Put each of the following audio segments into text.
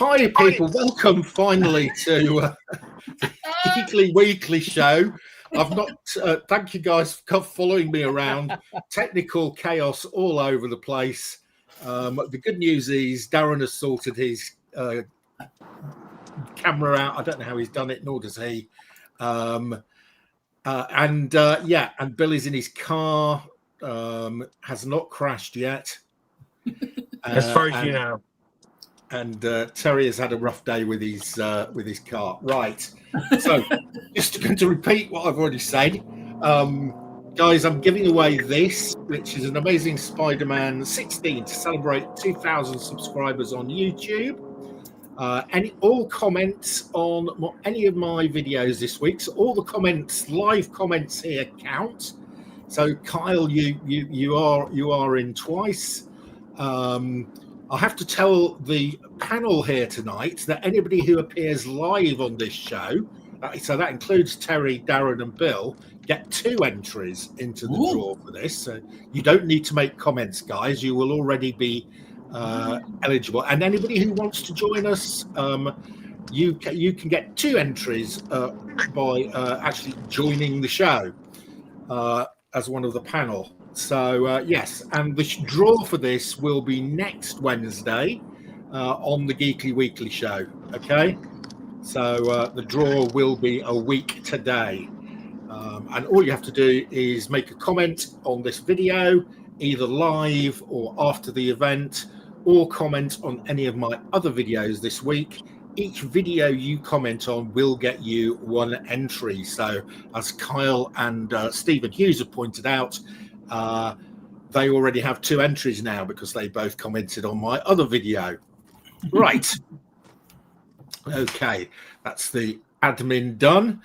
Hi, people. Welcome finally to the Geeky Weekly show. I've not, thank you guys for following me around. Technical chaos all over the place. The good news is Darren has sorted his camera out. I don't know how he's done it, nor does he. And Bill is in his car, has not crashed yet. As far as you know. And Terry has had a rough day with his car. Right. So just going to repeat what I've already said. Guys, I'm giving away this, which is an Amazing Spider-Man 16 to celebrate 2,000 subscribers on YouTube. All comments on any of my videos this week, so all the comments, live comments here count. So Kyle, you are in twice. I have to tell the panel here tonight that anybody who appears live on this show, so that includes Terry, Darren, and Bill, get 2 entries into the draw for this. So you don't need to make comments, guys. You will already be eligible. And anybody who wants to join us, you can get 2 entries by actually joining the show as one of the panel. So yes, and the draw for this will be next Wednesday on the Geeky Weekly show. Okay, so the draw will be a week today, and all you have to do is make a comment on this video, either live or after the event, or comment on any of my other videos this week. Each video you comment on will get you 1 entry. So as Kyle and Stephen Hughes have pointed out, they already have 2 entries now because they both commented on my other video. Right. Okay, that's the admin done.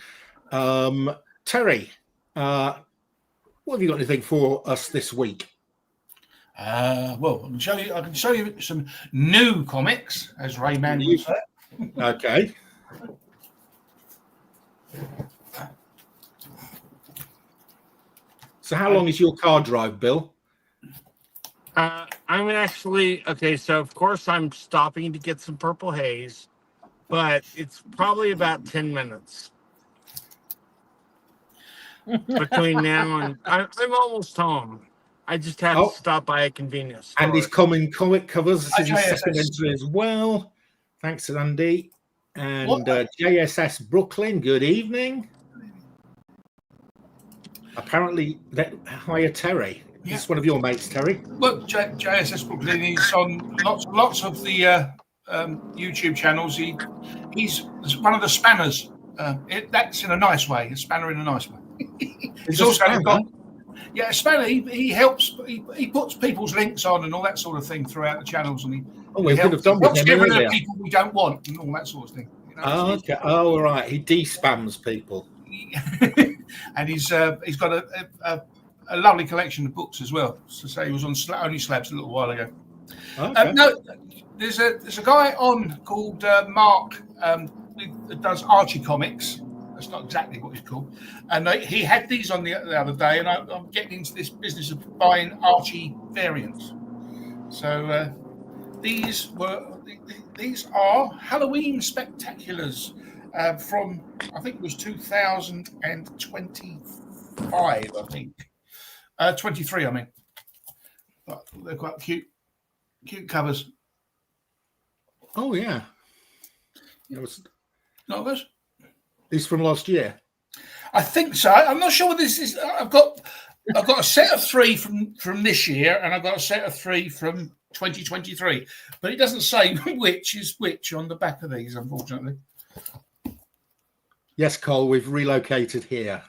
Terry, what have you got anything for us this week? Well, I can show you some new comics, as Rayman would say. Okay. So how long is your car drive, Bill? I'm actually, okay, so of course I'm stopping to get some Purple Haze, but it's probably about 10 minutes. Between now and, I'm almost home. I just have to stop by a convenience store. And his common comic covers. This is his second entry as well. Thanks, Andy. And JSS Brooklyn, good evening. Apparently, hiya, Terry. Yeah. This is one of your mates, Terry. Well, JSS Brooklyn is on lots of the YouTube channels. He's one of the spanners. That's in a nice way. A spanner in a nice way. He's also got a spanner. He helps. He puts people's links on and all that sort of thing throughout the channels, and we could have done with him earlier. People we don't want and all that sort of thing. You know, okay. All right. He de-spams people. And he's got a lovely collection of books as well. So say he was on Only Slabs a little while ago. Okay. No, there's a guy on called Mark that does Archie comics. That's not exactly what he's called. And he had these on the other day, and I'm getting into this business of buying Archie variants. So these are Halloween Spectaculars from, I think it was 2025, I think. 23, I mean. But they're quite cute covers. Oh, yeah. Not those? These from last year? I think so. I'm not sure what this is. I've got a set of 3 from this year, and I've got a set of 3 from 2023. But it doesn't say which is which on the back of these, unfortunately. Yes, Cole, we've relocated here.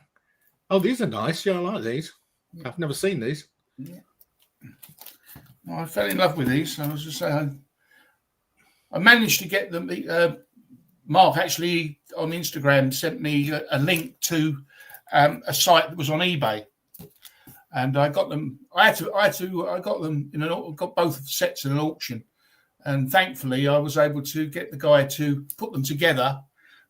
Oh, these are nice. Yeah, I like these. I've never seen these. Yeah. Well, I fell in love with these. So I was just saying, I managed to get them. Mark actually on Instagram sent me a link to a site that was on eBay, and I got them. I got them got both sets in an auction, and thankfully I was able to get the guy to put them together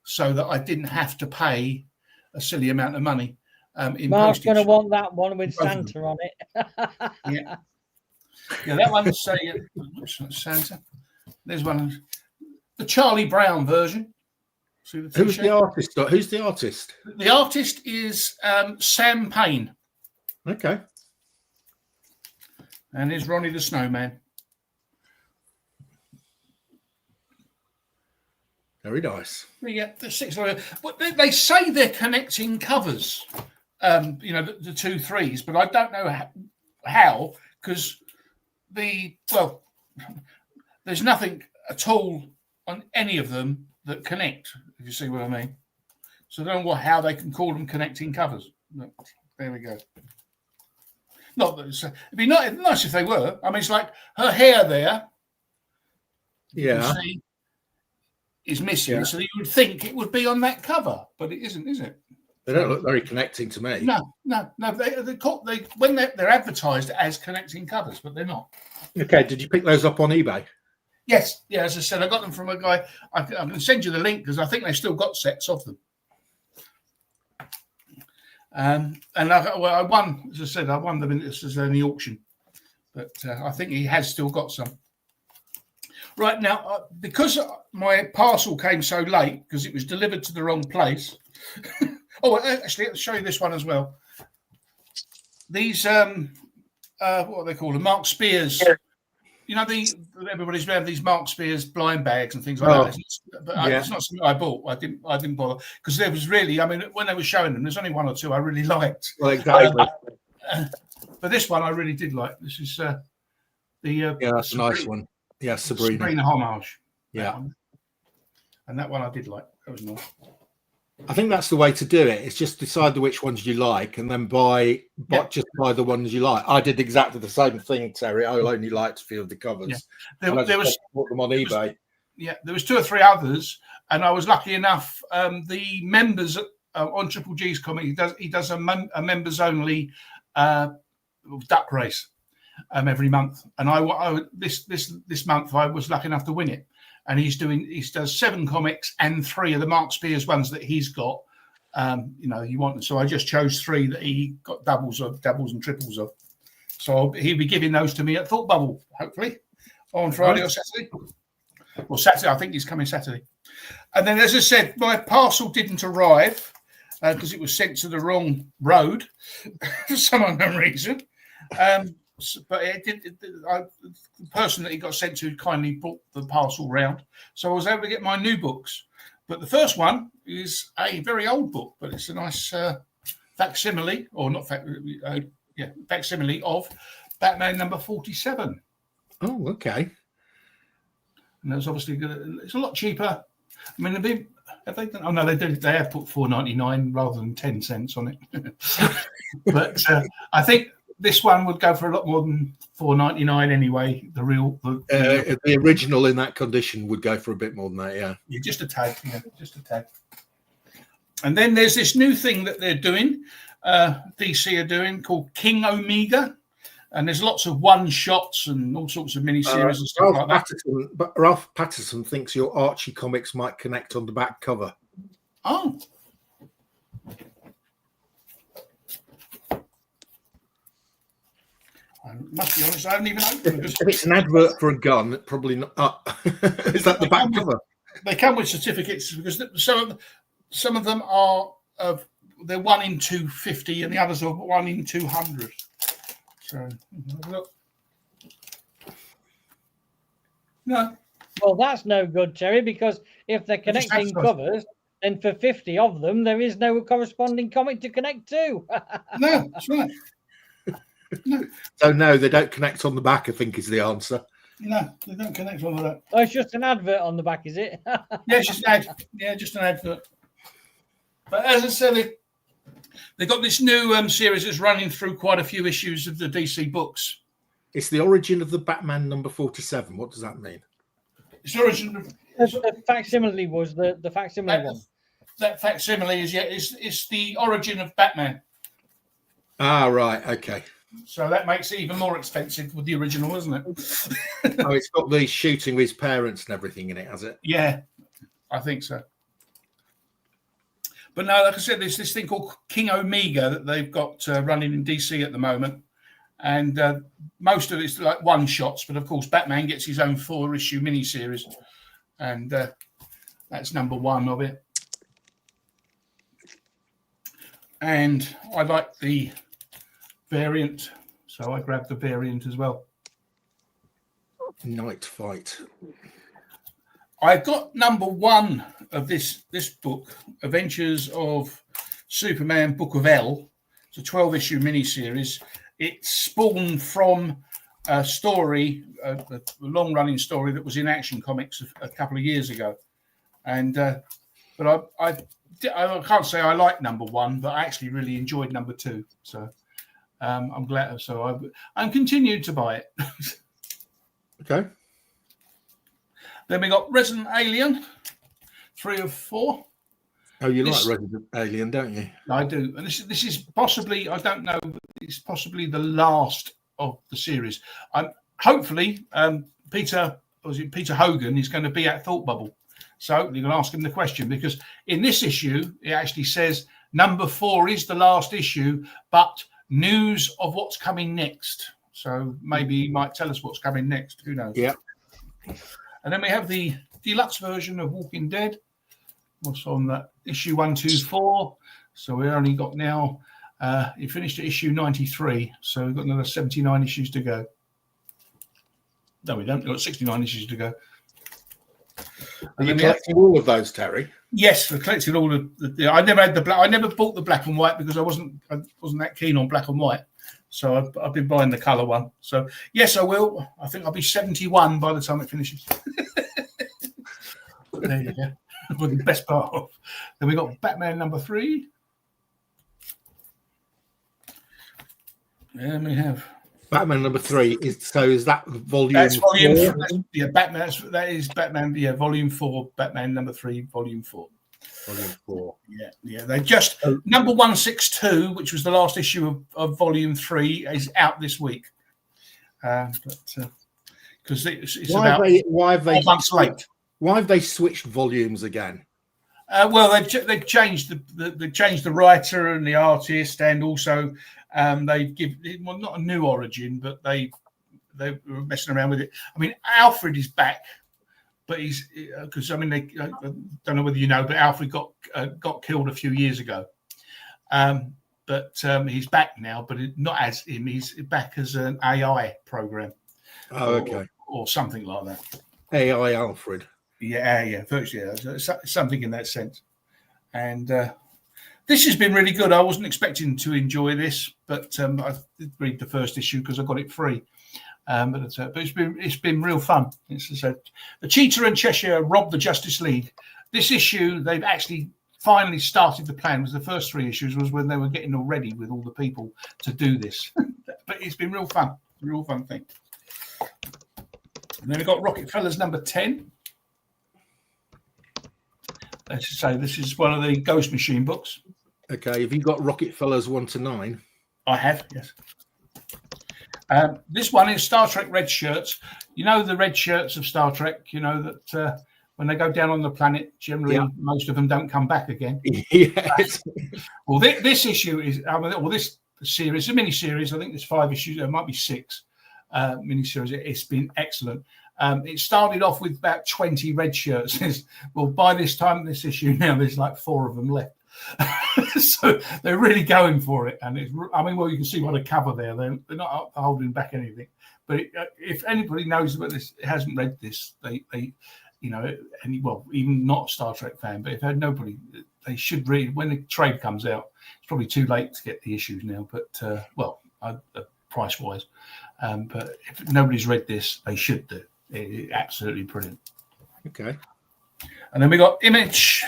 so that I didn't have to pay a silly amount of money. Mark's going to want that one with Santa on it. Yeah, that one's Santa. There's one. the Charlie Brown version. See the Who's the artist? Who's the artist? The artist is Sam Payne. Okay. And here's Ronnie the Snowman. Very nice. Yeah, the 6. But they say they're connecting covers. The 2 3s, but I don't know how, because there's nothing at all on any of them that connect, if you see what I mean. So I don't know how they can call them connecting covers. No, there we go. Not that it'd be nice if they were. I mean, it's like her hair there. Yeah. See, is missing, so you would think it would be on that cover, but it isn't, is it? They don't look very connecting to me. No. When they're advertised as connecting covers, but they're not. Okay, did you pick those up on eBay? Yes, yeah. As I said, I got them from a guy. I can send you the link because I think they've still got sets of them. And I won. As I said, I won them in the auction, but I think he has still got some. Right now, because my parcel came so late because it was delivered to the wrong place. Oh, actually, let's show you this one as well. These, what are they called? Mark Spears. You know, everybody's around these Mark Spears blind bags and things like that. But it's not something I bought. I didn't bother because there was really. I mean, when they were showing them, there's only 1 or 2 I really liked. Well, exactly. But this one I really did like. This is that's a nice one. Yeah, Sabrina homage. Yeah, and that one I did like. That was nice. I think that's the way to do it. It's just decide which ones you like, and then just buy the ones you like. I did exactly the same thing, Terry. I only liked a few of the covers. Yeah. There was bought them on eBay. There was 2 or 3 others, and I was lucky enough. The members on Triple G's comic, he does a members only duck race every month, and I this month I was lucky enough to win it. And he does 7 comics and 3 of the Mark Spears ones that he's got. He wanted. So I just chose 3 that he got doubles and triples of. So he'll be giving those to me at Thought Bubble, hopefully, on Friday or Saturday. Well, Saturday, I think he's coming Saturday. And then, as I said, my parcel didn't arrive because it was sent to the wrong road for some unknown reason. But the person that he got sent to kindly brought the parcel round, so I was able to get my new books. But the first one is a very old book, but it's a nice facsimile, or not facsimile of Batman number 47. Oh, okay. And that's obviously good. It's a lot cheaper. I mean, have they done? Oh no, they did. They have put $4.99 rather than 10 cents on it. But I think this one would go for a lot more than $4.99 anyway. The original in that condition would go for a bit more than that, yeah. Just a tag, just a tag. And then there's this new thing that they're doing, DC are doing, called King Omega, and there's lots of one-shots and all sorts of mini-series and stuff like that. But Ralph Patterson thinks your Archie comics might connect on the back cover. Oh. I must be honest, I haven't even opened it. If it's an advert for a gun, probably not. Is that the back cover? They come with certificates because some of them are they're 1 in 250 and the others are 1 in 200. So look. No. Well, that's no good, Terry, because if they're connecting covers, then for 50 of them, there is no corresponding comic to connect to. No, that's right. No. So no, they don't connect on the back, I think is the answer. No, they don't connect on that. Oh, it's just an advert on the back, is it? Yeah, it's just an ad. Yeah, just an advert. But as I said, they got this new series that's running through quite a few issues of the DC books. It's the origin of the Batman number 47. What does that mean? It's the origin of the facsimile was the facsimile one. That facsimile is the origin of Batman. Ah, right. Okay. So that makes it even more expensive with the original, isn't it? Oh, it's got the shooting with his parents and everything in it, has it? Yeah, I think so. But no, like I said, there's this thing called King Omega that they've got running in DC at the moment. And most of it's like one-shots, but of course Batman gets his own 4-issue miniseries. and that's number 1 of it. And I like the variant, so I grabbed the variant as well. Night Fight. I got number 1 of this book, Adventures of Superman, Book of L. It's a 12-issue miniseries. It's spawned from a story, a long-running story that was in Action Comics a couple of years ago. And but I can't say I like number 1, but I actually really enjoyed number 2. So I'm glad. So I'm continued to buy it. Okay. Then we got Resident Alien, 3 of 4. Oh, you like Resident Alien, don't you? I do. And this is possibly, I don't know, it's possibly the last of the series. Hopefully, Peter Hogan is going to be at Thought Bubble. So you can ask him the question, because in this issue, it actually says number 4 is the last issue, but news of what's coming next. So maybe he might tell us what's coming next. Who knows? Yeah. And then we have the deluxe version of Walking Dead. What's on that? Issue 124. So we only got now, it finished at issue 93. So we've got another 79 issues to go. No, we don't. We've got 69 issues to go. Are you collecting all of those, Terry? Yes, I collected all of the. I never had the black. I never bought the black and white because I wasn't that keen on black and white. So I've been buying the colour one. So yes, I will. I think I'll be 71 by the time it finishes. There you go. For the best part of. Then we got Batman number 3. And we have Batman number 3. Is that volume? That's volume 4? Yeah, Batman. That is Batman. Yeah, volume 4. Batman number 3, volume 4. Volume 4. Yeah. They just number 162, which was the last issue of volume 3, is out this week. Because it's about 4 months late. Why have they switched volumes again? Well, they've changed the writer and the artist, and also they've given not a new origin, but they were messing around with it. I mean, Alfred is back, but he's because I don't know whether you know, but Alfred got killed a few years ago. But he's back now, but not as him. He's back as an AI program. Oh, okay. Or something like that. AI Alfred. Yeah, virtually, something in that sense. And this has been really good. I wasn't expecting to enjoy this, but I did read the first issue because I got it free. But it's been real fun. It's the Cheetah and Cheshire robbed the Justice League. This issue, they've actually finally started the plan. Was the first 3 issues was when they were getting all ready with all the people to do this. But it's been real fun. It's a real fun thing. And then we've got Rocketfellas number 10. Let's say this is one of the Ghost Machine books. Okay, have you got Rocketfellas 1 to 9? I have, yes. This one is Star Trek red shirts. You know the red shirts of Star Trek. You know that when they go down on the planet, generally most of them don't come back again. Yes. Well, this issue is, this series, a mini series. I think there's 5 issues. There might be 6 mini series. It's been excellent. It started off with about 20 red shirts. Well, by this time, this issue now, there's like 4 of them left. So they're really going for it. And you can see what a cover there. They're not holding back anything. But if anybody knows about this, hasn't read this, they even not a Star Trek fan, but if nobody, they should read when the trade comes out. It's probably too late to get the issues now, but price wise. But if nobody's read this, they should do. It's absolutely brilliant. Okay. And then we got Image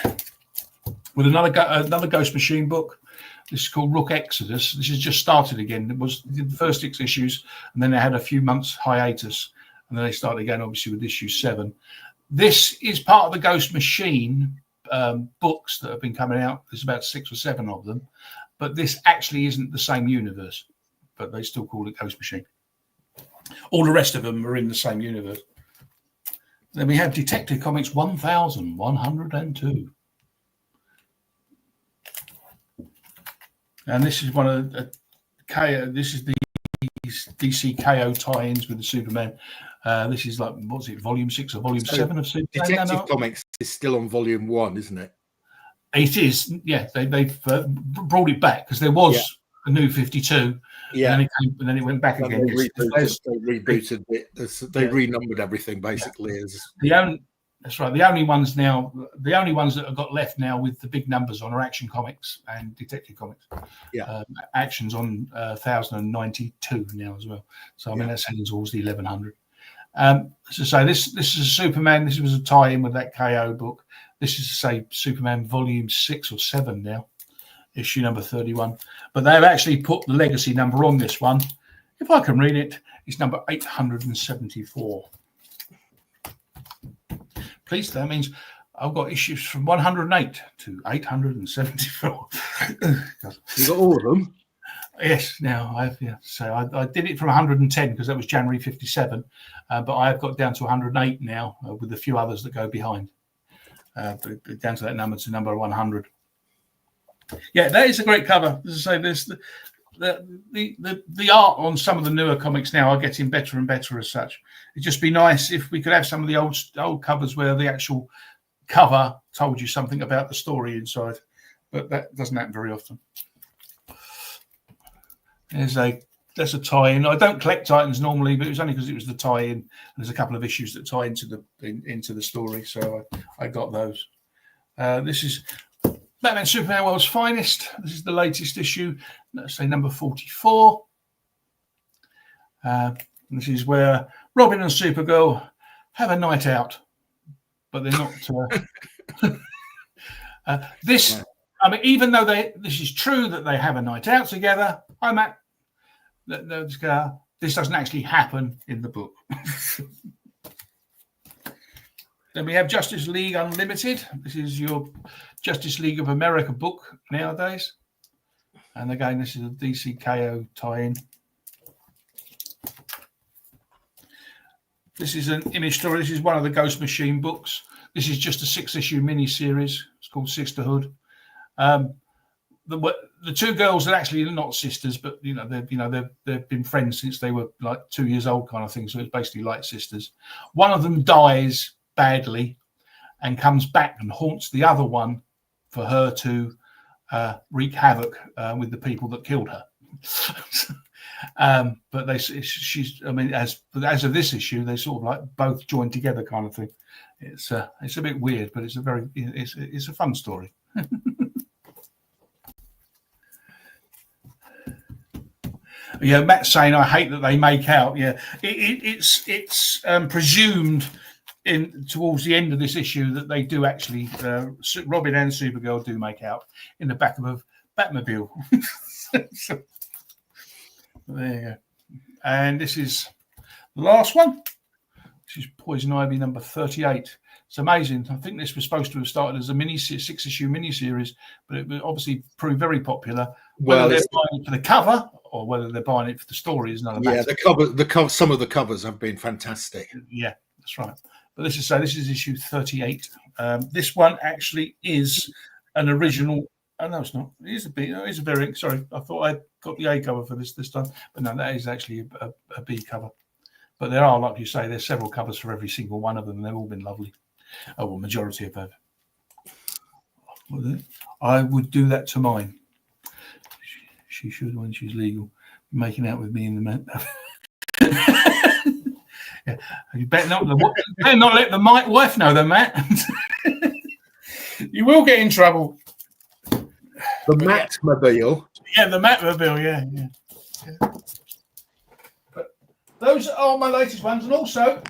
with another Ghost Machine book. This is called Rook Exodus. This has just started again. It was the first 6 issues, and then they had a few months hiatus, and then they started again, obviously, with issue 7. This is part of the Ghost Machine books that have been coming out. There's about 6 or 7 of them, but this actually isn't the same universe, but they still call it Ghost Machine. All the rest of them are in the same universe. Then we have Detective Comics 1102. And this is one of the this is the DC KO tie-ins with the Superman. This is like, what's it, volume 6 or volume 7 of Superman? Detective Comics is still on volume 1, isn't it? It is, yeah. They've brought it back because there was a new 52. Yeah, and then it went back again. They rebooted it. They renumbered everything basically. That's right. The only ones that have got left now with the big numbers on are Action Comics and Detective Comics. Yeah, Action's on 1092 now as well. So I mean that's heading towards the 1100. So this is a Superman. This was a tie-in with that KO book. This is, say, Superman volume 6 or 7 now, issue number 31. But they've actually put the legacy number on this one. If I can read it, it's number 874. Please, that means I've got issues from 108 to 874. You got all of them? Yes, now I've So I did it from 110 because that was January 57, but I've got down to 108 now with a few others that go behind. Down to that number, to number 100. Yeah, that is a great cover. As I say, there's the art on some of the newer comics now are getting better and better as such. It'd just be nice if we could have some of the old covers where the actual cover told you something about the story inside, but that doesn't happen very often. That's a tie-in. I don't collect Titans normally, but it was only because it was the tie-in. And there's a couple of issues that tie into the story, so I got those. This is Batman Superman World's Finest. This is the latest issue, let's say number 44. This is where Robin and Supergirl have a night out, but they're not. This, I mean, even though this is true that they have a night out together, this doesn't actually happen in the book. Then we have Justice League Unlimited. This is your Justice League of America book nowadays. And again, this is a DC KO tie-in. This is an image story. This is one of the Ghost Machine books. This is just a 6-issue mini-series. It's called Sisterhood. The two girls are actually not sisters, but they've been friends since they were like 2 years old, kind of thing. So it's basically like sisters. One of them dies badly and comes back and haunts the other one for her to wreak havoc with the people that killed her. But she's. I mean, as of this issue, they sort of like both joined together, kind of thing. It's a bit weird, but it's a fun story. Yeah, Matt's saying I hate that they make out. Yeah, it's presumed towards the end of this issue that they do actually. Robin and Supergirl do make out in the back of a Batmobile. So, there you go. And this is the last one. This is Poison Ivy number 38. It's amazing. I think this was supposed to have started as a 6-issue miniseries, but it obviously proved very popular. Whether they're buying it for the cover or whether they're buying it for the story is another matter. Yeah, some of the covers have been fantastic. Yeah, that's right. But this is issue 38. This one actually is an original. Oh no, it's not. It is a B. No, it is a variant. Sorry, I thought I got the A cover for this time, but no, that is actually a B cover. But there are, like you say, there's several covers for every single one of them, and they've all been lovely. Oh, well, majority of them. I would do that to mine. She should when she's legal. Making out with me in the man. Yeah. You better not let the wife know, though, Matt. You will get in trouble. The Matmobile. Yeah, the Matmobile. Yeah. But those are my latest ones, and also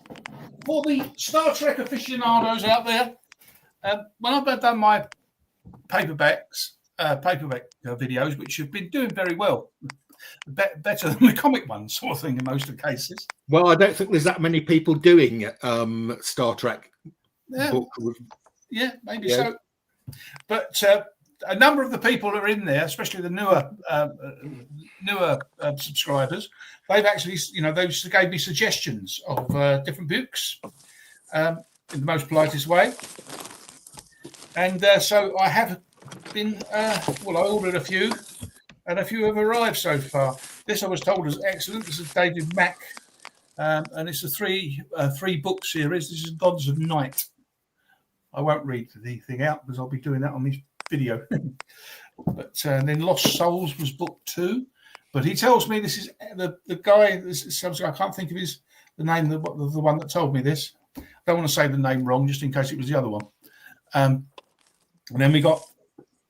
for the Star Trek aficionados out there, when I've done my paperback videos, which have been doing very well, better than the comic ones, sort of thing, in most of the cases. Well, I don't think there's that many people doing Star Trek book. Yeah, maybe so. But a number of the people that are in there, especially the newer subscribers, they've actually, they gave me suggestions of different books in the most politest way. And so I have been, I ordered a few, and a few have arrived so far. This I was told is excellent. This is David Mack, and it's a three book series. This is Gods of Night. I won't read the thing out because I'll be doing that on this video. But then Lost Souls was book 2. But he tells me this is the guy. I can't think of the name. The one that told me this. I don't want to say the name wrong, just in case it was the other one. And then we got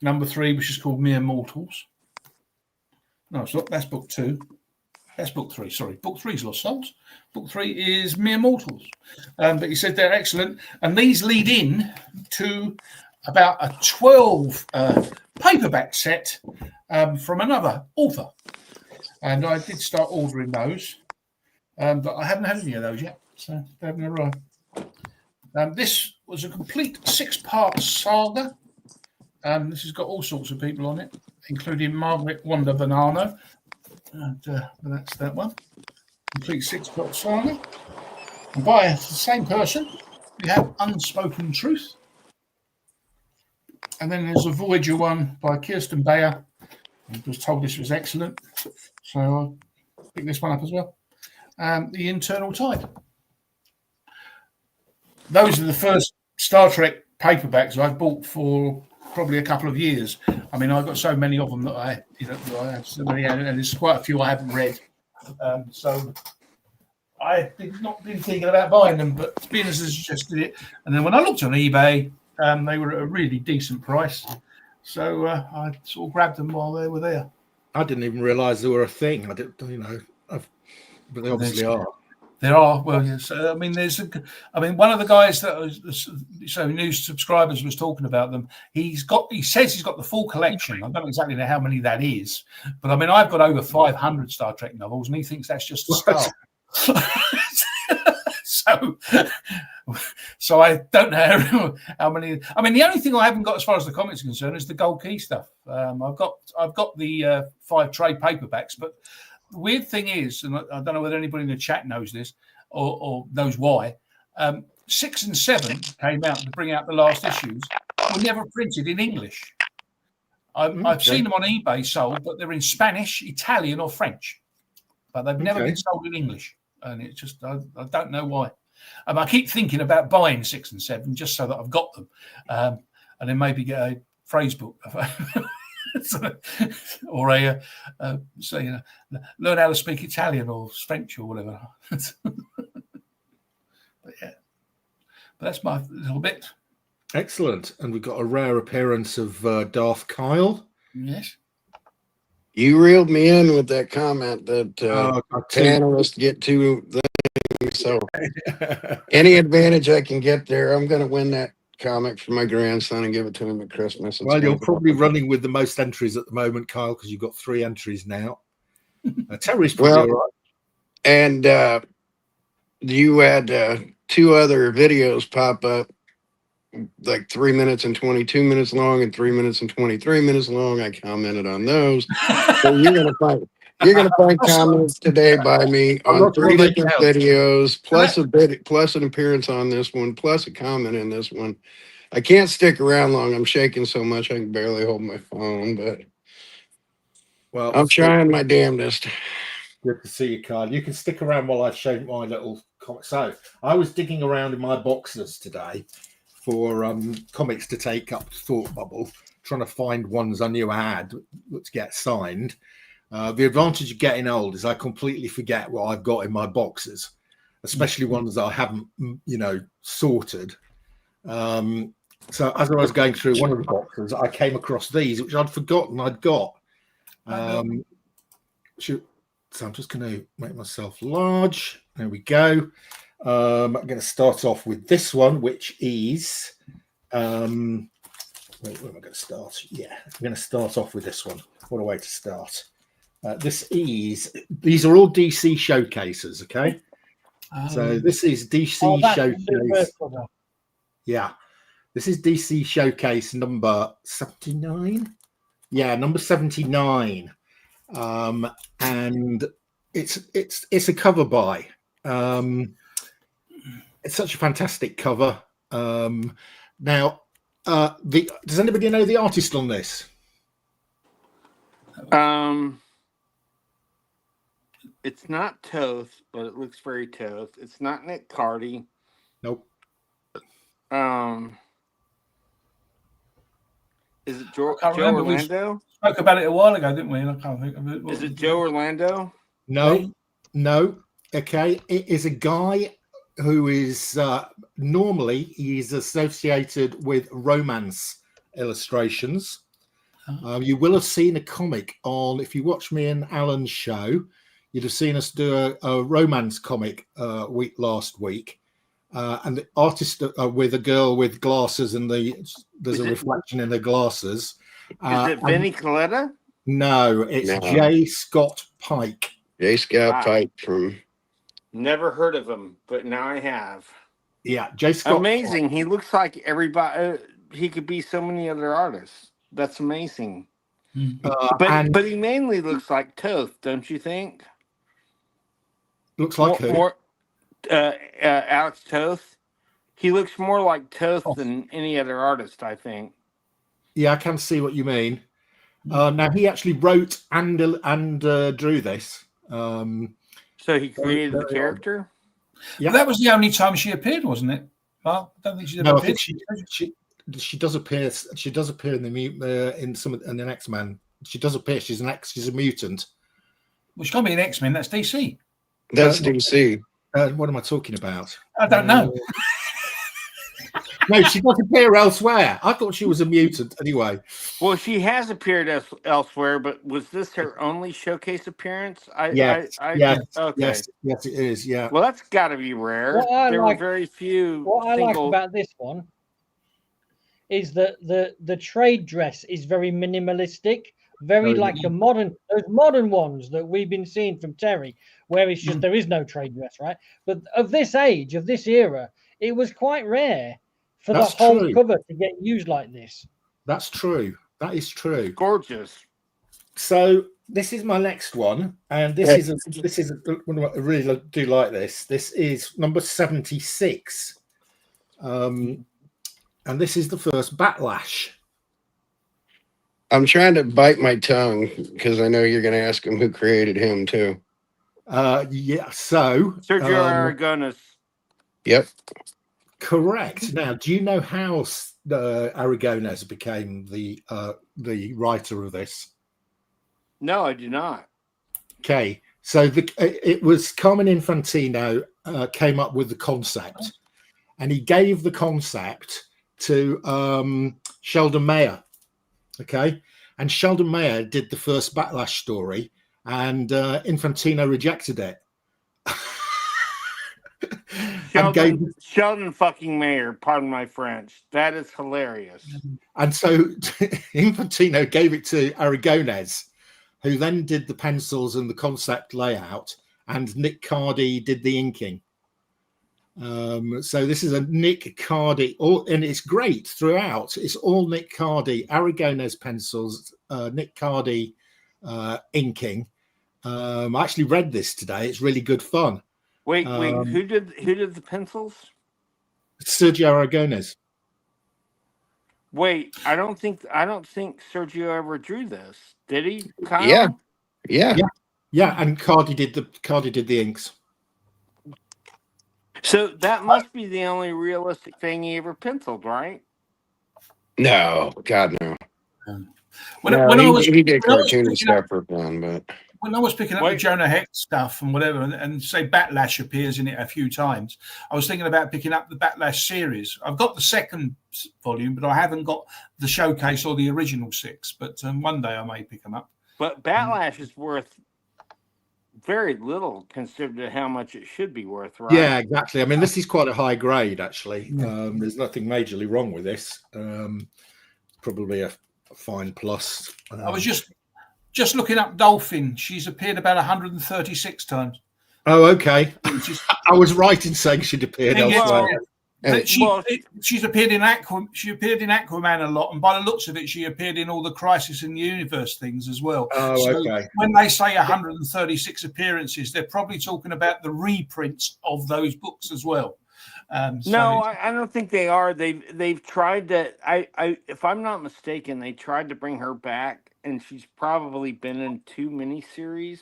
number 3, which is called Mere Mortals. No, it's not. That's book 2. That's book 3. Sorry, book 3 is Lost Souls. Book 3 is Mere Mortals. But he said they're excellent, and these lead in to about a 12 paperback set from another author. And I did start ordering those, but I haven't had any of those yet, so they haven't arrived. This was a complete 6-part saga. This has got all sorts of people on it, including Margaret Wanda Bonanno. And that's that one. Complete 6-part saga. And by the same person, we have Unspoken Truth. And then there's a Voyager one by Kirsten Bayer. I was told this was excellent, so I'll pick this one up as well. The Internal Tide. Those are the first Star Trek paperbacks I've bought for probably a couple of years. I mean, I've got so many of them that I have so many, and there's quite a few I haven't read. So I did not been thinking about buying them, but Spinners has suggested it. And then when I looked on eBay, they were at a really decent price. So I sort of grabbed them while they were there. I didn't even realise they were a thing. I didn't, but they obviously are. There are. Well, yes. I mean, one of the guys that was, new subscribers was talking about them. He says he's got the full collection. I don't exactly know how many that is, but I mean, I've got over 500 Star Trek novels, and he thinks that's just a start. So I don't know how many. I mean, the only thing I haven't got as far as the comics are concerned is the Gold Key stuff. I've got the 5 trade paperbacks, but the weird thing is, and I don't know whether anybody in the chat knows this or knows why, 6 and 7 came out to bring out the last issues. Were never printed in English. I've seen them on eBay sold, but they're in Spanish, Italian, or French. But they've never been sold in English, and it's just I don't know why. I keep thinking about buying 6 and 7 just so that I've got them, and then maybe get a phrase book, or learn how to speak Italian or French or whatever. But yeah, but that's my little bit. Excellent, and we've got a rare appearance of Darth Kyle. Yes. You reeled me in with that comment that panelists get to the thing. So any advantage I can get there, I'm going to win that comic for my grandson and give it to him at Christmas. Well, you're probably running with the most entries at the moment, Kyle, because you've got 3 entries now. Terry's probably all right. And you had 2 other videos pop up, like 3 minutes and 22 minutes long and 3 minutes and 23 minutes long. I commented on those. So you're gonna find comments today by me on 3 different videos, plus an appearance on this one, plus a comment in this one. I can't stick around long. I'm shaking so much I can barely hold my phone, but I'm trying my damnedest. Good to see you, Kyle. You can stick around while I show my little comic. So I was digging around in my boxes today for comics to take up Thought Bubble, trying to find ones I knew I had to get signed. The advantage of getting old is I completely forget what I've got in my boxes, especially ones that I haven't, sorted. So as I was going through one of the boxes, I came across these, which I'd forgotten I'd got. So I'm just going to make myself large. There we go. I'm going to start off with this one, which is where am I going to start? Yeah, I'm going to start off with this one. What a way to start. These are all DC showcases, okay? So this is DC Showcase. Yeah, this is DC Showcase number 79. Yeah, number 79. And it's a cover by. It's such a fantastic cover. Now, does anybody know the artist on this? It's not Toth, but it looks very Toth. It's not Nick Cardy. Nope. Is it Joe remember. Orlando? We spoke about it a while ago, didn't we? And I can't think of it. Is it Joe Orlando? No. Okay, it is a guy who is normally he's associated with romance illustrations. You will have seen a comic on, if you watch me and Alan's show, you'd have seen us do a romance comic last week. And the artist with a girl with glasses and there's a reflection in the glasses. Is it Vinnie Coletta? No, it's J. Scott Pike. J. Scott Pike from... Never heard of him, but now I have. Yeah, J. Scott Amazing. Pike. He looks like everybody. He could be so many other artists. That's amazing. But he mainly looks like Toth, don't you think? Looks like who? Alex Toth. He looks more like Toth than any other artist, I think. Yeah, I can see what you mean. Now he actually wrote and drew this. So he created the character. Yeah, that was the only time she appeared, wasn't it? Well, I don't think she's ever appeared. I think she does appear. She does appear in the X-Men. She does appear. She's a mutant. Well, she can't be an X-Men. That's DC. That's DC. What am I talking about? I don't know. No, she does appear elsewhere. I thought she was a mutant anyway. Well, she has appeared elsewhere, but was this her only showcase appearance? Yes, okay. Yes, it is. Yeah. Well, that's got to be rare. There were very few. What I like about this one is that the trade dress is very minimalistic, very like those modern ones that we've been seeing from Terry, where it's just there is no trade dress, right? But of this age, of this era, it was quite rare for the whole cover to get used like this. That's true. That is true. Gorgeous. So this is my next one, and this is a I really do like this. This is number 76, and this is the first Backlash. I'm trying to bite my tongue because I know you're going to ask him who created him too. Yeah. So Sergio Aragones. Yep. Correct. Now, do you know how Aragones became the writer of this? No, I do not. Okay, so it was Carmen Infantino came up with the concept, and he gave the concept to Sheldon Mayer. Okay, and Sheldon Mayer did the first Backlash story, and Infantino rejected it. Sheldon fucking Mayer, pardon my French. That is hilarious. And so Infantino gave it to Aragones, who then did the pencils and the concept layout, and Nick Cardy did the inking. So this is a Nick Cardy, and it's great throughout. It's all Nick Cardy, Aragones pencils, Nick Cardy inking. I actually read this today. It's really good fun. Wait, who did the pencils? Sergio Aragones. Wait, I don't think Sergio ever drew this. Did he? Kyle? Yeah. And Cardy did the inks. So that must be the only realistic thing he ever penciled, right? No, God no. He did cartoon stuff for fun, but when I was picking up the Jonah Hex stuff and whatever, and say Backlash appears in it a few times, I was thinking about picking up the Backlash series. I've got the second volume, but I haven't got the showcase or the original 6. But one day I may pick them up. But Backlash is worth very little considered to how much it should be worth, right? Yeah, exactly. I mean, this is quite a high grade, actually. There's nothing majorly wrong with this. Probably a fine plus. I was just looking up Dolphin. She's appeared about 136 times. Oh, okay. I was right in saying she'd appeared elsewhere. She's appeared in She appeared in Aquaman a lot, and by the looks of it, she appeared in all the Crisis in the Universe things as well. Oh, okay. When they say 136 appearances, they're probably talking about the reprints of those books as well. No, I don't think they are. They've tried to. If I'm not mistaken, they tried to bring her back, and she's probably been in 2 miniseries.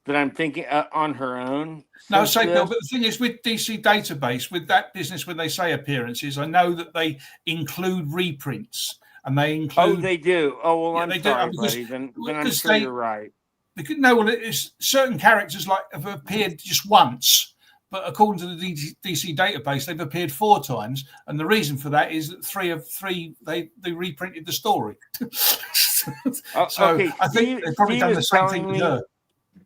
that I'm thinking on her own. No, say Bill, but the thing is with DC Database, with that business, when they say appearances, I know that they include reprints and they include. Oh, they do. Oh, well, yeah, I'm sorry, buddy. Then I'm sure you're right. No, well, it's certain characters like have appeared just once, but according to the DC Database, they've appeared 4 times, and the reason for that is that 3 of 3 they reprinted the story. So okay, I think they've probably done the same thing with her.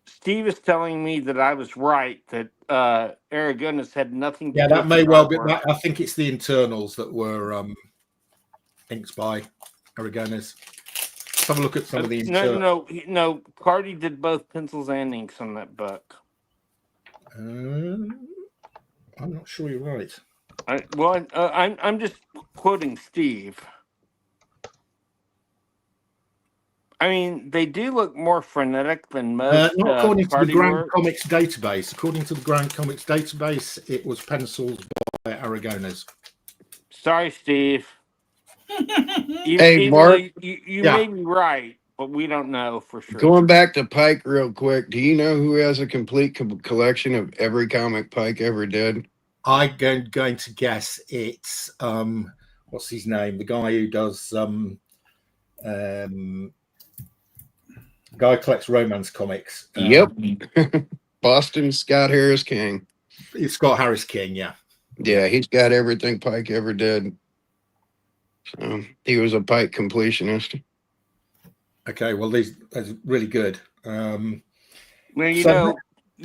Steve is telling me that I was right, that Aragonis had nothing to do with that may well be. I think it's the internals that were inked by Aragonis. Let's have a look at some of the internals. No. Cardi did both pencils and inks on that book. I'm not sure you're right. I'm just quoting Steve. I mean, they do look more frenetic than most. Not according to the Grand Comics database. According to the Grand Comics database, it was pencils by Aragonis. Sorry, Steve. Hey, Mark. You may be right, but we don't know for sure. Going back to Pike real quick, do you know who has a complete collection of every comic Pike ever did? I'm going to guess it's what's his name? The guy who does guy who collects romance comics. Yep. Boston Scott Harris King. It's Scott Harris King, yeah. Yeah, he's got everything Pike ever did. So he was a Pike completionist. Okay, well, that's really good. Well, you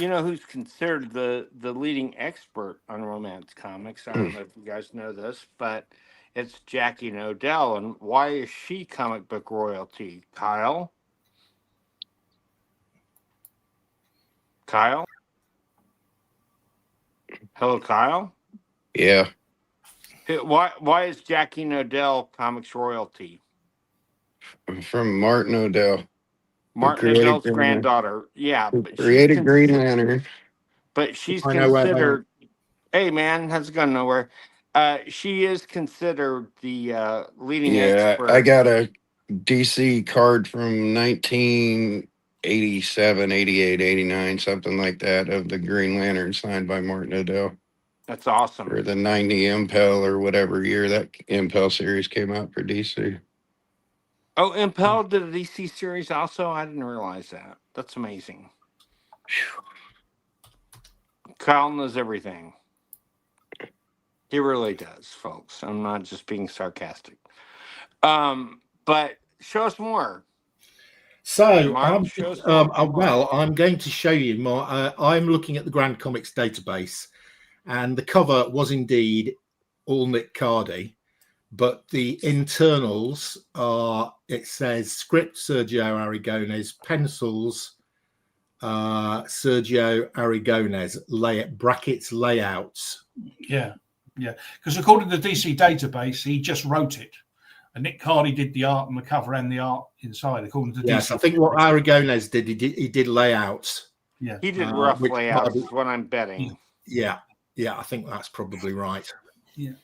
know who's considered the leading expert on romance comics? I don't know if you guys know this, but it's Jackie Nodell. And why is she comic book royalty? Kyle? Hello, Kyle? Yeah. Why is Jackie Nodell comics royalty? From Martin Nodell. Martin Nodell's granddaughter. Yeah. But created Green Lantern. But she's considered... Hey, man, how's it going nowhere? She is considered the leading expert. I got a DC card from 1987, 88, 89, something like that, of the Green Lantern signed by Martin Nodell. That's awesome. Or the 90 Impel or whatever year that Impel series came out for DC. Oh, Impel did a DC series also? I didn't realize that. That's amazing. Kyle knows everything. He really does, folks. I'm not just being sarcastic. But show us more. So, I'm going to show you more. I'm looking at the Grand Comics database, and the cover was indeed all Nick Cardy, but the internals are, it says script Sergio Aragones, pencils Sergio Aragones, brackets layouts. Yeah. Because according to the DC database, he just wrote it. And Nick Cardy did the art and the cover and the art inside, according to yes, DC. I think what Aragones did, he did layouts. Yeah, he did rough layouts. Is what I'm betting. Yeah, I think that's probably right. Yeah.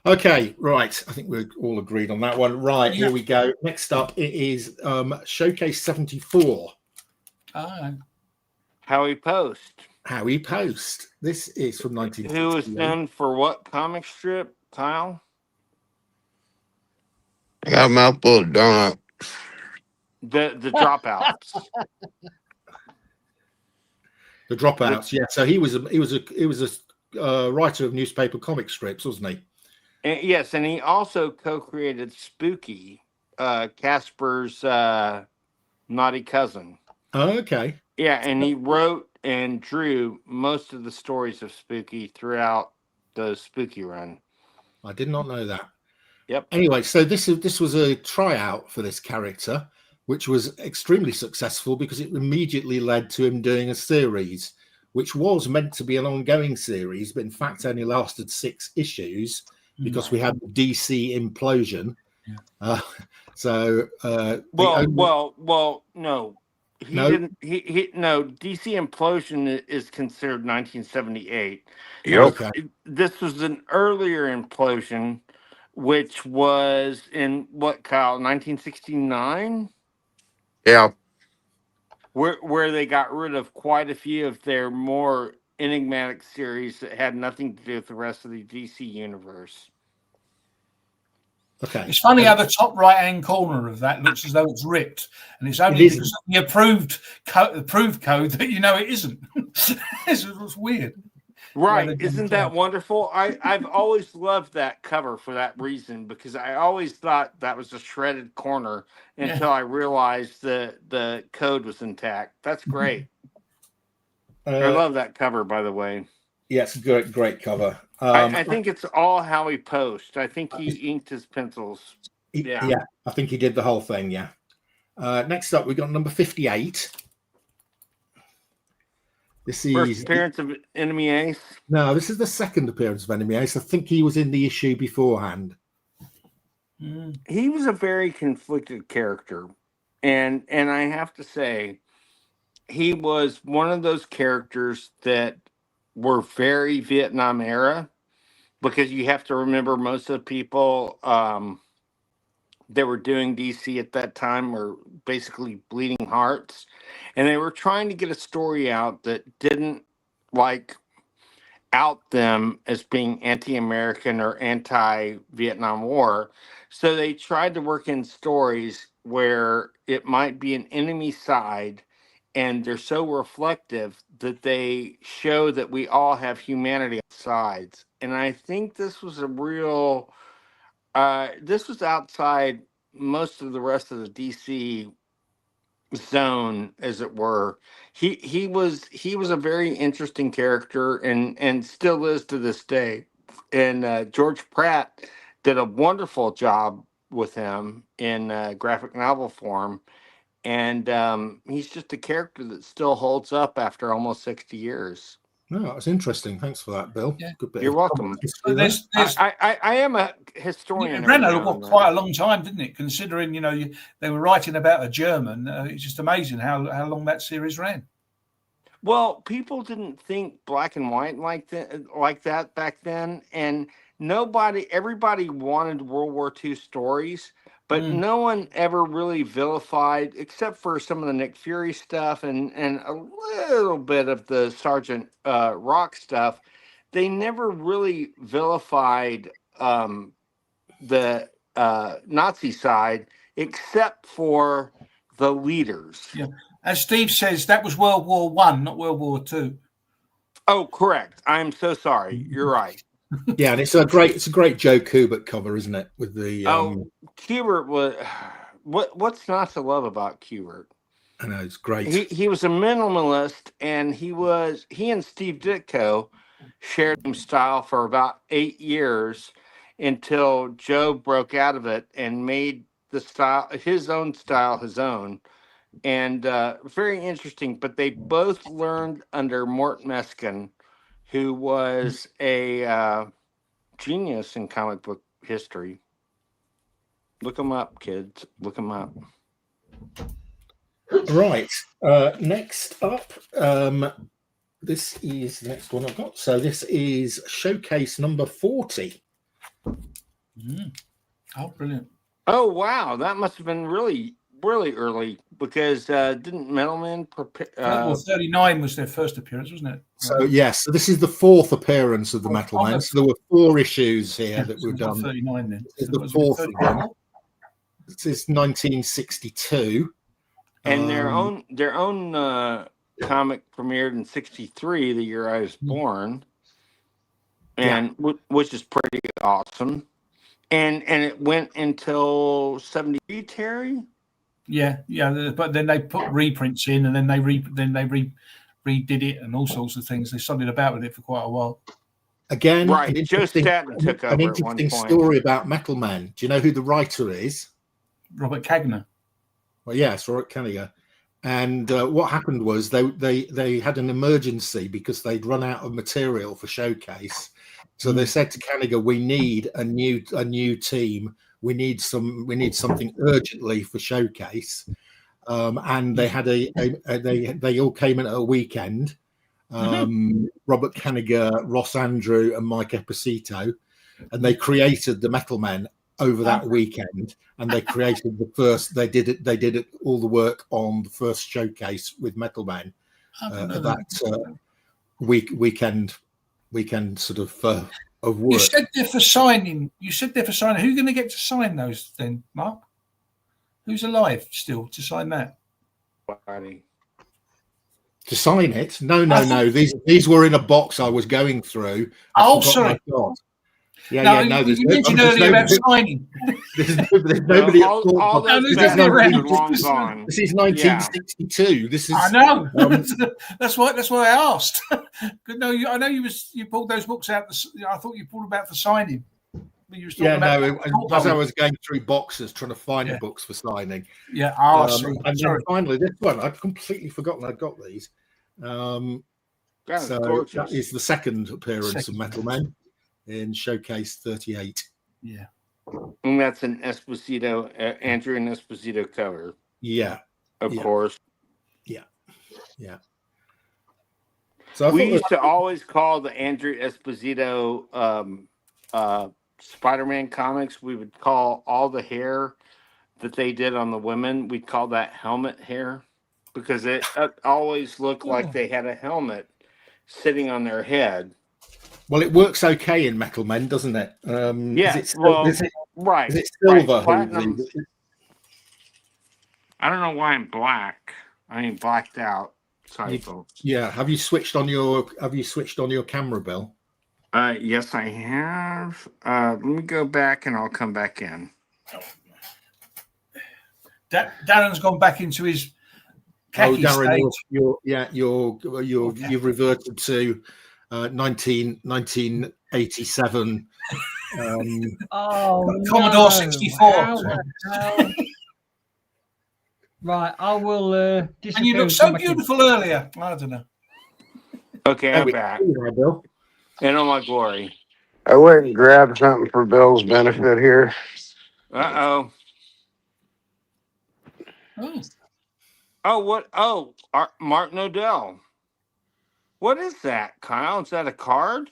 Okay, right. I think we're all agreed on that one. Right, Here we go. Next up, it is Showcase 74. Howie Post. Howie Post. This is from 1968. Who was known for what comic strip, Kyle? I got a mouthful of donut. The Dropouts. The Dropouts. Yeah. So he was a writer of newspaper comic strips, wasn't he? And, yes, and he also co-created Spooky, Casper's naughty cousin. Oh, okay. Yeah, and he wrote and drew most of the stories of Spooky throughout the Spooky run. I did not know that. Yep. Anyway, so this was a tryout for this character, which was extremely successful because it immediately led to him doing a series, which was meant to be an ongoing series, but in fact only lasted 6 issues because we had the DC implosion. Yeah. No. He didn't. No. DC implosion is considered 1978. Yep. Okay. This was an earlier implosion, which was in what, Kyle? 1969. Yeah. where they got rid of quite a few of their more enigmatic series that had nothing to do with the rest of the DC universe. Okay. It's funny how the top right-hand corner of that looks as though it's ripped, and it's only because of the approved code that you know it isn't. It's weird. Right. Isn't that wonderful? I've always loved that cover for that reason, because I always thought that was a shredded corner until I realized the code was intact. That's great. I love that cover, by the way. Yeah, it's a great cover. I think it's all Howie Post. I think he inked his pencils. Yeah, I think he did the whole thing, yeah. Next up, we got number 58. This is first appearance of Enemy Ace. No, this is the second appearance of Enemy Ace. I think he was in the issue beforehand. He was a very conflicted character, and I have to say, he was one of those characters that were very Vietnam era, because you have to remember most of the people that were doing DC at that time were basically bleeding hearts, and they were trying to get a story out that didn't out them as being anti-American or anti-Vietnam War. So they tried to work in stories where it might be an enemy side, and they're so reflective that they show that we all have humanity on sides. And I think this was a real this was outside most of the rest of the DC zone, as it were. He was a very interesting character, and still is to this day. And George Pratt did a wonderful job with him in graphic novel form. And he's just a character that still holds up after almost 60 years. No, that's interesting. Thanks for that, Bill. Yeah. Good bit. You're welcome. I am a historian. It ran over quite a long time, didn't it? Considering, they were writing about a German. It's just amazing how long that series ran. Well, people didn't think black and white like that back then. And everybody wanted World War II stories. But no one ever really vilified, except for some of the Nick Fury stuff and a little bit of the Sergeant Rock stuff. They never really vilified the Nazi side, except for the leaders. Yeah. As Steve says, that was World War I, not World War II. Oh, correct. I'm so sorry. You're right. Yeah, and it's a great Joe Kubert cover, isn't it? With the Kubert was what's not to love about Kubert? I know, it's great. He was a minimalist, and he and Steve Ditko shared his style for about 8 years until Joe broke out of it and made his own style. And very interesting. But they both learned under Mort Meskin, who was a genius in comic book history. Look him up, kids. Look him up. Right. Next up, this is the next one I've got. So this is Showcase number 40. Oh, brilliant. Oh, wow. That must have been really, really early, because didn't Metalman prepare... 39 was their first appearance, wasn't it? So, yes. So this is the fourth appearance of the Metalman. So there were 4 issues here that were done. 39 then. This is the fourth one. This is 1962. And their own comic premiered in 63, the year I was born, and which is pretty awesome. And it went until 73, Terry. Yeah, but then they put reprints in, and then they redid it, and all sorts of things. They studied about with it for quite a while. Again, right? Joe Staton took over. An interesting story about Metal Man. Do you know who the writer is? Robert Cagner. Well, yes, Robert Cagner. And what happened was they had an emergency because they'd run out of material for Showcase. So they said to Caniger, "We need a new team. We need something urgently for Showcase." And they had they all came in at a weekend. Robert Caniger, Ross Andrew, and Mike Epicito, and they created the Metal Men over that weekend, and they created the first. They did it. They did it, all the work on the first showcase with Metal Man. Weekend sort of work. You said they're for signing. Who are you going to get to sign those then, Mark? Who's alive still to sign that? To sign it? No. These were in a box I was going through. Sorry. No. You mentioned earlier about signing. There's nobody at Fort Box. This is 1962. This is. I know. That's why I asked. I know you pulled those books out. I thought you pulled them out for signing. As I was going through boxes trying to find the books for signing. Yeah. And then finally, this one I'd completely forgotten I'd got these. That is the second appearance of Metal Man in Showcase 38. Yeah. And that's an Esposito, Andrew and Esposito cover. Yeah. Of course. Yeah. So we used to always call the Andrew Esposito Spider-Man comics. We would call all the hair that they did on the women, we'd call that helmet hair, because it always looked like they had a helmet sitting on their head. Well, it works okay in Metal Men, doesn't it? Right. Is it silver? Platinum. I don't know why I'm black. I mean, blacked out. Sorry, folks. Yeah. Have you switched on your camera, Bill? Yes, I have. Let me go back, and I'll come back in. Darren's gone back into his khaki Darren, stage. You've reverted to 1987. Commodore 64. Right, I will. And you looked so beautiful earlier. I don't know. Okay, I'm back. Bill. In all my glory. I went and grabbed something for Bill's benefit here. Uh-oh. Oh, what? Oh, Martin O'Dell. What is that, Kyle? Is that a card?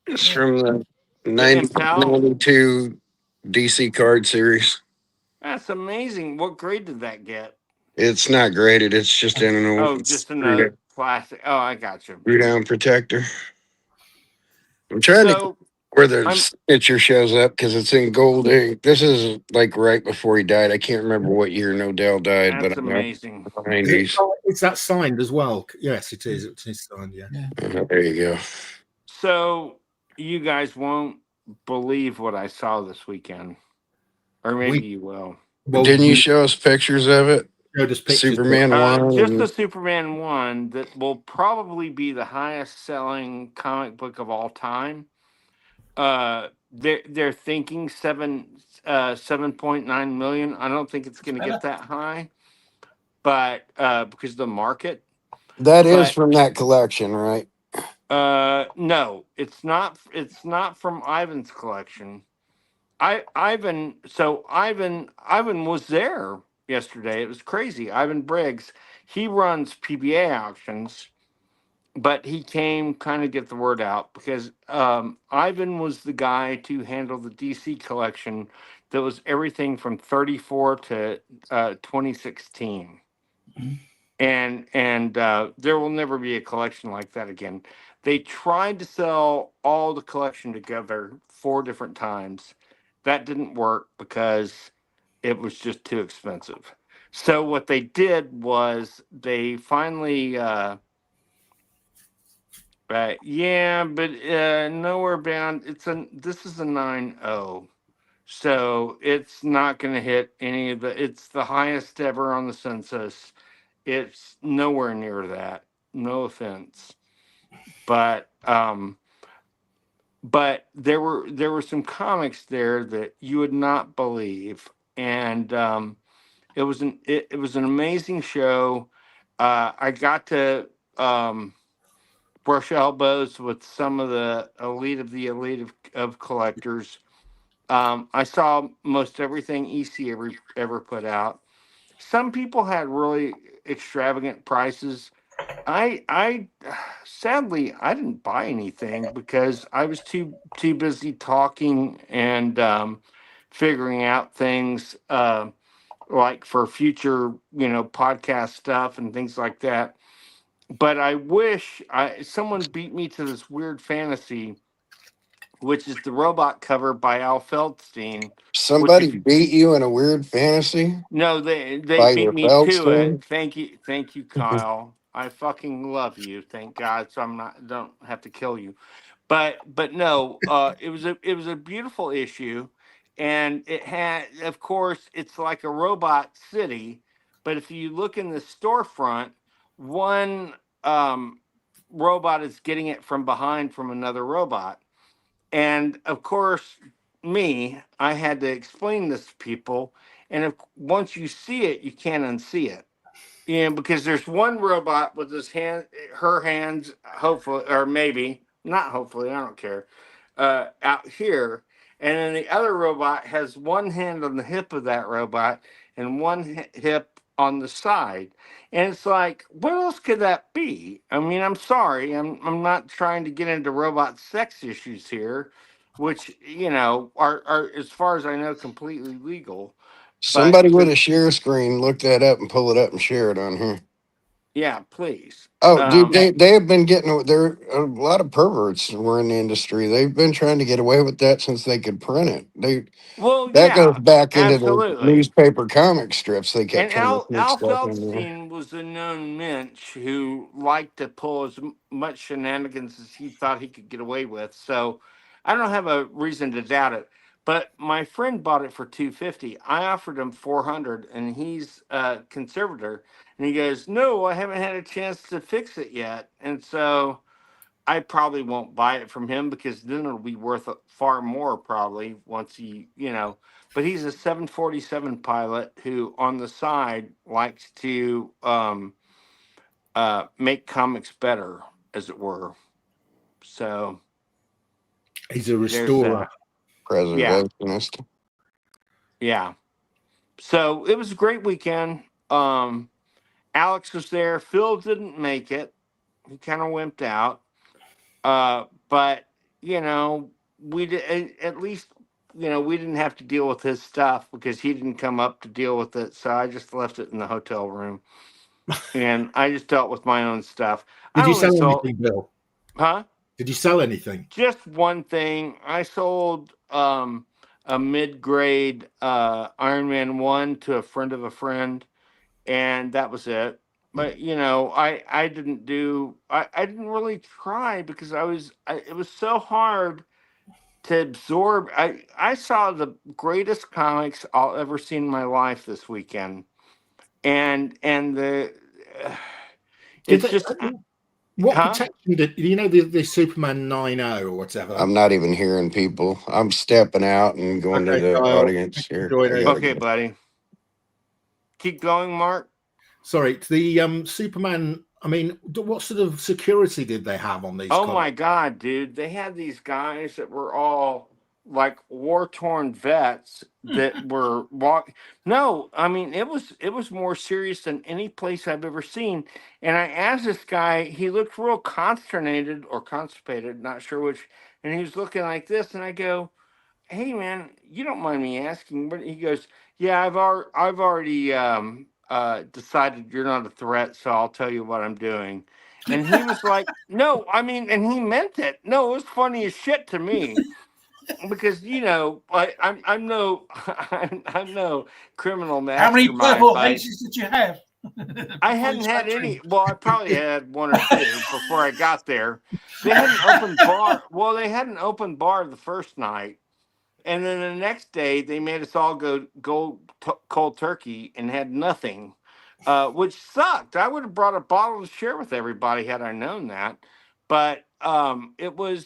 It's from the 1992 DC card series. That's amazing. What grade did that get? It's not graded. It's just in an old. Oh, just in a plastic. Oh, I got you. Screw down protector. I'm trying to where the signature shows up because it's in gold ink. This is like right before he died. I can't remember what year Nodell died, that's but amazing. 90s. Is that signed as well? Yes, it is. It is signed. Yeah. There you go. So you guys won't believe what I saw this weekend, or maybe you will. Well, didn't you show us pictures of it? Superman 1. Just the Superman 1 that will probably be the highest selling comic book of all time. They're thinking 7.9 million. I don't think it's going to get that high, but because of the market. That is from that collection, right? No, it's not. It's not from Ivan's collection. Ivan was there yesterday. It was crazy. Ivan Briggs, he runs PBA auctions, but he came kind of get the word out because Ivan was the guy to handle the DC collection that was everything from 34 to 2016. Mm-hmm. And there will never be a collection like that again. They tried to sell all the collection together 4 different times. That didn't work because it was just too expensive. So what they did was they finally, Nowhere Bound. This is a 9.0, so it's not going to hit any of the. It's the highest ever on the census. It's nowhere near that. No offense, but there were some comics there that you would not believe. And it was an amazing show. I got to brush elbows with some of the elite of collectors. I saw most everything EC ever put out. Some people had really extravagant prices. I sadly I didn't buy anything because I was too busy talking and figuring out things like for future, podcast stuff and things like that. But I wish someone beat me to this weird fantasy, which is the robot cover by Al Feldstein. Which Somebody beat you in a weird fantasy no, they by beat your me to it. Feldstein? Thank you, Kyle. I fucking love you. Thank God. So don't have to kill you. But no, it was a beautiful issue, and it had, of course, it's like a robot city. But if you look in the storefront, one robot is getting it from behind from another robot, and of course, I had to explain this to people, and once you see it, you can't unsee it. Yeah, because there's one robot with her hands, hopefully, or maybe not hopefully, I don't care, out here. And then the other robot has one hand on the hip of that robot and one hip on the side. And it's like, what else could that be? I mean, I'm sorry. I'm not trying to get into robot sex issues here, which, are, as far as I know, completely legal. But Somebody with a share screen, look that up and pull it up and share it on here. yeah, please. Oh, dude, they have been getting there. A lot of perverts were in the industry. They've been trying to get away with that since they could print it. Well, That goes yeah, back into the absolutely. newspaper comic strips. They kept And trying to sneak Al stuff in there. Feldstein was a known mensch who liked to pull as much shenanigans as he thought he could get away with. So I don't have a reason to doubt it. But my friend bought it for $250. I offered him $400, and he's a conservator. And he goes, "No, I haven't had a chance to fix it yet." And so I probably won't buy it from him, because then it'll be worth far more probably once But he's a 747 pilot who, on the side, likes to make comics better, as it were. So He's a there's restorer. that. Yeah, Preservationist. yeah. So it was a great weekend. Alex was there. Phil didn't make it. He kind of wimped out. But we did, at least we didn't have to deal with his stuff, because he didn't come up to deal with it. So I just left it in the hotel room, and I just dealt with my own stuff. Did you sell anything, Bill? Huh? Did you sell anything? Just one thing. I sold a mid-grade Iron Man 1 to a friend of a friend, and that was it. But I didn't really try, because it was so hard to absorb. I saw the greatest comics I'll ever see in my life this weekend, and it's just what huh? protection did the Superman 9.0 or whatever? I'm not even hearing people. I'm stepping out and going to the Kyle, audience here. Okay, buddy. Keep going, Mark. Sorry, the Superman. I mean, what sort of security did they have on these? Oh my God, dude! They had these guys that were all like war-torn vets that were walk. No, I mean it was more serious than any place I've ever seen. And I asked this guy. He looked real consternated or constipated, not sure which. And he was looking like this, and I go, "Hey, man, you don't mind me asking?" But he goes, "Yeah, I've already decided you're not a threat, so I'll tell you what I'm doing." And he was like, "No, I mean," and he meant it. No, it was funny as shit to me, because I'm no I'm no criminal How many mastermind. purple haces did you have? I hadn't had any. Well, I probably had one or two before I got there. They had an open bar. Well, they had an open bar the first night. And then the next day, they made us all go cold turkey and had nothing, which sucked. I would have brought a bottle to share with everybody had I known that. But it was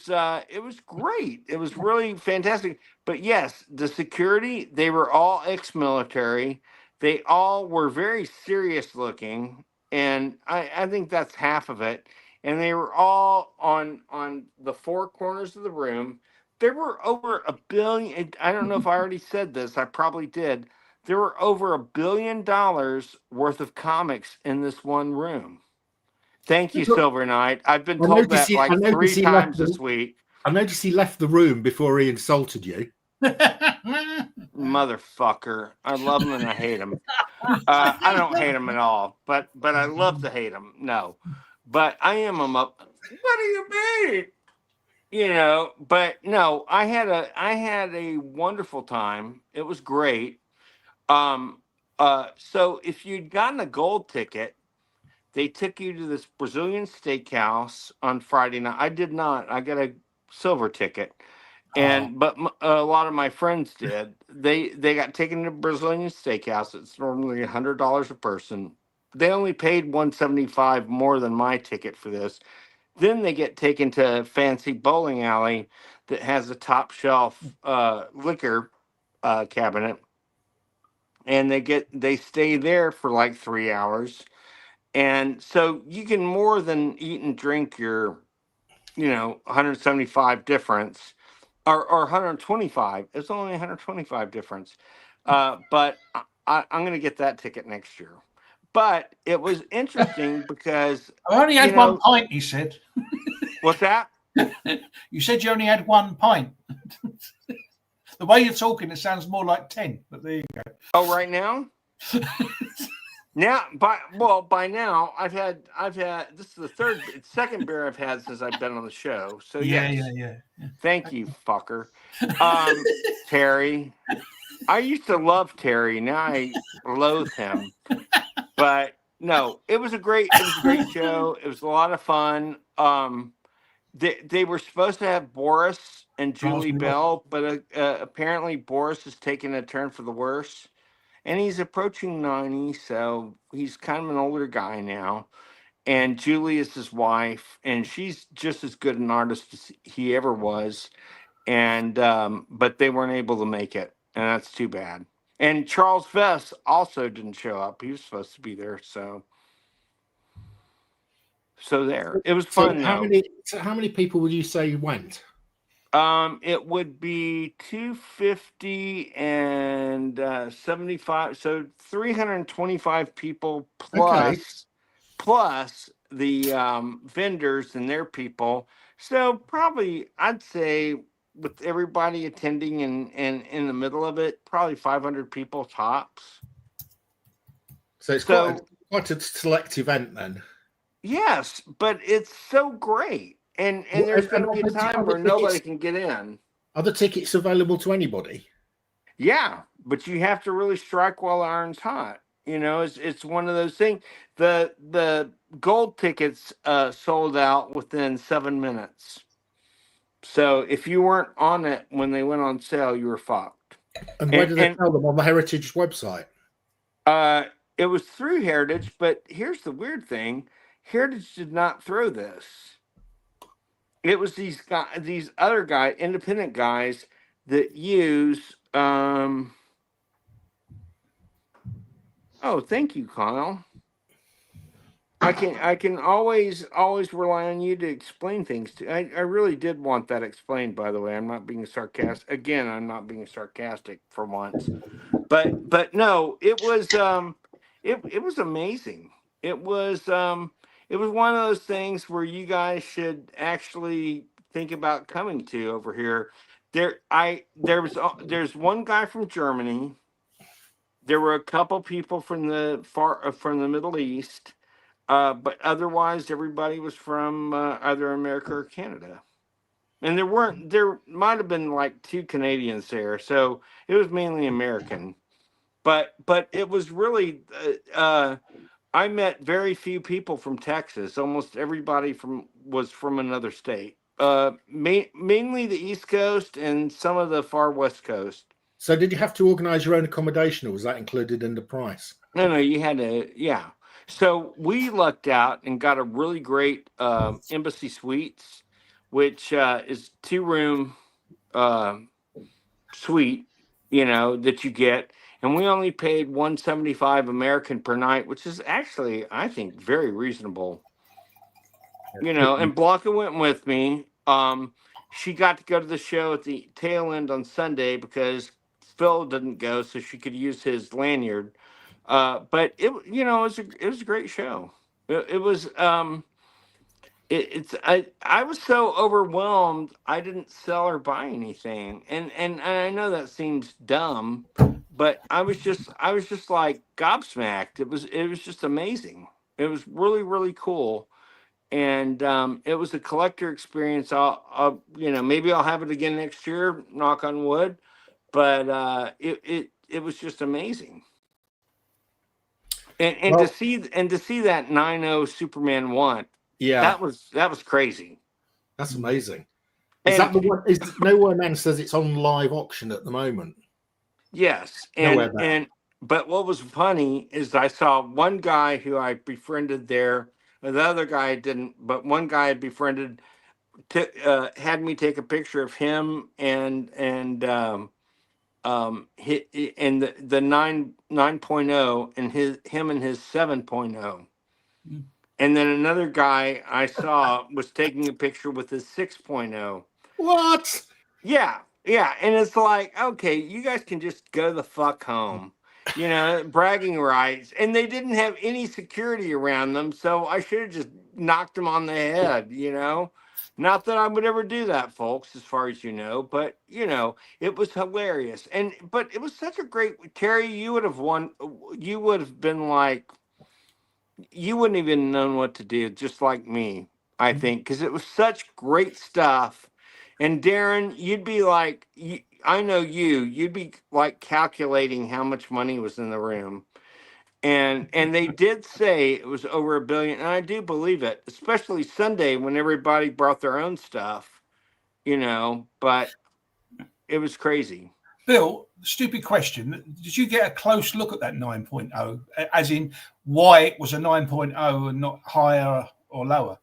great. It was really fantastic. But yes, the security, they were all ex-military. They all were very serious looking, and I think that's half of it. And they were all on the four corners of the room. There were over a billion. I don't know if I already said this. I probably did. There were over $1 billion worth of comics in this one room. Thank you, Silver Knight. I've been told that like 3 times this week. I noticed he left the room before he insulted you. motherfucker. I love him and I hate him. I don't hate him at all, but I love to hate him. No, but I am a What do you mean? You know, but no, I had a wonderful time. It was great. Um, so if you'd gotten a gold ticket, they took you to this Brazilian steakhouse on Friday night. I did not. I got a silver ticket, and but a lot of my friends did. They got taken to Brazilian steakhouse. It's normally $100 a person. They only paid $175 more than my ticket for this. Then they get taken to a fancy bowling alley that has a top shelf liquor cabinet, and they stay there for like 3 hours. And so you can more than eat and drink your, 175 difference or 125. It's only 125 difference. But I'm going to get that ticket next year. But it was interesting because I only had 1 pint, he said. What's that? You said you only had 1 pint. The way you're talking, it sounds more like 10, but there you go. Oh, right now? Now, by now, I've had. This is the second beer I've had since I've been on the show. So yeah. Thank you, fucker. Terry. I used to love Terry. Now I loathe him. But no, it was a great show. It was a lot of fun. They were supposed to have Boris and Julie Bell, but apparently Boris has taken a turn for the worse. And he's approaching 90, so he's kind of an older guy now. And Julie is his wife, and she's just as good an artist as he ever was. And but they weren't able to make it, and that's too bad. And Charles Vess also didn't show up. He was supposed to be there, so there. It was fun. So how many people would you say went? It would be 250 and 75, so 325 people plus the vendors and their people. So probably I'd say with everybody attending and in the middle of it, probably 500 people tops. So it's quite a select event then. Yes, but it's so great. And there's going to be a time where nobody can get in. Are the tickets available to anybody? Yeah, but you have to really strike while the iron's hot. It's one of those things. The gold tickets sold out within 7 minutes. So if you weren't on it when they went on sale, you were fucked. And where did they sell them? On the Heritage website? It was through Heritage, but here's the weird thing. Heritage did not throw this. It was these other guys, independent guys that use. Oh, thank you, Kyle. I can always rely on you to explain things. I really did want that explained. By the way, I'm not being sarcastic. Again, I'm not being sarcastic for once. But no, it was it was amazing. It was one of those things where you guys should actually think about coming to over here. There's one guy from Germany. There were a couple people from the Middle East, but otherwise everybody was from either America or Canada. And there might have been like 2 Canadians there, so it was mainly American. But it was really. I met very few people from Texas. Almost everybody was from another state. Mainly the East Coast and some of the far West Coast. So did you have to organize your own accommodation, or was that included in the price? No, you had to, yeah. So we lucked out and got a really great Embassy Suites, which is 2-room suite, that you get. And we only paid $175 American per night, which is actually, I think, very reasonable. And Blanca went with me. She got to go to the show at the tail end on Sunday because Phil didn't go, so she could use his lanyard. But it was a great show. It was I was so overwhelmed I didn't sell or buy anything, and I know that seems dumb, but I was just like gobsmacked. It was just amazing. It was really really cool, and it was a collector experience. Maybe I'll have it again next year. Knock on wood, but it was just amazing. And to Well, see that 9.0 Superman one, yeah, that was crazy. that's amazing. Is And that the one? Is Nowhere Man says it's on live auction at the moment? yes, Nowhere Man. but what was funny is I saw one guy who I befriended there, and the other guy I didn't, but one guy I befriended had me take a picture of him and the 9.0 and him and his 7.0. Mm. And then another guy I saw was taking a picture with his 6.0. What? Yeah, yeah. And it's like, okay, you guys can just go the fuck home. Bragging rights. And they didn't have any security around them, so I should have just knocked them on the head. Not that I would ever do that, folks, as far as you know, but it was hilarious. But it was such a great Terry, you would have won. You would have been like, you wouldn't even known what to do, just like me, I think, because it was such great stuff. And Darren, you'd be like, I know you'd be like calculating how much money was in the room. And they did say it was over $1 billion, and I do believe it, especially Sunday when everybody brought their own stuff. But it was crazy. Bill, stupid question. Did you get a close look at that 9.0? As in, why it was a 9.0 and not higher or lower?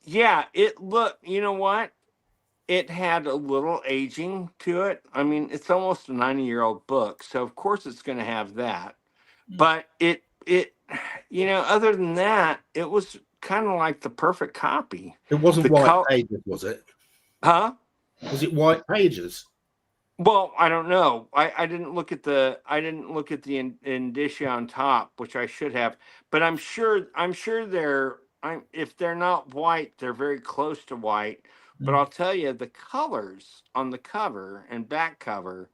Yeah, you know what? It had a little aging to it. I mean, it's almost a 90-year-old book, so of course it's going to have that. But other than that, it was kind of like the perfect copy. It wasn't The white pages, was it? Huh? Was it white pages? Well, I don't know. I didn't look at the indicia on top, which I should have. But I'm sure if they're not white, they're very close to white. But I'll tell you, the colors on the cover and back cover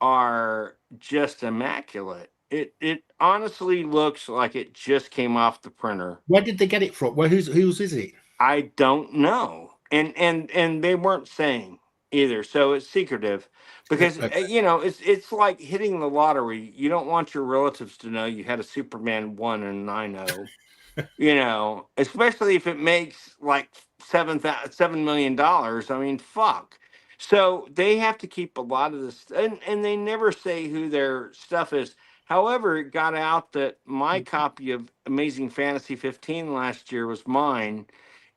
are just immaculate. It honestly looks like it just came off the printer. Where did they get it from? Whose is it? I don't know, and they weren't saying either, so it's secretive because Okay. it's like hitting the lottery. You don't want your relatives to know you had a Superman 1 and 9.0. Especially if it makes like $7 million. I mean, fuck. So they have to keep a lot of this, and they never say who their stuff is. However, it got out that my copy of Amazing Fantasy 15 last year was mine,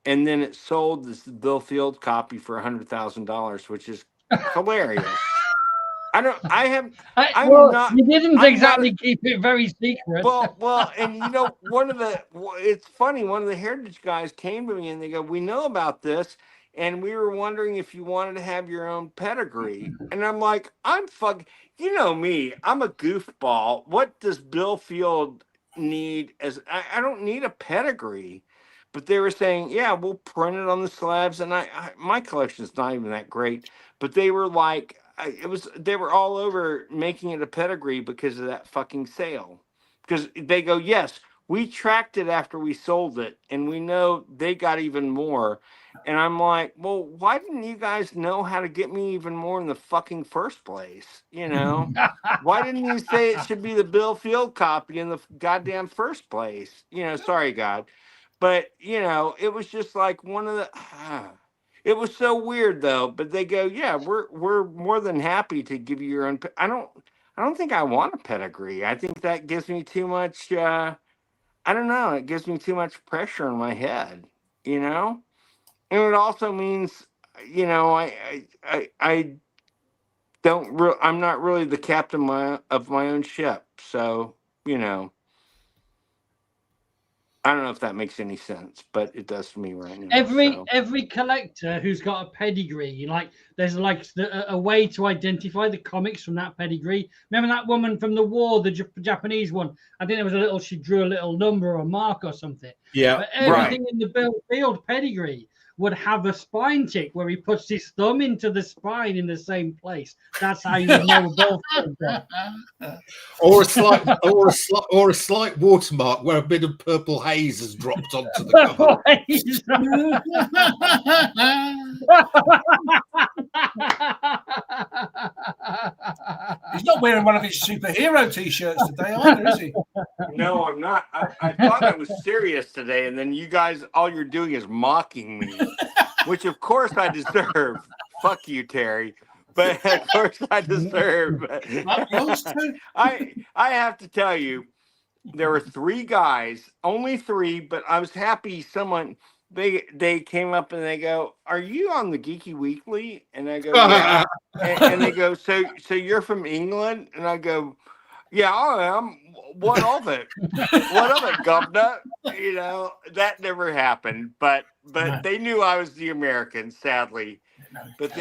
and then it sold this Bill Field copy for $100,000, which is hilarious. I don't. I have. I'm not. You didn't I'm not exactly keep it very secret. well, and it's funny. One of the Heritage guys came to me and they go, "We know about this, and we were wondering if you wanted to have your own pedigree." And I'm like, "I'm fuck. You know me. I'm a goofball. What does Bill Field need? I don't need a pedigree." But they were saying, "Yeah, we'll print it on the slabs." And my collection is not even that great, but they were like, they were all over making it a pedigree because of that fucking sale. Because they go, yes, we tracked it after we sold it, and we know they got even more. And I'm like, well, why didn't you guys know how to get me even more in the fucking first place? Why didn't you say it should be the Bill Field copy in the goddamn first place? Sorry, God. But it was just like one of the. It was so weird though. But they go, yeah, we're more than happy to give you your own. I don't think I want a pedigree. I think that gives me too much. I don't know. It gives me too much pressure in my head. And it also means, I don't. I'm not really the captain of my own ship. So. I don't know if that makes any sense, but it does to me right now. Every collector who's got a pedigree, like there's like a way to identify the comics from that pedigree. Remember that woman from the war, the Japanese one? I think there was a little. She drew a little number or mark or something. Yeah, but everything in the Bill Field pedigree would have a spine tick where he puts his thumb into the spine in the same place. That's how you would know Bill Field. Or a slight watermark where a bit of purple haze has dropped onto the cover. He's not wearing one of his superhero t-shirts today, either, is he? No, I'm not. I thought I was serious today, and then you guys, all you're doing is mocking me, which of course I deserve. Fuck you, Terry. But of course I deserve. I have to tell you, there were 3 guys, only 3, but I was happy someone they came up and they go, "Are you on the Geeky Weekly?" And I go, "Yeah." and they go, "So you're from England?" And I go, "Yeah, I am. What of it? What of it, governor?" You know, that never happened. But they knew I was the American, sadly. But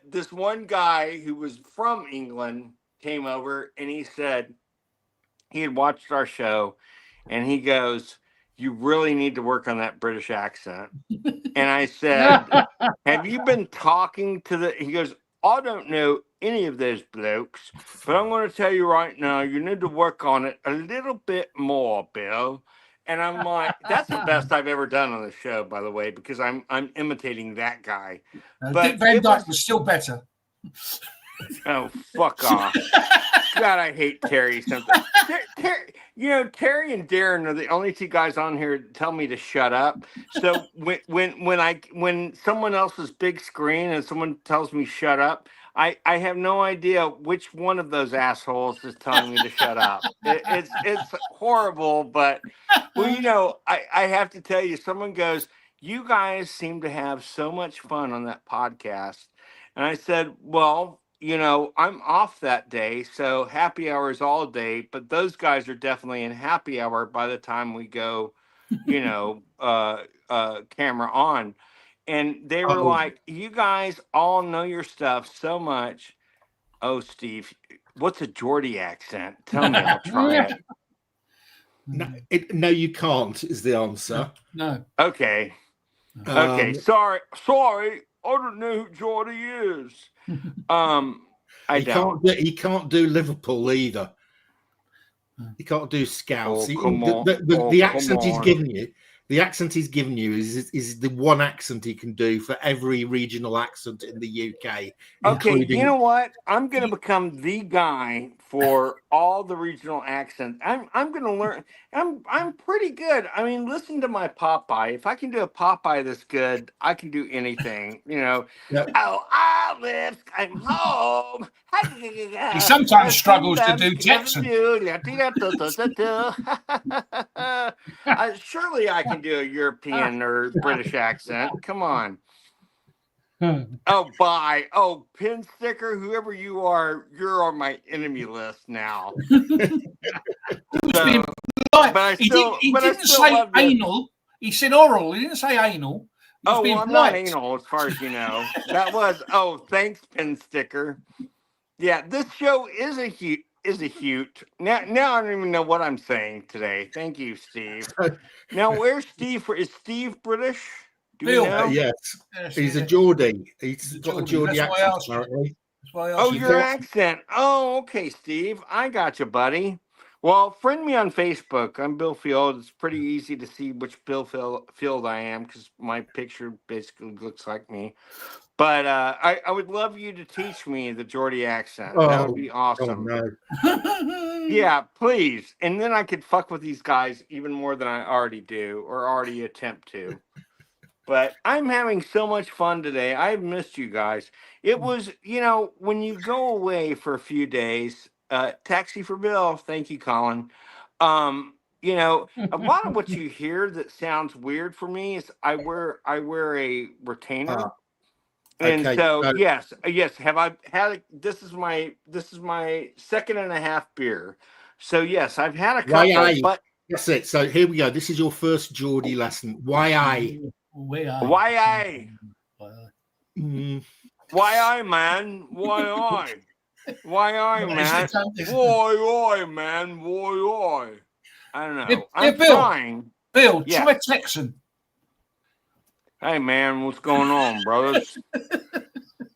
this one guy who was from England came over and he said he had watched our show and he goes, "You really need to work on that British accent." And I said, "Have you been talking to the," he goes, "I don't know any of those blokes, but I'm going to tell you right now, you need to work on it a little bit more, Bill." And I'm like, that's the best I've ever done on the show, by the way, because I'm imitating that guy. But Dick Van Dyke was still better. Oh, fuck off. God, I hate Terry something. Terry and Darren are the only 2 guys on here that tell me to shut up. So when someone else's big screen and someone tells me shut up, I have no idea which one of those assholes is telling me to shut up. It's horrible, but well, I have to tell you, someone goes, "You guys seem to have so much fun on that podcast." And I said, "Well, I'm off that day, so happy hours all day, but those guys are definitely in happy hour by the time we go, camera on." And they were like, "You guys all know your stuff so much." Oh, Steve, what's a Geordie accent? Tell me, I'll try it. No, you can't is the answer. No. Okay. Okay. Sorry. I don't know who Geordie is. He can't do Liverpool either. He can't do Scouse. The accent he's given you. The accent he's given you is the one accent he can do for every regional accent in the UK. Okay, you know what? I'm going to become the guy for all the regional accents. I'm going to learn. I'm pretty good. I mean, listen to my Popeye. If I can do a Popeye this good, I can do anything. Yep. Oh, Olive, I'm home. He sometimes struggles to do Jackson. Surely I can do a European or British accent. Come on. Oh, bye. Oh, pin sticker, whoever you are, you're on my enemy list now. He didn't say anal. He said oral. He didn't say anal. I'm not anal, as far as you know. That was, thanks, pin sticker. Yeah, this show is a huge. Now I don't even know what I'm saying today. Thank you, Steve. Now, where's Steve? Is Steve British? Do Bill, we know? Yes, he's a Geordie. He's got a Geordie accent, apparently. Your accent. Oh, okay, Steve. I got you, buddy. Well, friend me on Facebook. I'm Bill Field. It's pretty easy to see which Bill Field I am because my picture basically looks like me. But I would love you to teach me the Geordie accent. That would be awesome. Oh, no. Yeah, please. And then I could fuck with these guys even more than I already do or already attempt to. But I'm having so much fun today. I've missed you guys. It was, when you go away for a few days, Taxi for Bill. Thank you, Colin. A lot of what you hear that sounds weird for me is I wear a retainer. And so, yes. Have I had? This is my 2.5 beer. So yes, I've had a couple. That's it. So here we go. This is your first Geordie lesson. Why I? Why I? Mm, Why I, man? Why I? Why I, man? Why I, man? Why I? I don't know. I'm Bill. trying. Bill, Yeah. try Texan. Hey, man, what's going on, brothers?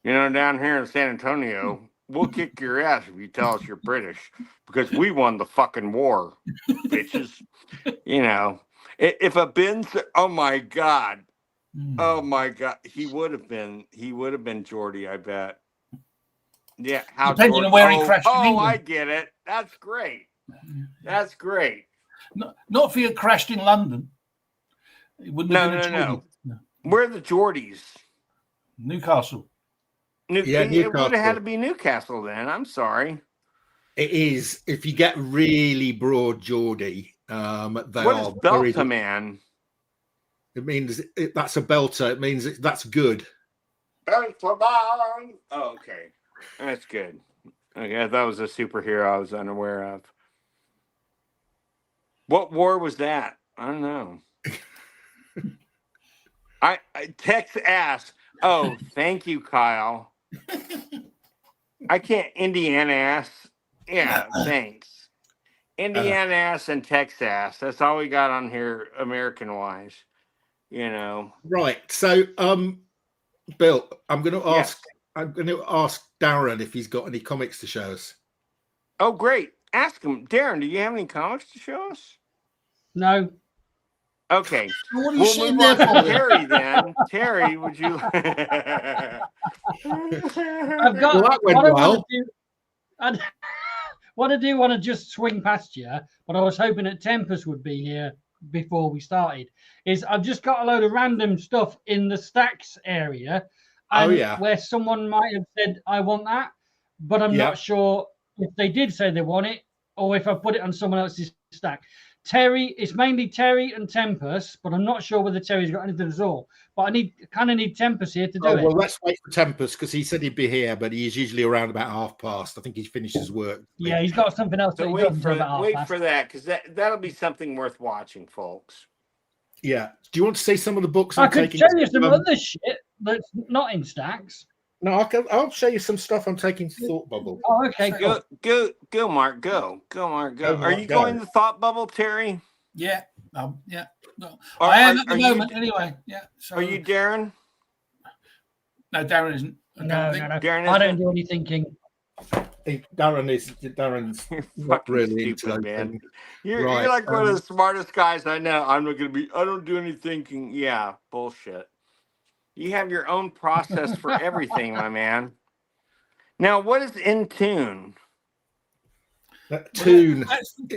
You know, down here in San Antonio, we'll kick your ass if you tell us you're British because we won the fucking war, bitches. You know, if a Ben's, oh my God, he would have been Geordie, I bet. Yeah, how Depending Geordie, on where he crashed in England. I get it. That's great. That's great. Not if he had crashed in London. It wouldn't have been a Geordie. No. Where are the Geordies? Newcastle. Yeah, It would have had to be Newcastle then. I'm sorry. it is. If you get really broad Geordie, they What are is Belta, man? It means that's a belter. It means that's good. Belta man. Oh, okay. That's good. Okay, I thought it was a superhero I was unaware of. What war was that? I don't know. I text ass. Oh, thank you, Kyle. I can't Indiana ass. Yeah, thanks. Indiana ass and Tex ass. That's all we got on here, American wise. You know. Right. So, Bill, I'm going to ask Darren if he's got any comics to show us. Oh, great. Ask him, Darren. Do you have any comics to show us? No. Okay. What are you We'll sitting move there on to for? Terry then. Terry, would you? I've got. Well, that went what I well. What I do want to just swing past you, but I was hoping that Tempest would be here before we started. Is I've just got a load of random stuff in the stacks area, and where someone might have said I want that, but I'm not sure if they did say they want it or if I put it on someone else's stack. Terry, it's mainly Terry and Tempest, but I'm not sure whether Terry's got anything at all. But I kind of need Tempest here to do it. Well, let's wait for Tempest because he said he'd be here, but he's usually around about 1:30. I think he's finished his work. Yeah, he's got something else. So wait for that because that'll be something worth watching, folks. Yeah. Do you want to see some of the books? I could show you some other shit that's not in stacks. No, I'll show you some stuff I'm taking to Thought Bubble. Oh, okay. Cool. Go, Mark. Go, Mark. Go. Are you going to Thought Bubble, Terry? Yeah. Yeah. No. I am at the moment, anyway. Yeah. So, are you Darren? No, Darren isn't. No. Darren I don't do any thinking. Darren's not really stupid, into man. You're like one of the smartest guys I know. I don't do any thinking. Yeah, bullshit. You have your own process for everything, my man. Now, what is in tune? Tune.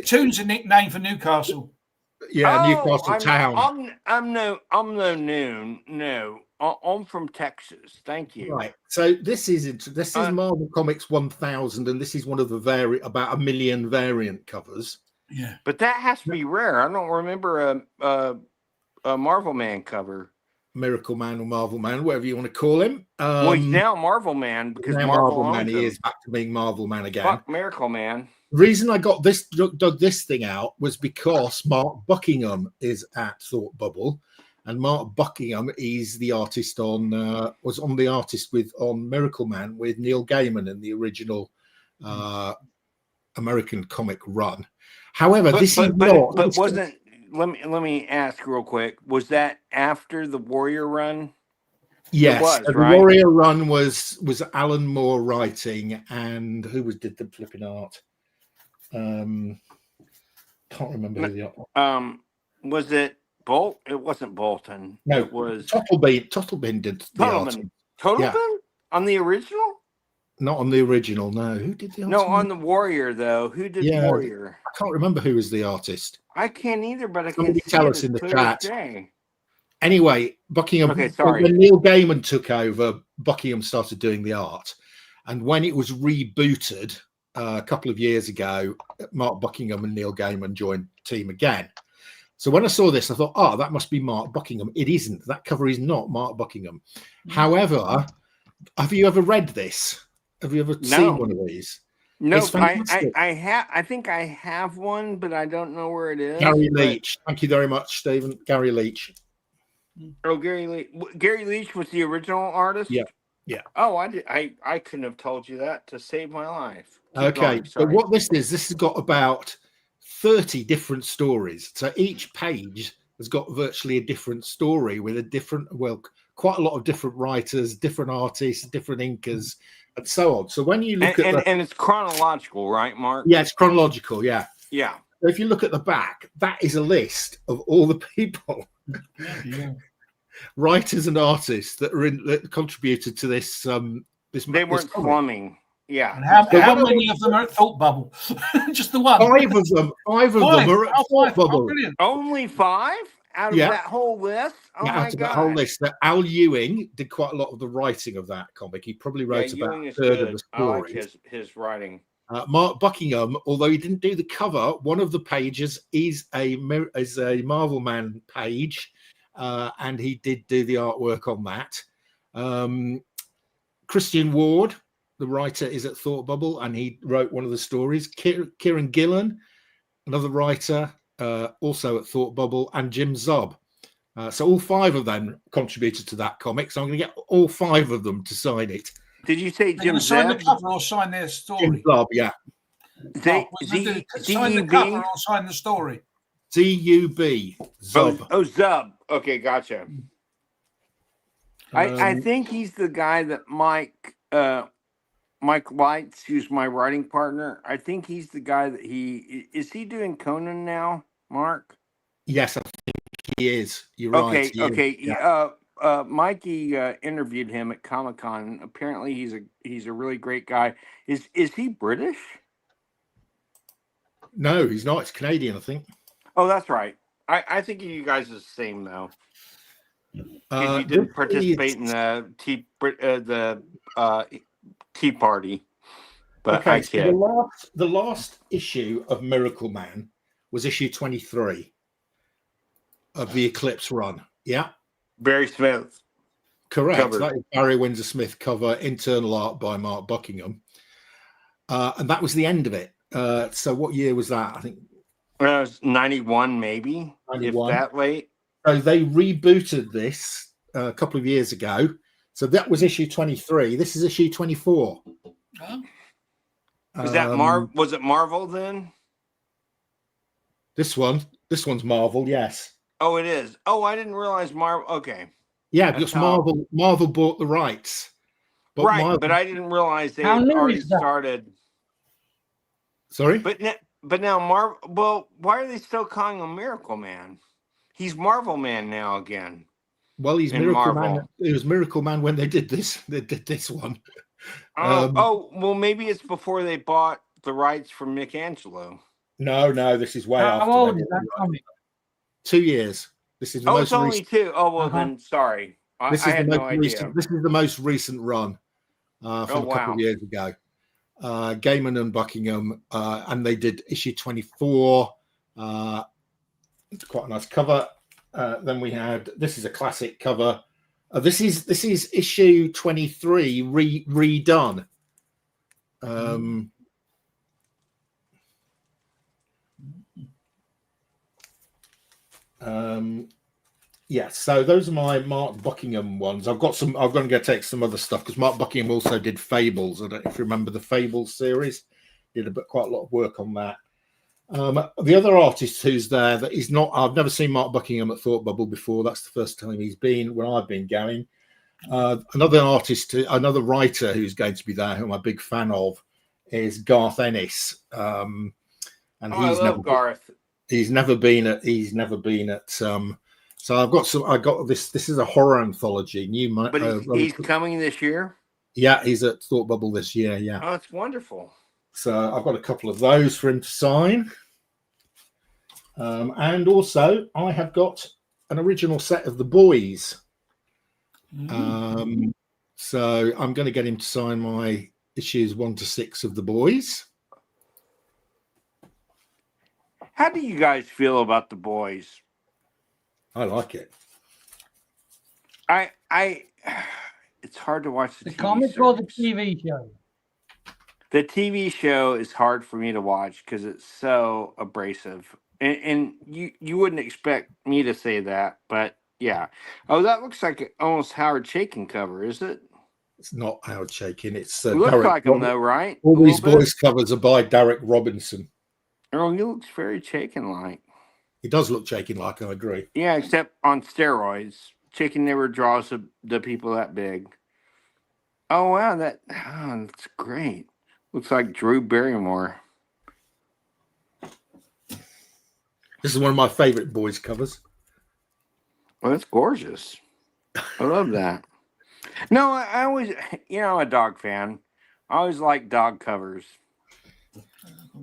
Tune's a nickname for Newcastle. Yeah, Newcastle town. I'm from Texas. Thank you. Right. So this is Marvel Comics 1000, and this is one of the about 1 million variant covers. Yeah, but that has to be rare. I don't remember a Marvel Man cover. Miracle Man or Marvel Man, whatever you want to call him. Well, he's now Marvel Man because Marvel Man. He is back to being Marvel Man again. Fuck Miracle Man. The reason I got dug this thing out was because Mark Buckingham is at Thought Bubble, and Mark Buckingham is the artist on Miracle Man with Neil Gaiman in the original American comic run. However, Let me ask real quick. Was that after the Warrior run? Yes, the Warrior run was Alan Moore writing, and who did the flipping art? Can't remember who the art. Was it Bolt? It wasn't Bolton. No, it was Tuttlebin did the art. Tuttlebin on the original? Not on the original. No, who did the art? No, on the Warrior though. Who did Warrior? I can't remember who was the artist. I can't either, but I can tell us in the chat. Anyway, Buckingham. Okay, sorry. When Neil Gaiman took over, Buckingham started doing the art, and when it was rebooted a couple of years ago, Mark Buckingham and Neil Gaiman joined the team again. So when I saw this, I thought, that must be Mark Buckingham. It isn't. That cover is not Mark Buckingham. However, have you ever read this? Have you ever seen one of these? Nope, fantastic. I think I have one, but I don't know where it is. Gary but- Leach. Thank you very much, Stephen. Gary Leach. Oh, Gary Leach. Gary Leach was the original artist. Yeah. Yeah. Oh, I couldn't have told you that to save my life. Keep Okay. going, So what this has got about 30 different stories. So each page has got virtually a different story with a different, well, quite a lot of different writers, different artists, different inkers, and so on. So when you look and it's chronological, right, Mark? Yeah, it's chronological. Yeah. Yeah. So if you look at the back, that is a list of all the people, writers and artists that contributed to this. They weren't slumming. Yeah. And how many of them are at Thought Bubble? Just the one. Five of them are at Thought Bubble. Brilliant. Only 5 out of that whole list. Oh my out of that whole list. That Al Ewing did quite a lot of the writing of that comic. He probably wrote about a third of the stories. I like his writing. Mark Buckingham, although he didn't do the cover, one of the pages is a Marvel Man page, and he did do the artwork on that. Christian Ward, the writer, is at Thought Bubble, and he wrote one of the stories. Kieran Gillen, another writer, also at Thought Bubble, and Jim Zub. So all 5 of them contributed to that comic. So I'm going to get all 5 of them to sign it. Did you say Jim sign Zub? the cover or sign their story? Jim Zub, yeah. Sign the cover or sign the story? Z-U-B. Zub. Oh, Zub. Okay, gotcha. I think he's the guy that Mike Lights, who's my writing partner. I think he's the guy that is he doing Conan now, Mark? Yes, I think he is. You're right. Okay. Yeah. Mikey interviewed him at Comic-Con. Apparently, he's a really great guy. Is he British? No, he's not. It's Canadian, I think. Oh, that's right. I think you guys are the same though. You didn't participate in the Tea Party, but okay, I kid. So the last issue of Miracle Man was issue 23 of the Eclipse run. Yeah. Barry Smith. Correct. Covered. That is Barry Windsor Smith cover, internal art by Mark Buckingham. And that was the end of it. So what year was that? I think It was 91, maybe, 91. if that late. So they rebooted this a couple of years ago. So that was issue 23. This is issue 24. Huh? Was it Marvel then? This one's Marvel, yes. Oh, it is. Oh, I didn't realize Marvel. Okay. Yeah, because Marvel bought the rights. But I didn't realize they How had new already is that? started. Sorry? But now Marvel. Well, why are they still calling him Miracle Man? He's Marvel Man now again. Well, he's in Miracle Marvel. Man. It was Miracle Man when they did this. They did this one. Well, maybe it's before they bought the rights from Michelangelo. No, this is way after. How old is that comic? 2 years. This is the most It's only recent. 2. Oh, well, then sorry. I had no idea. This is the most recent run from a couple of years ago. Gaiman and Buckingham, and they did issue 24. It's quite a nice cover. Then we had, this is a classic cover. This is issue 23 redone. Yeah, so those are my Mark Buckingham ones. I'm going to go take some other stuff because Mark Buckingham also did Fables. I don't know if you remember the Fables series. Did quite a lot of work on that. The other artist who's there that is not, I've never seen Mark Buckingham at Thought Bubble before. That's the first time he's been when I've been going. Another writer who's going to be there, who I'm a big fan of, is Garth Ennis. And I love Garth. He's never been at. So I got this. This is a horror anthology. But he's coming this year. Yeah, he's at Thought Bubble this year. Yeah. Oh, it's wonderful. So I've got a couple of those for him to sign. And also I have got an original set of The Boys. So I'm going to get him to sign my issues 1 to 6 of The Boys. How do you guys feel about The Boys? I like it. It's hard to watch the comic or the TV show. The TV show is hard for me to watch because it's so abrasive, and you wouldn't expect me to say that, but yeah. Oh, that looks like almost Howard Chaykin cover, is it? It's not Howard Chaykin. It's It looks Derek. like him though, right? All A these little bit. voice covers are by Derek Robinson. Oh, he looks very Chaykin-like. He does look Chaykin like, I agree. Yeah, except on steroids. Chaykin never draws the people that big. Oh wow, that's great. Looks like Drew Barrymore. This is one of my favorite boys covers. Well, that's gorgeous. I love that. No, I always, I'm a dog fan. I always like dog covers.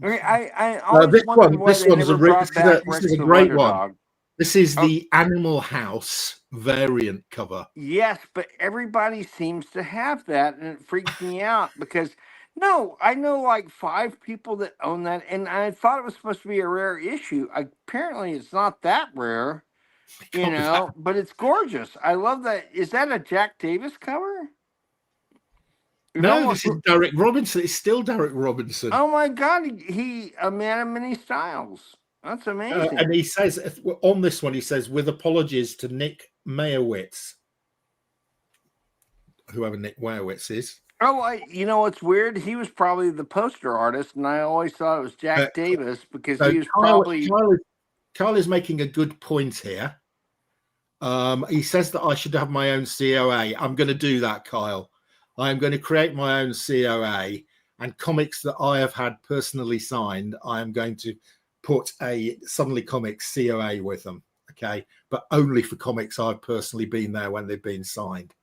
I always wondered why they never brought back Rex the Wonder Dog. This is the Animal House variant cover. Yes, but everybody seems to have that, and it freaks me out because I know like 5 people that own that, and I thought it was supposed to be a rare issue. Apparently, it's not that rare, but it's gorgeous. I love that. Is that a Jack Davis cover? No, this is Derek Robinson. It's still Derek Robinson. Oh my God, he a man of many styles. That's amazing. And he says on this one, he says, with apologies to Nick Mayowitz, whoever Nick Mayowitz is. Oh, you know what's weird? He was probably the poster artist, and I always thought it was Jack Davis because he was probably. Kyle is making a good point here. He says that I should have my own COA. I'm going to do that, Kyle. I am going to create my own COA, and comics that I have had personally signed, I am going to put a Suddenly Comics COA with them. Okay, but only for comics I've personally been there when they've been signed.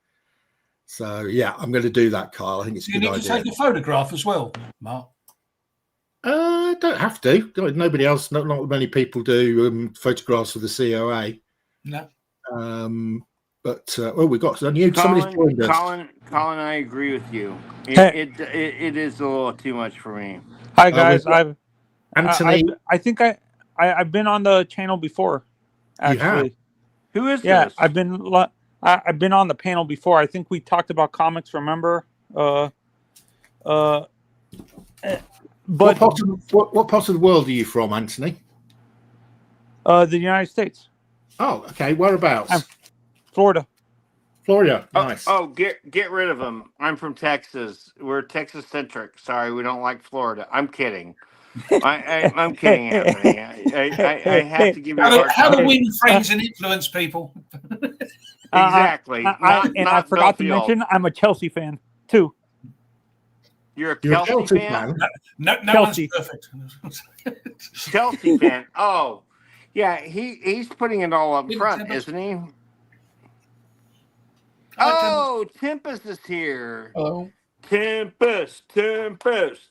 So yeah, I'm going to do that, Kyle. I think it's a good idea. You need to take a photograph as well, Mark. Don't have to. Nobody else, not many people do photographs with the COA. No. But we got somebody's joined us. Colin, I agree with you. It is a little too much for me. Hi guys, Anthony. I think I've been on the channel before. Actually, who is this? I've been on the panel before. I think we talked about comics. Remember? But what part of the world are you from, Anthony? The United States. Oh, okay. Whereabouts? Florida. Nice. Get rid of him. I'm from Texas. We're Texas centric. Sorry, we don't like Florida. I'm kidding. I'm kidding, Anthony. I have to give you a hard time. How to win friends and influence people. Exactly. I forgot to mention I'm a Chelsea fan too. You're a Chelsea fan? No one's perfect. Chelsea fan. Oh, yeah. He's putting it all up front, isn't he? Oh, Tempest is here. Hello. Tempest.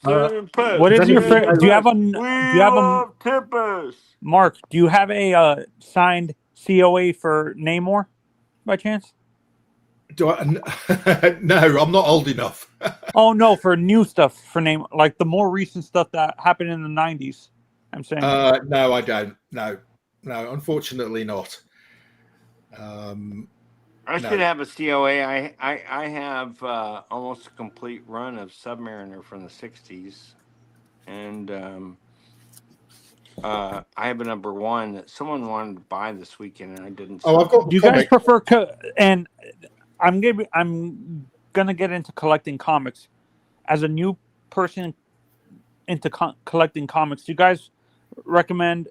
What is your do you have a Tempest? Mark, do you have a signed COA for Namor by chance? No, I'm not old enough. Oh no, for new stuff for Namor, like the more recent stuff that happened in the 90s. I'm saying. No, I don't. No, unfortunately not. I should have a COA. I have almost a complete run of Submariner from the 60s. And I have a number 1 that someone wanted to buy this weekend, and I didn't. Oh, I've got. Do you guys prefer? And I'm gonna get into collecting comics. As a new person into collecting comics, do you guys recommend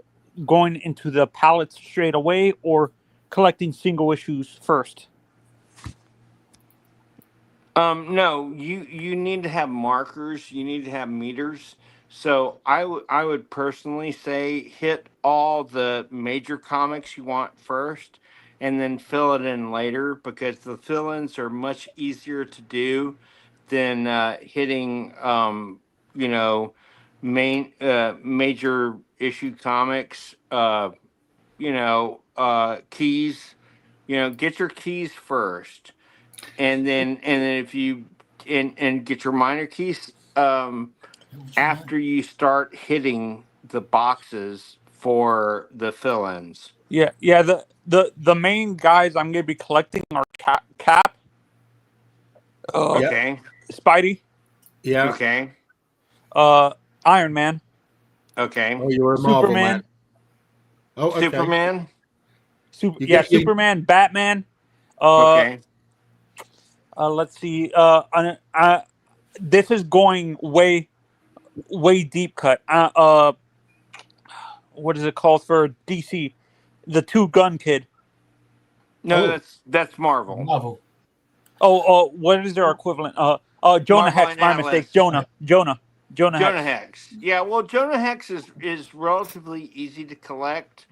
going into the pallets straight away or collecting single issues first? No, you need to have markers. You need to have meters. So I would personally say hit all the major comics you want first, and then fill it in later, because the fill-ins are much easier to do than hitting major issue comics. Keys. Get your keys first, and then if you and get your minor keys after you start hitting the boxes for the fill-ins. Yeah. The main guys I'm gonna be collecting are Cap. Okay. Spidey. Yeah. Okay. Iron Man, Okay. Oh, you're a Marvel Superman, man. Oh, okay. Superman. Superman, Batman. Uh, Okay. let's see. This is going way deep cut. What is it called for DC? The Two Gun Kid. No, Oh. that's Marvel. Marvel. What is their equivalent? Jonah Marvel Hex. and My Atlas. mistake. Jonah Jonah Hex. Hex. Yeah, well, Jonah Hex is relatively easy to collect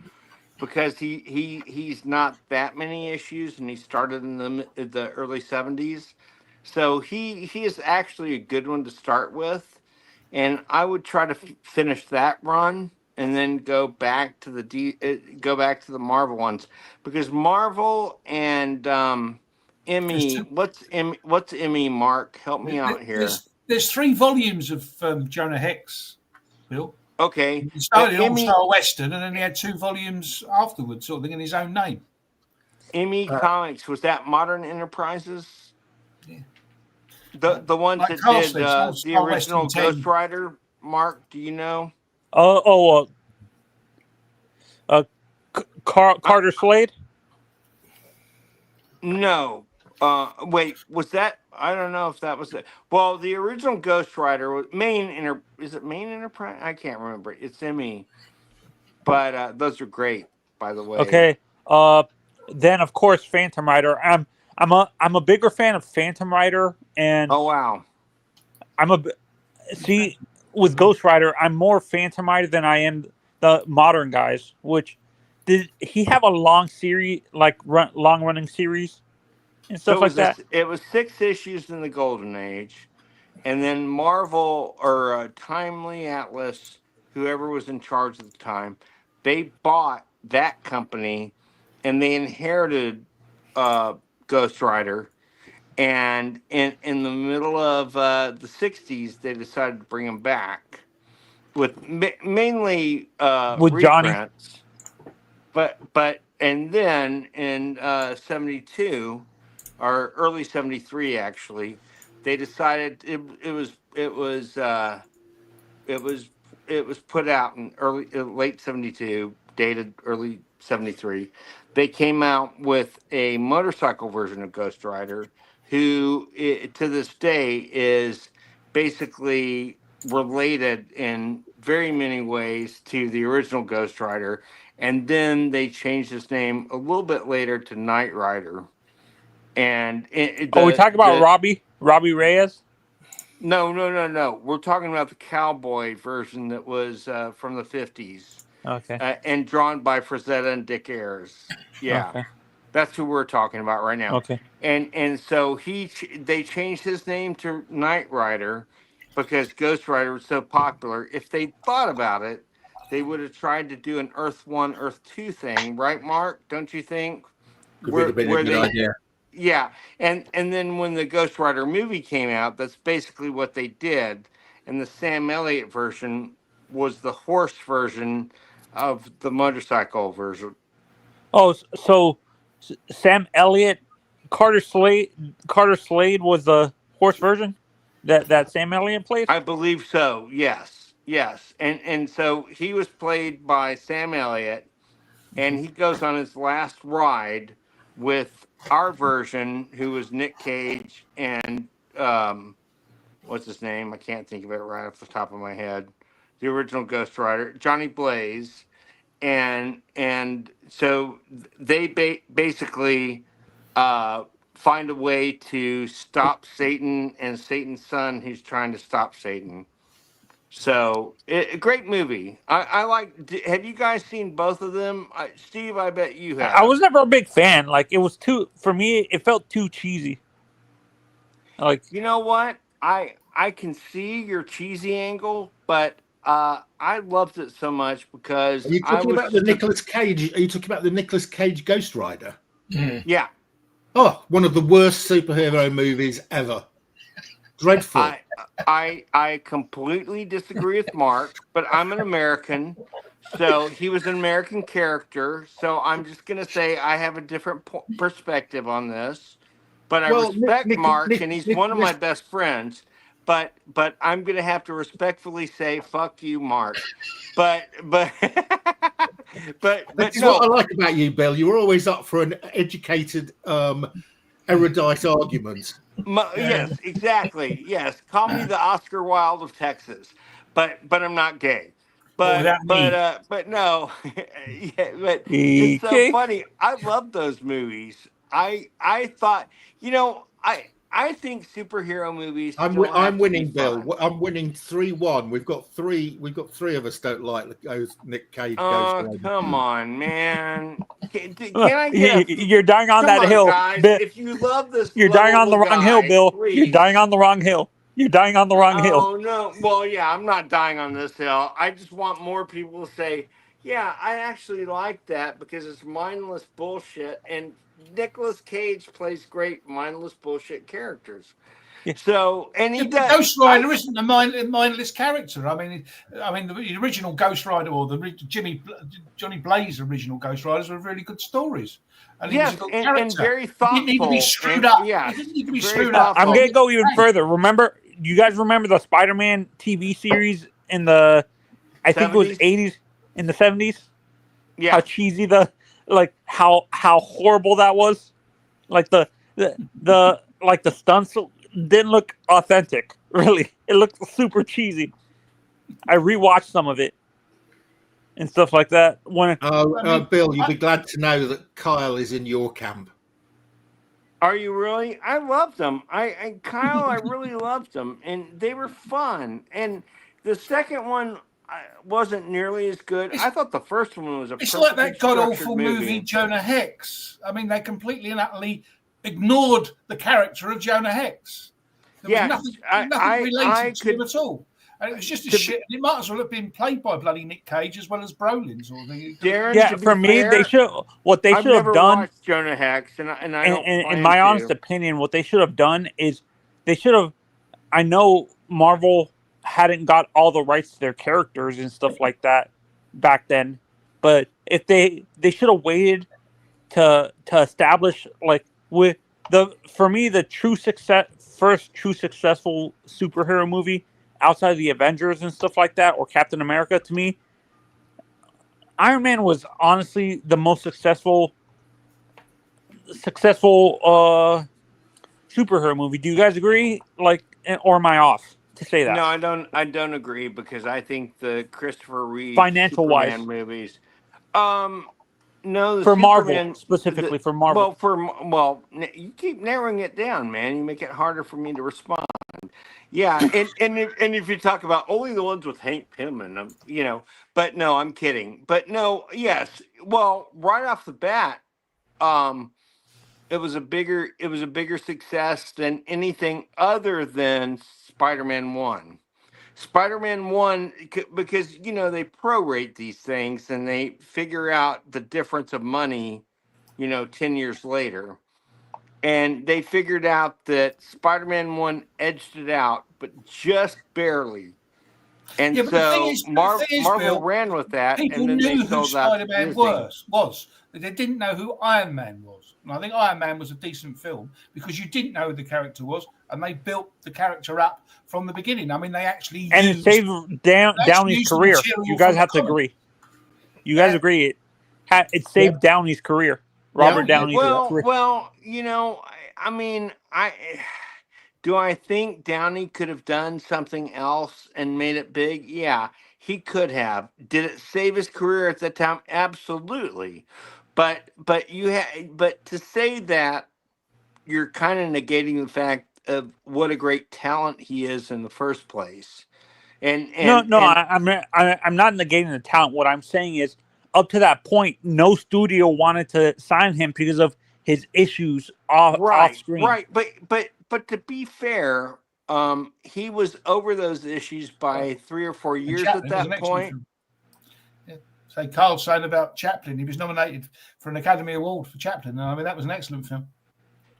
because he's not that many issues, and he started in the early 70s, so he is actually a good one to start with, and I would try to finish that run and then go back to go back to the Marvel ones, because Marvel and There's Emmy, two, what's Emmy, Mark, help me out here. there's 3 volumes of Jonah Hex, Bill. Okay, He but started in All-Star Western, and then he had 2 volumes afterwards, sort of thing, in his own name. Emmy Comics, was that Modern Enterprises? Yeah. The ones Like that Carl did said, the All-Star original Western 10. Ghost Rider. Mark, do you know? Carter Slade. No. Wait, was that? I don't know if that was it. Well, the original Ghost Rider was Is it Main Enterprise? I can't remember. It's Emmy, but those are great, by the way. Okay. Then of course Phantom Rider. I'm a bigger fan of Phantom Rider, and Oh wow. see, with Ghost Rider, I'm more Phantom Rider than I am the modern guys. Which did he have a long series, like long running series and So stuff like that? it was 6 issues in the Golden Age, and then Marvel or Timely Atlas, whoever was in charge at the time, they bought that company, and they inherited Ghost Rider. And in the middle of the 60s, they decided to bring him back with mainly With Johnny. reprints. But and then in 72 or early 73 actually, they decided it was it was put out in late 72, dated early 73. They came out with a motorcycle version of Ghost Rider, who to this day is basically related in very many ways to the original Ghost Rider. And then they changed his name a little bit later to Knight Rider. And We talk about Robbie Reyes. No. We're talking about the cowboy version that was from the 50s. Okay. And drawn by Frazetta and Dick Ayers. Yeah. Okay. That's who we're talking about right now. Okay. And so they changed his name to Knight Rider because Ghost Rider was so popular. If they thought about it, they would have tried to do an Earth 1, Earth 2 thing, right, Mark? Don't you think? Could have been a good idea. Yeah, and then when the Ghost Rider movie came out, that's basically what they did. And the Sam Elliott version was the horse version of the motorcycle version. Oh, so Sam Elliott, Carter Slade was the horse version that Sam Elliott played. I believe so. Yes, and so he was played by Sam Elliott, and he goes on his last ride with our version, who was Nick Cage and what's his name? I can't think of it right off the top of my head. The original Ghost Rider, Johnny Blaze, and so they basically find a way to stop Satan and Satan's son, who's trying to stop Satan. So, a great movie. I like. Have you guys seen both of them? Steve, I bet you have. I was never a big fan. Like, it was too, for me, it felt too cheesy. Like, you know what? I can see your cheesy angle, but I loved it so much because Are you talking about the Nicolas Cage? Are you talking about the Nicolas Cage Ghost Rider? Yeah. Oh, one of the worst superhero movies ever. Dreadful. I completely disagree with Mark, but I'm an American, so he was an American character. So I'm just gonna say I have a different perspective on this. But I respect Mark, and he's one of my best friends. but I'm gonna have to respectfully say, fuck you, Mark. But This is no. what I like about you, Bill. You're always up for an educated, erudite argument. Yes, exactly. Yes, call me the Oscar Wilde of Texas, but I'm not gay. without me. But no, yeah, but it's so Geeky. funny. I love those movies. I thought, I think superhero movies still have I'm to be winning, Bill. fun. I'm winning 3-1. We've got three of us don't like the Nick Cage Ghost Oh, Rider. come on, man. Can I get a You're dying on come that on, hill. guys? Bill. If you love this You're dying on the lovable wrong hill, guy, Bill. You're please. dying on the wrong hill. You're dying on the wrong hill. Oh no. Well, yeah, I'm not dying on this hill. I just want more people to say, yeah, I actually like that because it's mindless bullshit. And Nicolas Cage plays great mindless bullshit characters. Yeah. So, and he does. Ghost Rider isn't a mindless character. I mean, the original Ghost Rider or the Johnny Blaze original Ghost Riders were really good stories. And he was Yes, a good and character. very He thoughtful. didn't need to be screwed and, up. Yeah, He didn't need to be very screwed up. I'm thoughtful. gonna go even further. Remember, you guys remember the Spider-Man TV series in the, I think it was 70s? 80s, in the 70s? Yeah. How cheesy how horrible that was. Like the stunts didn't look authentic. Really, it looked super cheesy. I rewatched some of it and stuff like that. Bill, you'll be glad to know that Kyle is in your camp. Are you really? I loved them. Kyle, I really loved them, and they were fun. And the second one wasn't nearly as good. I thought the first one was a. It's like that god structured awful movie Jonah Hex. I mean, they completely and utterly ignored the character of Jonah Hex. There was nothing related to him at all. And it was just a shit. It might as well have been played by bloody Nick Cage as well as Brolin's. Darren, for me, fair, they should have done. Watched Jonah Hex, and I don't. In my honest opinion, what they should have done is they should have. I know Marvel hadn't got all the rights to their characters and stuff like that back then, but if they should have waited to establish with for me the first true successful superhero movie outside of the Avengers and stuff like that, or Captain America, to me, Iron Man was honestly the most successful superhero movie. Do you guys agree? Or am I off to say that? No, I don't agree because I think the Christopher Reeve financial Superman wise movies. No, for Superman, Marvel specifically for Marvel. You keep narrowing it down, man. You make it harder for me to respond. Yeah, and if you talk about only the ones with Hank Pym in them, but no, I'm kidding. But no, yes, well, right off the bat, it was a bigger success than anything other than Spider-Man 1. Spider-Man 1, because they prorate these things and they figure out the difference of money 10 years later, and they figured out that Spider-Man 1 edged it out, but just barely. And so Marvel ran with that, people and then knew they sold who out Spider-Man was. They didn't know who Iron Man was. And I think Iron Man was a decent film because you didn't know who the character was, and they built the character up from the beginning. I mean, they actually it saved Downey's career. You guys have to agree. You guys agree it saved Downey's career. Robert Downey's career. Well, I mean, do I think Downey could have done something else and made it big? Yeah, he could have. Did it save his career at the time? Absolutely. But to say that, you're kind of negating the fact of what a great talent he is in the first place. I'm not negating the talent. What I'm saying is, up to that point, no studio wanted to sign him because of his issues off screen. Right, but to be fair, he was over those issues by 3 or 4 years at that point. So Carl's saying about Chaplin, he was nominated for an Academy Award for Chaplin. I mean, that was an excellent film.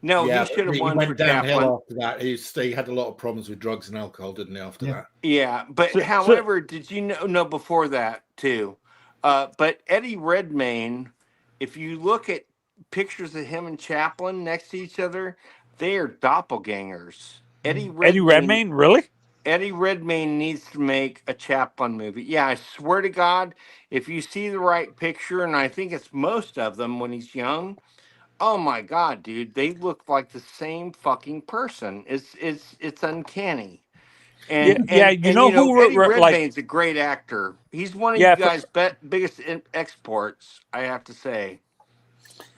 No, he should have won for Chaplin. After that, he had a lot of problems with drugs and alcohol, didn't he? After that, yeah. But however, did you know? No, before that too. But Eddie Redmayne, if you look at pictures of him and Chaplin next to each other, they are doppelgangers. Eddie Redmayne, really? Eddie Redmayne needs to make a Chaplin movie. Yeah, I swear to God, if you see the right picture, and I think it's most of them when he's young, oh my God, dude, they look like the same fucking person. It's uncanny. Yeah, yeah. You And know you know, who Eddie like? Redmayne's a great actor. He's one of you Yeah, guys' biggest exports, I have to say.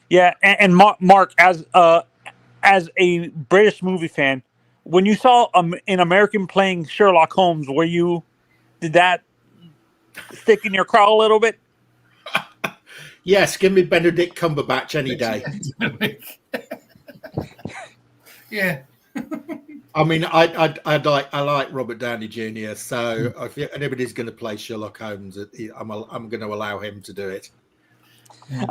yeah. And Mark, as a British movie fan, when you saw an American playing Sherlock Holmes, did that stick in your craw a little bit? Yes, give me Benedict Cumberbatch any day. Yeah. I mean, I like Robert Downey Jr. So if anybody's going to play Sherlock Holmes, I'm going to allow him to do it.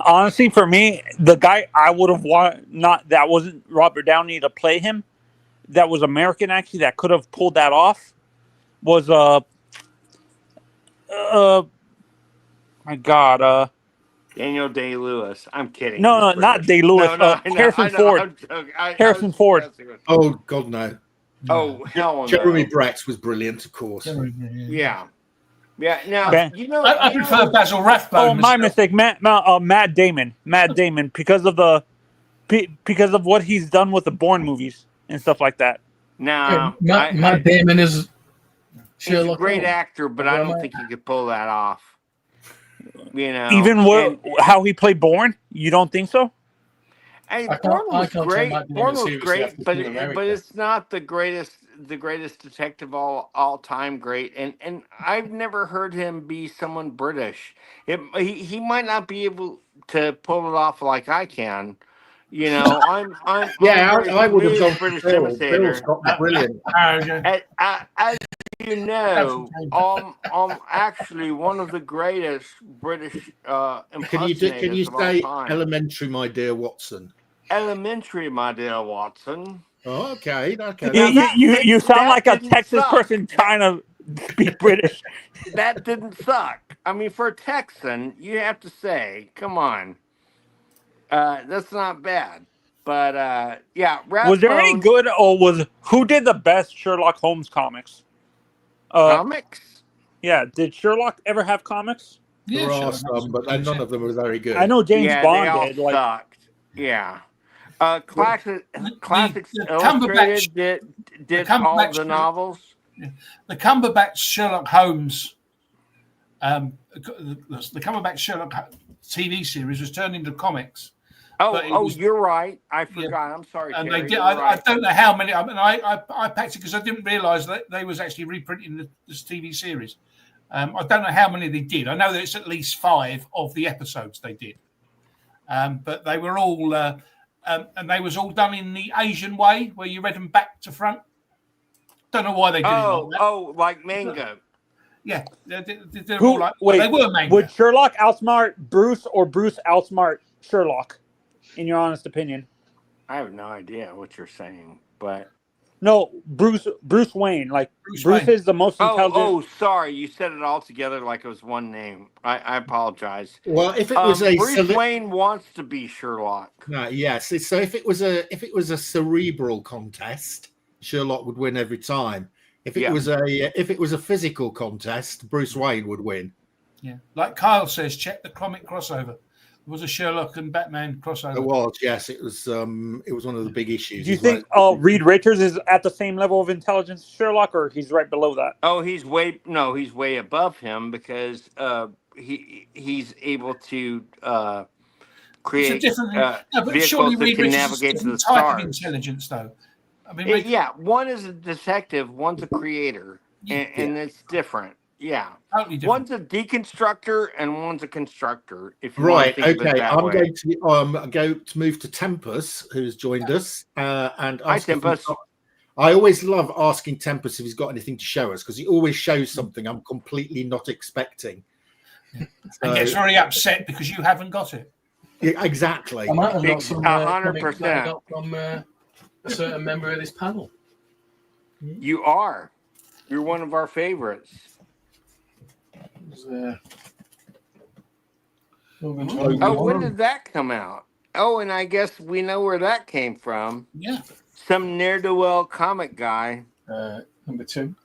Honestly, for me, the guy I would have that wasn't Robert Downey to play him. That was American actually. That could have pulled that off. Was my God, Daniel Day-Lewis. I'm kidding. no, He's not British. Day-Lewis. No, I know. Harrison Ford. I'm joking. I Harrison was Ford. messing with- Oh God, no. Oh hell Jeremy no. Brett was brilliant, of course. Yeah. Yeah. Now Ben. I prefer Basil Rathbone. Oh, my mistake, Matt Damon. Matt Damon, because of what he's done with the Bourne movies and stuff like that. Nah, Matt Damon is he's a Sherlock great Holmes. actor, but I don't think he could pull that off. You know, Even how he played Bourne, you don't think so? Bourne was great. Matt Damon Bourne was seriously great, after but Captain America. it's not the greatest detective all time great. And I've never heard him be someone British. He might not be able to pull it off like I can. You know, I'm Yeah, a very I would have smooth gone for British Bill. imitator. Bill's got brilliant. As you know, I'm actually one of the greatest British Can you impersonators of all say time. Elementary, my dear Watson? Elementary, my dear Watson. Oh, okay. You sound like a didn't Texas suck. person trying to speak British. That didn't suck. I mean, for a Texan, you have to say, come on. That's not bad. But yeah, Was there any Rathbone good, or who did the best Sherlock Holmes comics? comics? Yeah, did Sherlock ever have comics? There are some, but none of them are very good. I know James Yeah, Bond they all did. Like, sucked. Yeah. Classics the Illustrated did all Cumberbatch- the novels. The Cumberbatch Sherlock Holmes, the Cumberbatch Sherlock TV series was turned into comics. Oh, you're right. I forgot. I'm sorry, And Terry. they did. You're I right. don't know how many. I mean, I packed it because I didn't realise that they was actually reprinting this TV series. I don't know how many they did. I know that it's at least 5 of the episodes they did, but they were all and they was all done in the Asian way, where you read them back to front. Don't know why they did it like that. Like manga. Yeah, they're all like, wait, they were manga. Would Sherlock outsmart Bruce, or Bruce outsmart Sherlock, in your honest opinion? I have no idea what you're saying, but No, Bruce Wayne. Like Bruce Wayne. is the most intelligent. Oh, sorry, you said it all together like it was one name. I apologize. Well, if it was Bruce Wayne wants to be Sherlock. No, yes. So if it was a cerebral contest, Sherlock would win every time. If it was a physical contest, Bruce Wayne would win. Yeah, like Kyle says, check the comic crossover. It was a Sherlock and Batman crossover. It was, yes. It was one of the big issues. Do you think Reed Richards is at the same level of intelligence as Sherlock, or he's right below that? Oh, he's way above him, because he's able to create vehicles that can navigate to the type stars. of intelligence, though. I mean, one is a detective, one's a creator, and it's different. Yeah, totally different. One's a deconstructor and one's a constructor. If you Right. want to think of it Okay. that I'm way. going to move to Tempus, who's joined us, and Hi, ask if Tempus. I always love asking Tempus if he's got anything to show us, because he always shows something I'm completely not expecting. And gets very upset because you haven't got it. Yeah, exactly. I might have got some 100%. that I got from a certain member of this panel. You are. You're one of our favorites. When did that come out? Oh, and I guess we know where that came from. Yeah. Some ne'er-do-well comic guy. Number 2.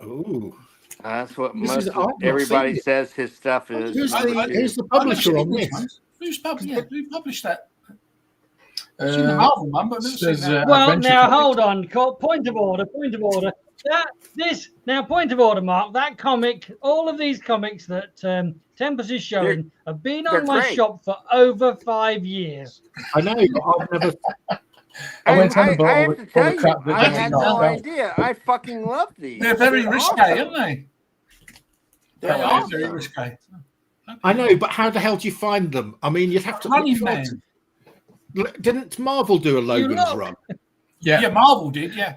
Ooh. That's what This is- most I've not everybody seen it. says his stuff is. Who's I- I- the publisher on this? Who published that? I've seen the Marvel one, but I've never seen says, that. Well, Adventure now Comics. hold on. Point of order. Point of order. Point of order, Mark. That comic, all of these comics that Tempest is showing have been they're on my great. shop for over 5 years. I know, but I've never. I went on and bought I all have the- to all tell the you, crap that I they had knocked no out. idea. I fucking love these. They're very risque, awesome. aren't they? They They're are very awesome. risque. I know, but how the hell do you find them? I mean, you'd have to. Running Man. Didn't Marvel do a Logan's look. run? Yeah, Marvel did, yeah.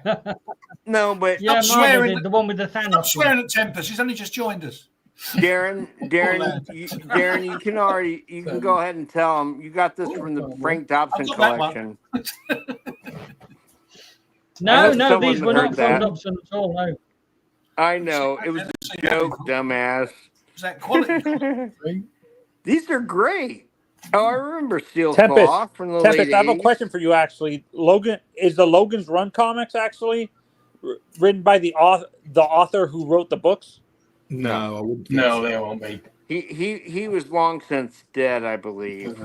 No, but Yeah, Stop Marvel swearing. did, the one with the Stop Thanos. one. swearing at Tempest. He's only just joined us. Darren, you can go ahead and tell him you got this from the Frank Dobson I've got that one. collection. No, hope no, someone these were heard not that. from Dobson at all. No. I know it was I've a seen that joke, before. dumbass. Is that quality? These are great. Oh, I remember Steel Tempest, Claw from the Tempest, late I have a 80s. question for you. Actually, Logan is the Logan's Run comics actually written by the author who wrote the books? No, I wouldn't. No, they won't be. He was long since dead, I believe.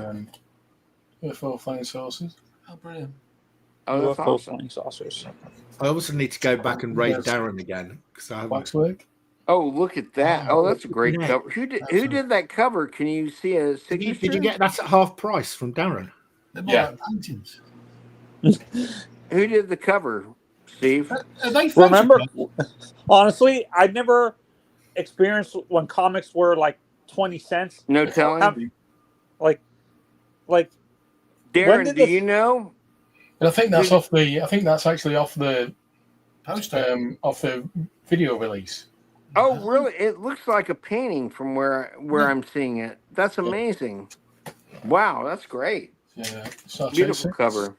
UFO flying saucers. Oh, brilliant. Oh, that's UFO awesome. flying saucers. I also need to go back and raid Yes. Darren again because I haven't. Waxwork. Oh, look at that! Oh, that's a great Yeah. cover. Who did that cover? Can you see a signature? Did you get that at half price from Darren? They're more Yeah. like paintings. Who did the cover? Steve. Are they Remember, photographs? honestly, I never experienced when comics were like 20 cents. No telling. Like, when Darren, did do this- you know? And I think that's off the. I think that's actually off the Poster. off the video release. Oh, really? It looks like a painting from where I'm seeing it. That's amazing. Wow, that's great. Yeah, Star Trek Beautiful 6. cover.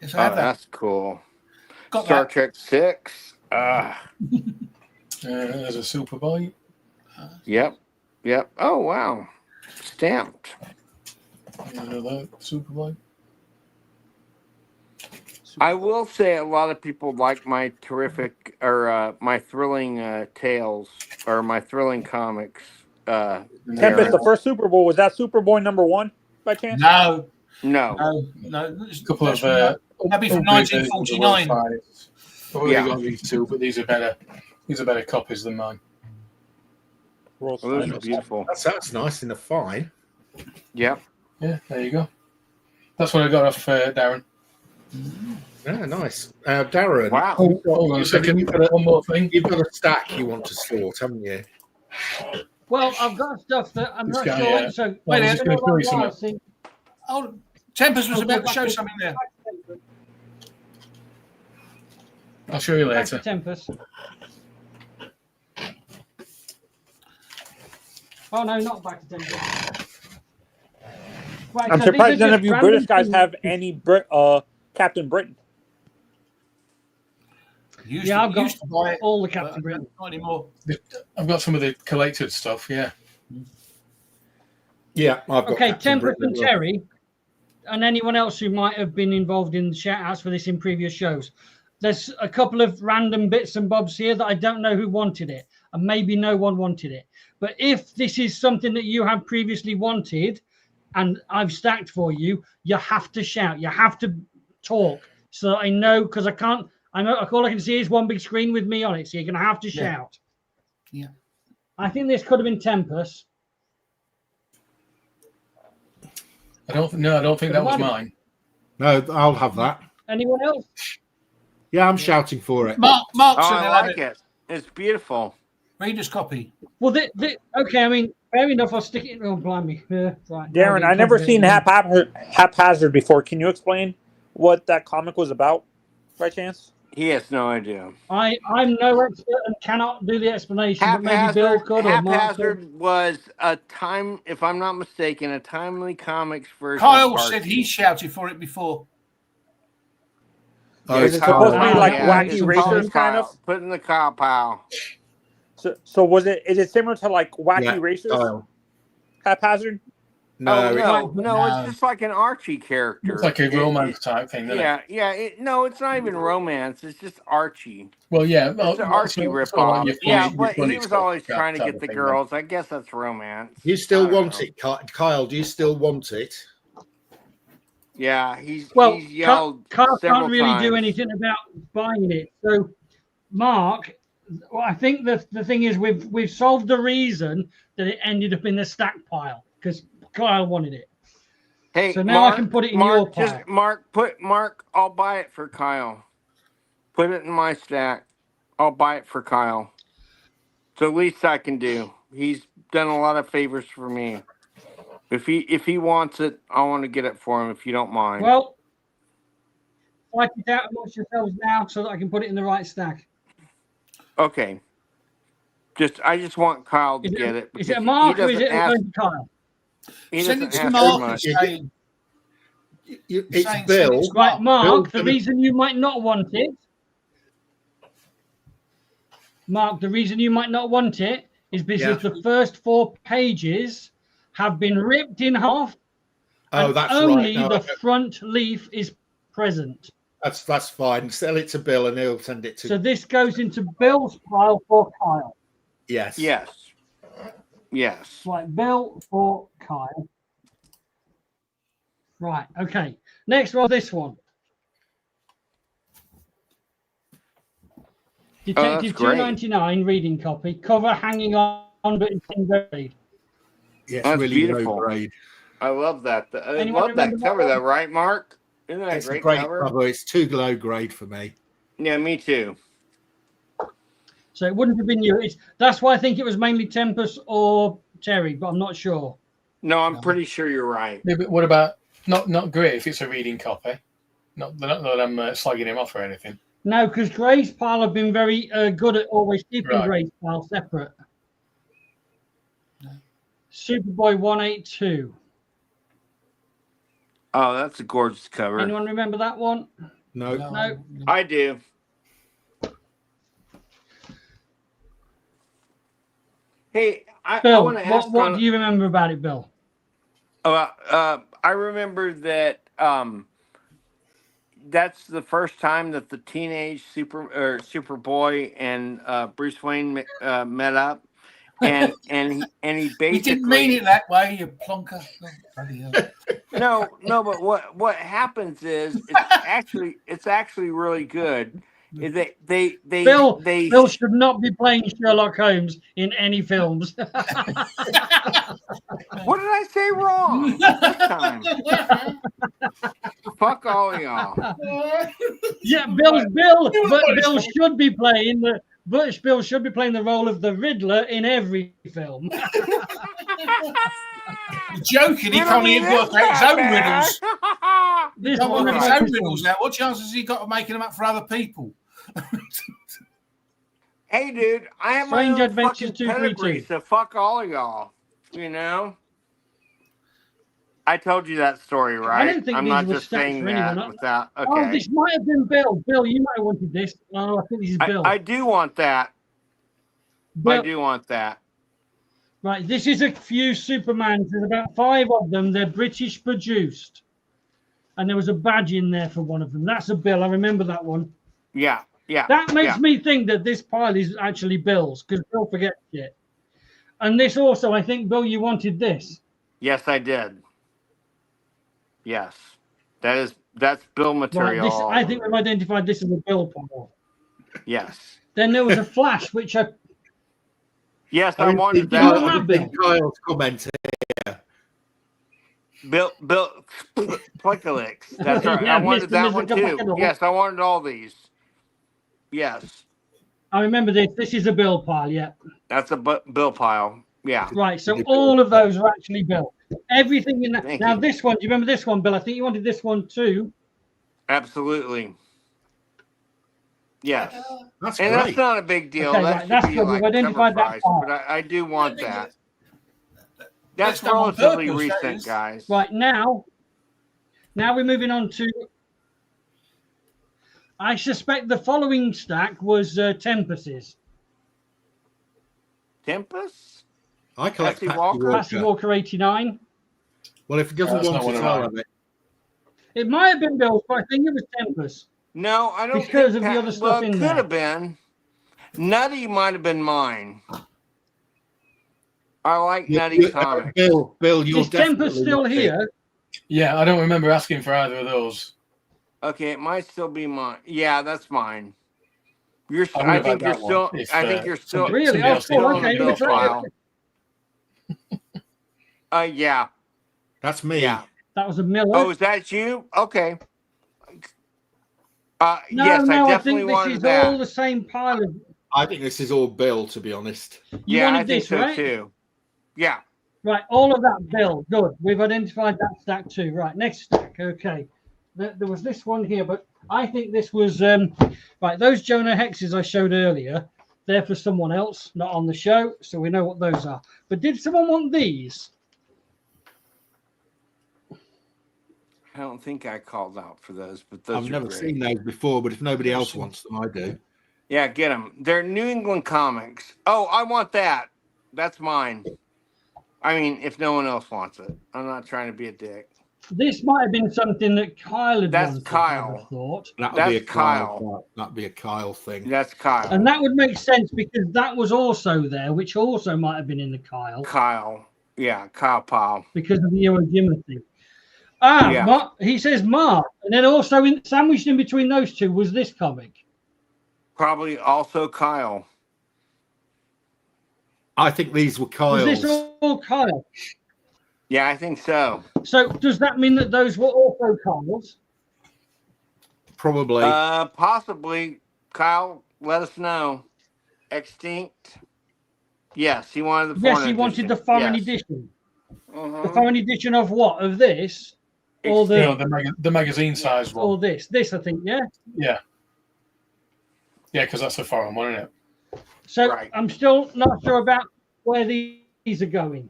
Yes, Oh, I have that. that's cool. Got Star that. Trek 6. There's a Superboy. Yep. Oh, wow. Stamped. Another Superboy. I will say a lot of people like my terrific or my thrilling tales or my thrilling comics. Tempest, the first Super Bowl, was that Superboy #1 by chance? No, No. no. A couple of That'd be from 1949. I've already Yeah. got these two, but these are better. These are better copies than mine. Well, those are beautiful. That's nice in a fine. Yep. Yeah, there you go. That's what I got off Darren. Yeah, nice. Darren, Wow. Oh, hold on a second. One more thing. you've got a stack you want to sort, haven't you? Well, I've got stuff that I'm This not guy, sure. yeah. So, Well, I was just gonna show you what I something. see- Oh, Tempest was about to show something there. I'll show you Back to later. Tempest. Oh no, not back to Tempest. Right, I'm so these surprised are none just of you random British guys things. have any Captain Britain. Used Yeah, to, I've got used to buy it, all the but Captain Britain. not anymore. I've got some of the collected stuff. Yeah. Yeah, I've got. Okay, Captain Tempest Britain and as well. Terry, and anyone else who might have been involved in the shout outs for this in previous shows. There's a couple of random bits and bobs here that I don't know who wanted it, and maybe no one wanted it. But if this is something that you have previously wanted and I've stacked for you, you have to shout, you have to talk so that I know, because I can't, I know all I can see is one big screen with me on it, so you're going to have to shout. Yeah. I think this could have been Tempest. I don't think that was mine. No, I'll have that. Anyone else? Yeah, I'm shouting for it. Mark Oh, said I they'll have like it. it. It's beautiful. Reader's copy. Well, okay, I mean, fair enough. I'll stick it. Oh, blimey. Yeah, right. Darren, I never seen Haphazard before. Can you explain what that comic was about, by chance? He has no idea. I'm no expert and cannot do the explanation, but maybe Bill could or Mark could. Haphazard was a time, if I'm not mistaken, a timely comics version. Kyle of said he shouted for it before. Oh, Is it's it supposed to be Kyle. like yeah, wacky it's racers, Kyle. kind of? Put in the cow pile. So is it similar to like wacky Yeah, racers? Kyle. Haphazard? No, Oh it- no, it's just like an Archie character. It's like a romance type thing, isn't it? Yeah. No, it's not even romance. It's just Archie. Well, yeah. It's an Archie sort of ripoff. like Yeah, your but funny he was stuff always trying to type get of the thing, girls. I guess that's romance. you I still don't want know. it, Kyle? Do you still want it? Yeah, he's Well, yelled Carl several can't really do times. anything about buying it. So, Mark, well, I think the thing is we've solved the reason that it ended up in the stack pile because Kyle wanted it. Hey, So now I can put it in your pile. Mark, I'll buy it for Kyle. Put it in my stack. I'll buy it for Kyle. It's the least I can do. He's done a lot of favors for me. If he wants it, I want to get it for him. If you don't mind. Well, fight it out amongst yourselves now so that I can put it in the right stack. Okay. I just want Kyle to get it. Is it a because Mark or is doesn't it ask- going to Kyle? He Send doesn't it to ask Mark too and much. say, It's saying Bill. it's Right, Mark, the Bill- reason you might not want it, Mark, the reason you might not want it is because the first 4 pages have been ripped in half. Oh, and that's only right. No, the front leaf is present. that's fine. Sell it to Bill, and he'll send it to. So this goes into Bill's pile for Kyle. Yes. Yes. Right, Bill for Kyle. Right, okay. Next one, this one. Detective great. $2.99 reading copy, cover hanging on, but it's in grade. Yeah, it's That's really beautiful. low grade. I love that. I Anyone love that remember cover, that though, right, Mark? Isn't that It's a a great great cover? It's too low grade for me. Yeah, me too. So it wouldn't have been you. That's why I think it was mainly Tempest or Terry, but I'm not sure. No, I'm pretty sure you're right. Yeah, but what about not great if it's a reading copy? Not that I'm slagging him off or anything. No, because Gray's pile have been very good at always keeping Right. Gray's pile separate. Superboy 182. Oh, that's a gorgeous cover. Anyone remember that one? No. No. I do. Hey, I Bill, want to ask. what do you remember about it, Bill? I remember that that's the first time that the teenage Superboy and Bruce Wayne met up, and he basically you didn't mean it that way, you plonker. Oh, bloody hell. No, but what happens is it's actually really good. Bill should not be playing Sherlock Holmes in any films. What did I say wrong this time? Fuck all y'all. Yeah, Bill should be playing Bill should be playing the role of the Riddler in every film. You're joking, he can't even work out his own riddles. This Can't one work of his those own riddles out. What chances has he got of making them up for other people? Hey, dude, I have Strange my own Adventures fucking pedigree, 232. so fuck all of y'all. You know? I told you that story, right? I don't think I'm these not were just stats saying for that anyone. without. Oh, Okay. this might have been Bill. Bill, you might have wanted this. Oh, I think this is Bill. I do want that. Bill. I do want that. Right, this is a few Supermans. There's about 5 of them. They're British produced. And there was a badge in there for one of them. That's a Bill. I remember that one. Yeah. That makes me think that this pile is actually Bill's because Bill forgets it. And this also, I think, Bill, you wanted this. Yes, I did. Yes. That's Bill Right, material. I think we've identified this as a Bill pile. Yes. Then there was a Flash, which I... Yes, I wanted You want that. that, Bill? Kyle's comment here. Bill Plickalix. That's right. Yeah, I wanted Mr. that one too. Plickalix. Yes, I wanted all these. Yes. I remember this. This is a Bill pile, yeah. That's a Bill pile. Yeah. Right, so all of those are actually Bill. Everything in that. Thank Now, you. this one, do you remember this one, Bill? I think you wanted this one too. Absolutely. Yes. That's And great. that's not a big deal. Okay, That right, should that's be good. like We've identified cover that price, part. but I do want that. That's That's done on relatively purpose, that recent, is. guys. Right, now we're moving on to... I suspect the following stack was Tempest's. Tempest? I collect Patsy Patsy Walker? Walker. Patsy Walker 89. Well, if he doesn't That's want not one it, of I'll mine. have it. It might have been Bill's, but I think it was Tempest. No, I don't Because think of the other stuff well, in it there. could have been. Nutty might have been mine. I like Nutty comics. Bill, you're Is Tempest definitely still not here? Yeah, I don't remember asking for either of those. Okay, it might still be mine. Yeah, that's mine. I I would have think had you're that one still. if, I think you're still. somebody Really? else Oh, did. okay. Bill It's right. file. Yeah. That's me. Yeah. That was a Miller. Oh, is that you? Okay. No, Yes, no, I I definitely think this wanted is that. all the same pile of. I think this is all Bill, to be honest. You Yeah, wanted I think this, so right? too. Yeah. Right, all of that, Bill. Good. We've identified that stack too. Right, next stack. Okay. There was this one here, but I think this was right. Those Jonah hexes I showed earlier, they're for someone else, not on the show, so we know what those are. But did someone want these? I don't think I called out for those, but those I've are never great. seen those before, but if nobody else wants them, I do. Yeah, get them. They're New England comics. Oh, I want that. That's mine. I mean, if no one else wants it, I'm not trying to be a dick. This might have been something that Kyle had That's wanted, Kyle. I would have thought. That'll be a That's Kyle. Kyle. That'd be a Kyle thing. That's Kyle. And that would make sense because that was also there, which also might have been in the Kyle. Kyle. Yeah, Kyle Powell. Because of the Iwo Jima thing. Ah, Yeah. he says Mark. And then also sandwiched in between those two was this comic. Probably also Kyle. I think these were Kyle's. Was this all Kyle? Yeah, I think so. So does that mean that those were also Kyle's? Probably. Possibly. Kyle, let us know. Extinct. Yes, he wanted the foreign Yes, he wanted edition. the foreign Yes. edition. Mhm. The foreign edition of what? Of this? Or the, You know, the magazine size one. or this? This, I think, yeah? Yeah. Yeah, because that's a foreign one, isn't it? So Right. I'm still not sure about where these are going.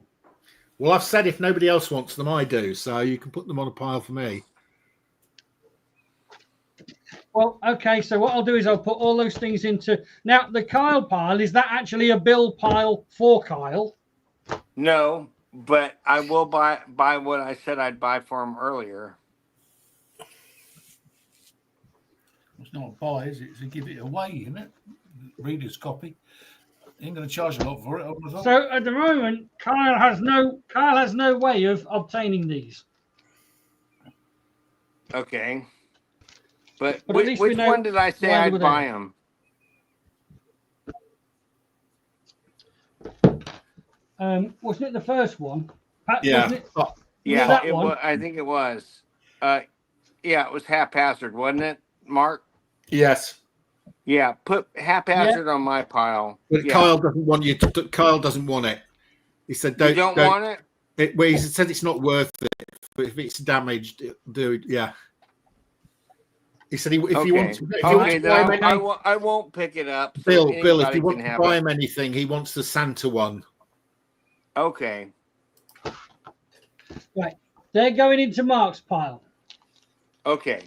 Well, I've said if nobody else wants them, I do. So you can put them on a pile for me. Well, okay, so what I'll do is I'll put all those things into... Now, the Kyle pile, is that actually a Bill pile for Kyle? No, but I will buy what I said I'd buy for him earlier. It's not a buy, is it? It's a give it away, isn't it? Reader's copy. Ain't going to charge a lot for it. I would have thought. So at the moment, Kyle has no way of obtaining these. Okay. But at least we which know one did I say why they I'd were buy there. him? Wasn't it the first one? Yeah. Wasn't it? Oh, Yeah, that it one? was. I think it was. Yeah, it was haphazard, wasn't it, Mark? yes. Yeah, put haphazard on my pile. But Yeah. Kyle doesn't want you to. Kyle doesn't want it. He said, You don't want it? Well, he said it's not worth it. But if it's damaged, dude, yeah. He said if Okay. you want to Okay, buy him then anything, I won't pick it up. So Bill, if anybody you want can to have buy it. him anything, he wants the Santa one. Okay. Right. They're going into Mark's pile. Okay.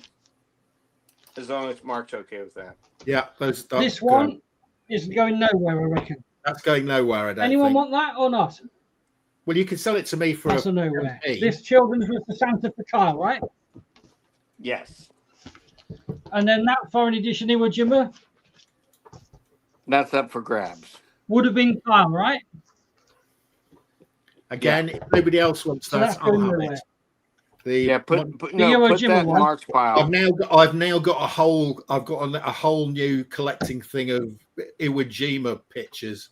As long as Mark's okay with that. Yeah, that's This one is going nowhere, I reckon. That's going nowhere. I don't Anyone think. want that or not? Well, you can sell it to me for That's a a nowhere. MP. This children's was for Santa for Kyle, right? Yes. And then that foreign edition Iwo Jima That's up for grabs. would have been Kyle, right? Again, if nobody else wants So that, that's I'll going have nowhere. it. The Yeah, put Iwo that Jima in one. Mark's pile. I've now got a whole. I've got a whole new collecting thing of Iwo Jima pictures.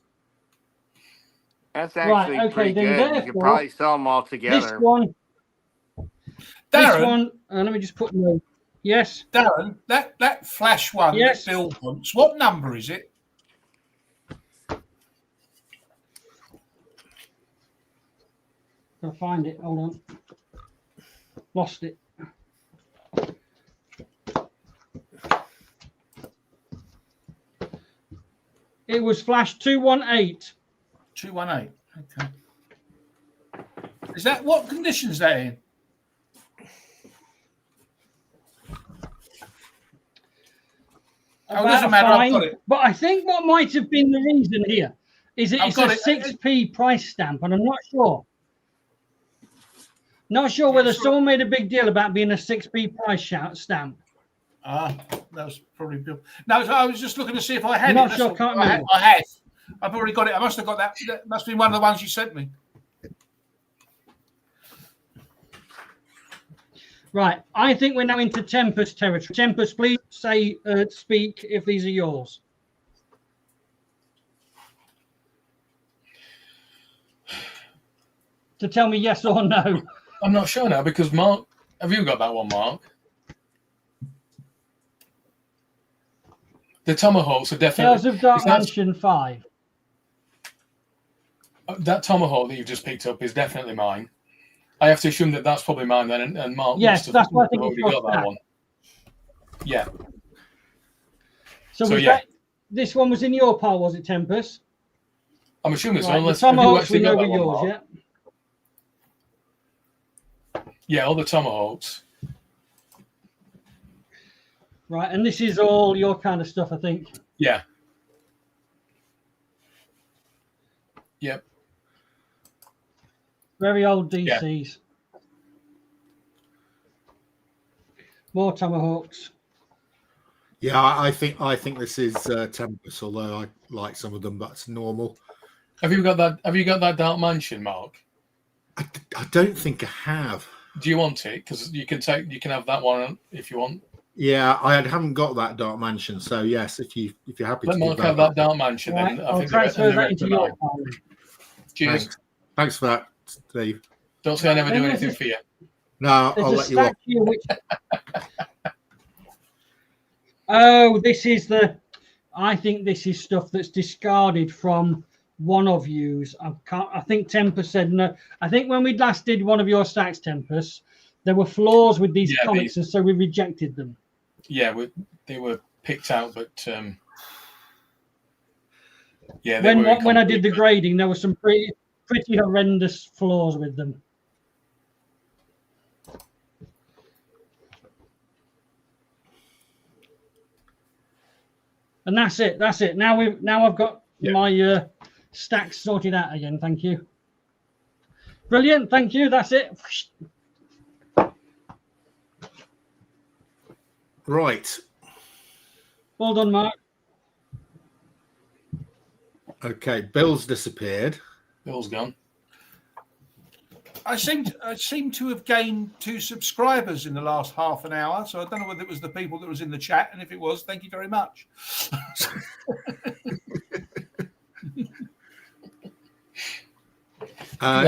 That's Right, actually okay, pretty then good. You could therefore, probably sell them all This together. one, Darren, let me just put no. Yes, Darren, that flash one Yes. that Bill wants, what number is it? I'll find it. Hold on. Lost it. It was flash 218. 218. Okay. Is that what condition is that in? Oh, it doesn't matter. I've got it. But I think what might have been the reason here is I've it's got a it. 6p price stamp, and I'm not sure. Not sure whether someone made a big deal about being a 6p price stamp. That was probably Bill. No, I was just looking to see if I had I'm not it. sure. Can't I remember. have. I've already got it. I must have got that. That must be one of the ones you sent me. Right. I think we're now into Tempest territory. Tempest, please say, speak if these are yours. To tell me yes or no. I'm not sure now because Mark, have you got that one, Mark? The Tomahawks are definitely. Tales of Dark Mansion 5. That Tomahawk that you've just picked up is definitely mine. I have to assume that that's probably mine then, and Mark Yes, that's what I think. already got that one. Yeah. So yeah, this one was in your pile, was it, Tempest? I'm assuming so. Right, Unless the Tomahawks we know got were that one, yours, Mark. Yeah, all the Tomahawks. Right, and this is all your kind of stuff, I think. Yeah. Yep. Very old DCs. Yeah. More Tomahawks. Yeah, I think this is Tempest, although I like some of them, but it's normal. Have you got that Dark Mansion, Mark? I don't think I have. Do you want it? Because you can have that one if you want. Yeah, I haven't got that Dark Mansion, so yes, if you're happy Let to Mark have that Dark Mansion, right, then I'll I think transfer that into your file. Cheers. Thanks for that, Steve. Don't say I never do anything for you. No, I'll let you off. Which... Oh, this is I think this is stuff that's discarded from one of yous. I think Tempest said no. I think when we last did one of your stacks, Tempest, there were flaws with these comics, and so we rejected them. Yeah, they were picked out, but yeah. When I did the grading, there were some pretty horrendous flaws with them. And that's it. Now I've got my stacks sorted out again. Thank you. Brilliant. Thank you. That's it. Right. Well done, Mark. Okay, Bill's disappeared. Bill's gone. I seem to have gained 2 subscribers in the last half an hour, so I don't know whether it was the people that was in the chat, and if it was, thank you very much.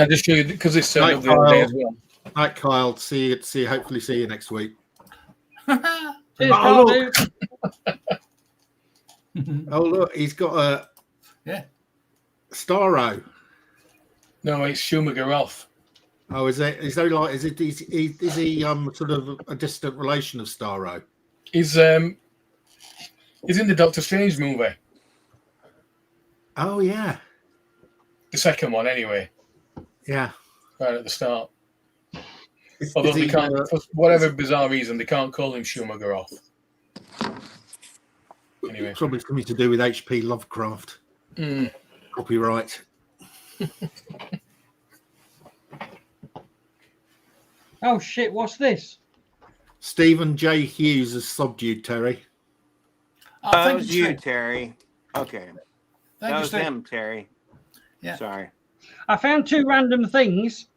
Just show you because it's the other day as well. Right, Kyle. Hopefully see you next week. Cheers, oh, look. Oh, look, he's got a Starro. No, it's Shumagorath. Oh, is he sort of a distant relation of Starro? He's in the Doctor Strange movie. Oh yeah. The second one, anyway. Yeah. Right at the start. Although they can't, for whatever bizarre reason, they can't call him Shumagorath. Anyway. Probably something to do with H.P. Lovecraft. Copyright. Oh shit! What's this? Stephen J. Hughes has subbed you, Terry. That was you, Terry. Okay. That was Steve. him, Terry. Yeah. Sorry. I found 2 random things.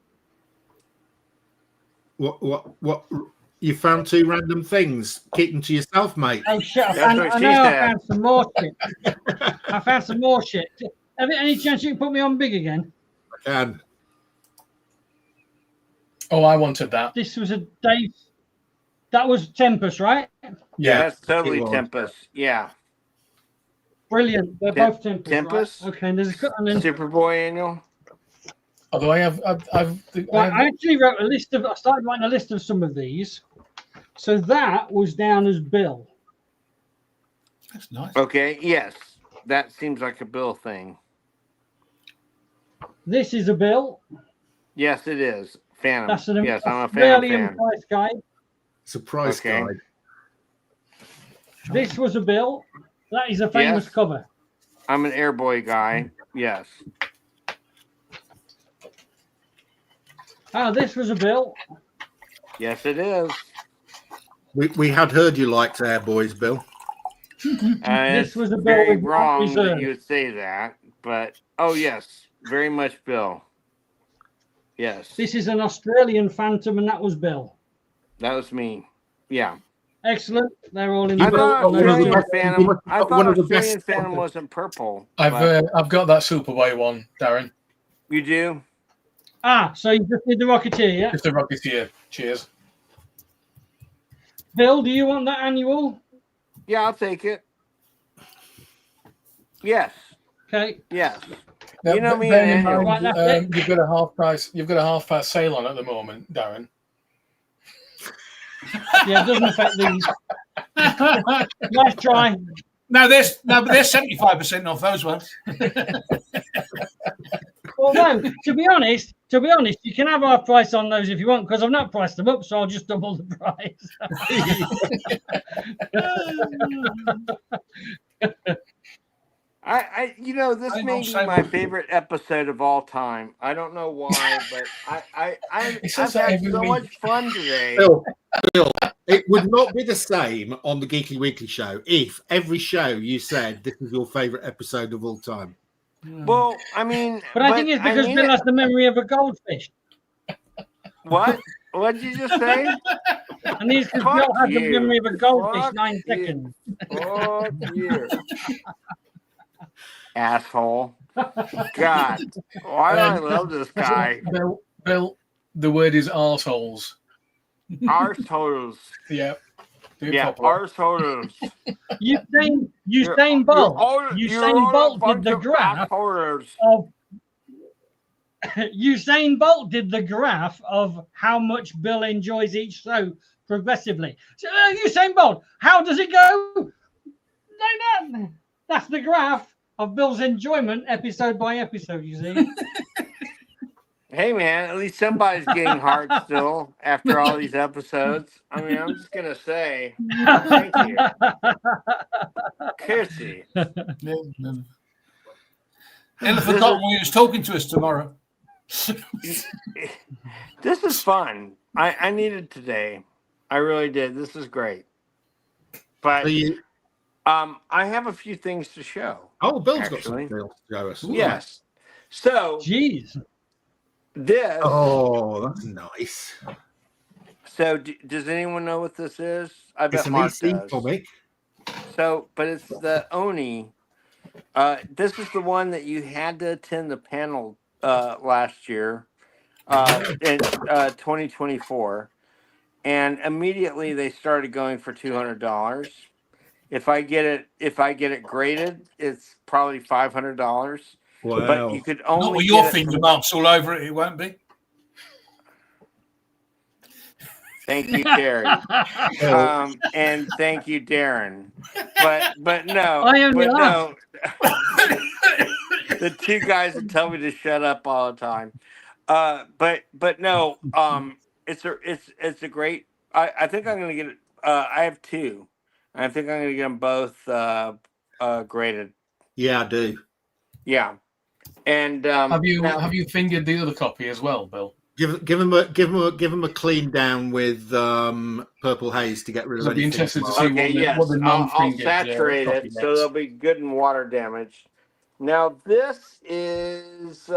What? You found 2 random things. Keep them to yourself, mate. Oh shit! I found some more shit. I found some more shit. Have any chance you can put me on big again? I can. Oh, I wanted that. This was a Dave. That was Tempest, right? Yeah, that's totally Tempest. Yeah. Brilliant. They're both Tempest. Tempest. Right? Okay, and there's a Superboy annual. Although I actually wrote a list of. I started writing a list of some of these. So that was down as Bill. That's nice. Okay. Yes, that seems like a Bill thing. This is a Bill. Yes, it is. Phantom. That's I'm a Phantom fan. Price guide. It's a price guide. This was a Bill. That is a famous cover. I'm an Airboy guy. Yes. Oh, this was a bill. Yes, it is. We had heard you liked Air Boys, Bill. This It's was a bill very with wrong that reserve. you would say that, but oh yes, very much Bill. Yes, This is an Australian Phantom, and that was Bill. that was me. Yeah. Excellent. They're all in I the bill. thought one of the Australian best- Phantom. I one thought of the Australian best- Phantom wasn't purple. I've but got that Superboy one, Darren. you do. Ah, so you just did the Rocketeer, yeah? Just a Rocketeer. Cheers. Bill, do you want that annual? Yeah, I'll take it. Yes. Okay. Yes. Now, You know me bearing and in Andy. mind, Right, that's it. you've got a half price. You've got a half price sale on at the moment, Darren. Yeah, it doesn't affect these. Nice try. No, they're 75% off those ones. Although, to be honest, you can have our price on those if you want, because I've not priced them up, so I'll just double the price. This I may don't be say my much. favorite episode of all time. I don't know why, but He I've says that had every so week. much fun today. Bill, it would not be the same on the Geeky Weekly show if every show you said this is your favorite episode of all time. Well, I mean, But I think it's because mean Bill it- has the memory of a goldfish. What? What did you just say? And it's because Fuck Bill has the you. memory of a goldfish, Fuck 9 you. seconds. Fuck you, asshole! God, why do I love this guy? Bill, the word is arseholes. Arseholes. Yeah. Do it Yeah, properly. arseholes. Usain Bolt did the graph Assholes. of Usain Bolt did the graph of how much Bill enjoys each show progressively. So, Usain Bolt, how does it go? Like that. That's the graph of Bill's enjoyment episode by episode, you see. Hey man, at least somebody's getting hard still after all these episodes. I mean, I'm just gonna say thank you, Kirsty. Ella forgot when he was talking to us tomorrow. This is fun. I needed today. I really did. This is great. But I have a few things to show. Oh, Bill's got actually. something else to show us. Yes. So Jeez. this. Oh, that's nice. So does anyone know what this is? I bet It's an Mark EC does. comic. So, but it's the Oni. This is the one that you had to attend the panel last year in 2024, and immediately they started going for $200. If I get it graded, it's probably $500. Wow. But you could only Not with your get it finger from- marks all over it, it won't be. Thank you, Terry. And thank you, Darren. But no, I only but laugh. no. The two guys that tell me to shut up all the time. But no. It's a great. I think I'm gonna get it. I have two. I think I'm gonna get them both graded. Yeah, I do. Yeah. And Have you now- have you fingered the other copy as well, Bill? Give him a clean down with purple haze to get rid of I'd be anything. interested to see Okay, yes, what the I'll non-fingered saturate copy it so gets. they'll be good and water damaged. Now this is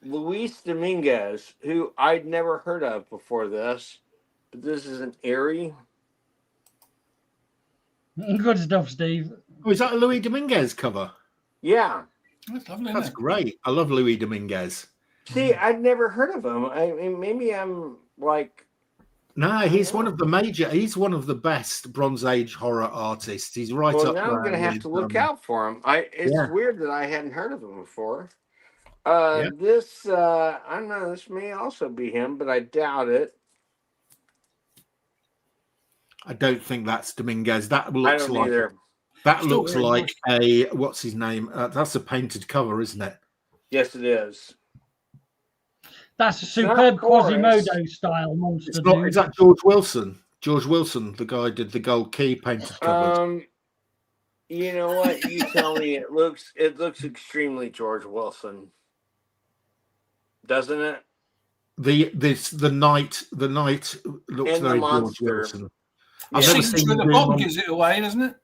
Luis Dominguez, who I'd never heard of before this, but this is an Erie. Good stuff, Steve. Oh, is that a Louis Dominguez cover? Yeah. That's lovely, That's isn't it? great. I love Louis Dominguez. See, I'd never heard of him. I mean, maybe I'm like. No, he's one of the major. He's one of the best Bronze Age horror artists. He's right Well, up now there. I'm gonna have with, to look out for him. It's yeah. weird that I hadn't heard of him before. Yeah. This I don't know. This may also be him, but I doubt it. I don't think that's Dominguez. That I looks don't like either. that Still looks very like a what's his name? That's a painted cover, isn't it? Yes, it is. That's a not superb chorus. Quasimodo style monster. It's not. Dude. Is that George Wilson? George Wilson, the guy who did the gold key painted covers. You know what? You tell me. It looks extremely George Wilson, doesn't it? the night looks And the very George monster. Wilson. The I've never signature seen at him the do bottom one- gives it away, doesn't it?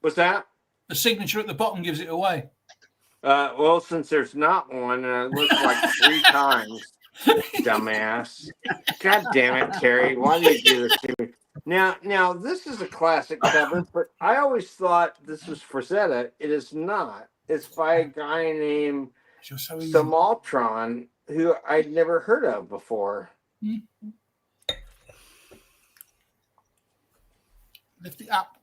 What's that? The signature at the bottom gives it away. Well, since there's not one, and it looks like 3 times, dumbass. God damn it, Terry! Why do you do this to me? Now this is a classic cover, but I always thought this was Frazetta. It is not. It's by a guy named So easy. Samaltron, who I'd never heard of before. Lift it up.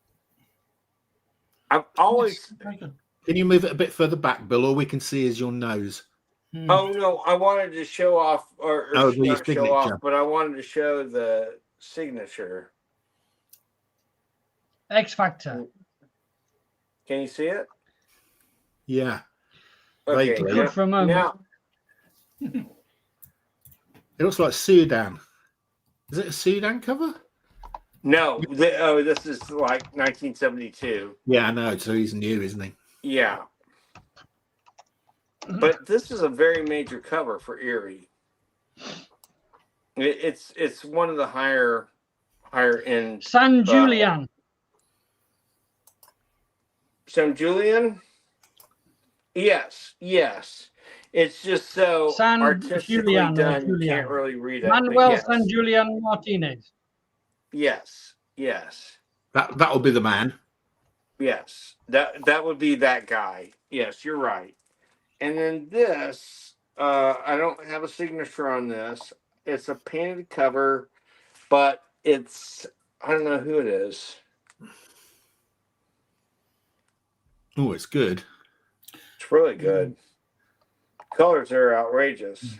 I've always. Yes, very good. Can you move it a bit further back, Bill? All we can see is your nose. Oh no! I wanted to show off, or Oh, the not show off, signature. but I wanted to show the signature. X Factor. Can you see it? Yeah. Okay. Vaguely. Good for a moment. Now, It looks like Sudan. Is it a Sudan cover? no. This is like 1972. Yeah, I know. So he's new, isn't he? Yeah. But this is a very major cover for Erie. It's one of the higher end. San Julian. San Julian? Yes. It's just so San artistically Julian or done, you Julian. can't really read it. Manuel Yes. San Julian Martinez. Yes. That'll be the man. Yes. That would be that guy. Yes, you're right. And then this, I don't have a signature on this. It's a painted cover, but I don't know who it is. Oh, it's good. It's really good. Colors are outrageous.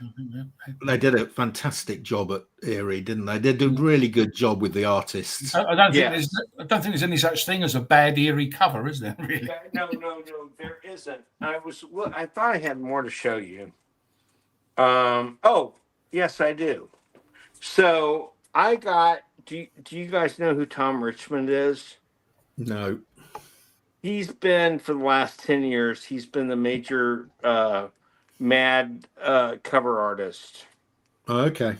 They did a fantastic job at Erie, didn't they? They did a really good job with the artists. I don't think Yes. there's any such thing as a bad Erie cover, is there? Really? No, there isn't. I thought I had more to show you. Oh, yes, I do. So I got. Do you guys know who Tom Richmond is? No. He's been for the last 10 years. He's been the major Mad cover artist, Oh, okay.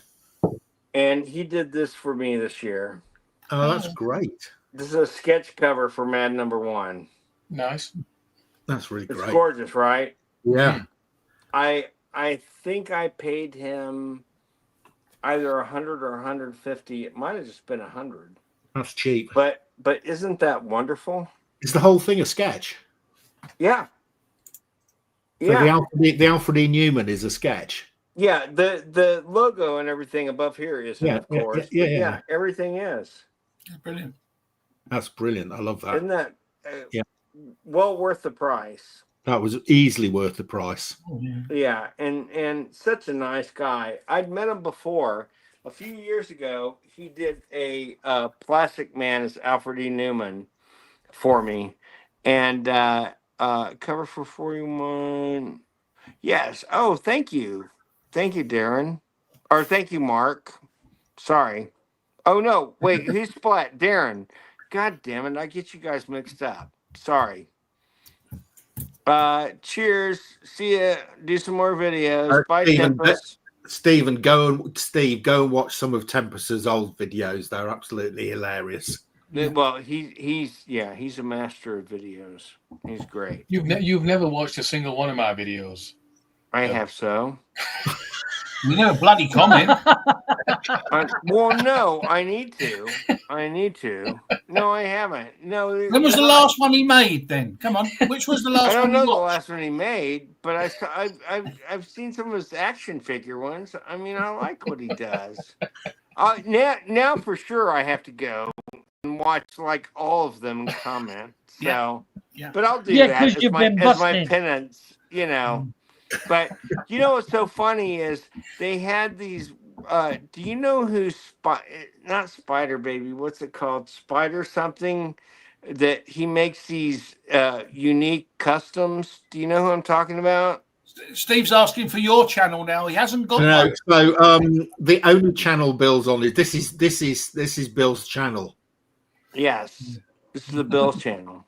and he did this for me this year. Oh, that's great. This is a sketch cover for Mad #1. Nice. That's really It's great. gorgeous, right? Yeah. I think I paid him either 100 or 150. It might have just been 100. That's cheap. But isn't that wonderful? Is the whole thing a sketch? Yeah. So Yeah. the Alfred E. Newman is a sketch. Yeah. The logo and everything above here is, Yeah, of yeah, course. yeah, But yeah. everything is. Brilliant. That's brilliant. I love that. Isn't that Yeah. well worth the price? That was easily worth the price. Oh, yeah. Yeah, and such a nice guy. I'd met him before. A few years ago, he did a Plastic Man as Alfred E. Newman for me. And cover for 41. Yes. Oh, thank you. Thank you, Darren. Or thank you, Mark. Sorry. Oh, no. Wait, who's Splat? Darren. God damn it. I get you guys mixed up. Sorry. Cheers. See ya. Do some more videos. Bye, Tempest. Steve, go and watch some of Tempest's old videos. They're absolutely hilarious. Well, he's a master of videos. He's great. You've never watched a single one of my videos. I have so. You never bloody comment. Well, no, I need to. No, I haven't. No. When was the last one he made? Then come on. Which was the last I don't one? know you the watched? last one he made, but I've seen some of his action figure ones. I mean, I like what he does. Now for sure I have to go and watch like all of them and comment. So, Yeah. but I'll do Yeah, that 'cause as you've my, been as my busted. penance, you know. But you know what's so funny is they had these. Do you know who not Spider Baby? What's it called? Spider something. That he makes these unique customs. Do you know who I'm talking about? Steve's asking for your channel now. He hasn't got No, one. so the only channel Bill's on is this is Bill's channel. Yes, this is the Bill's channel.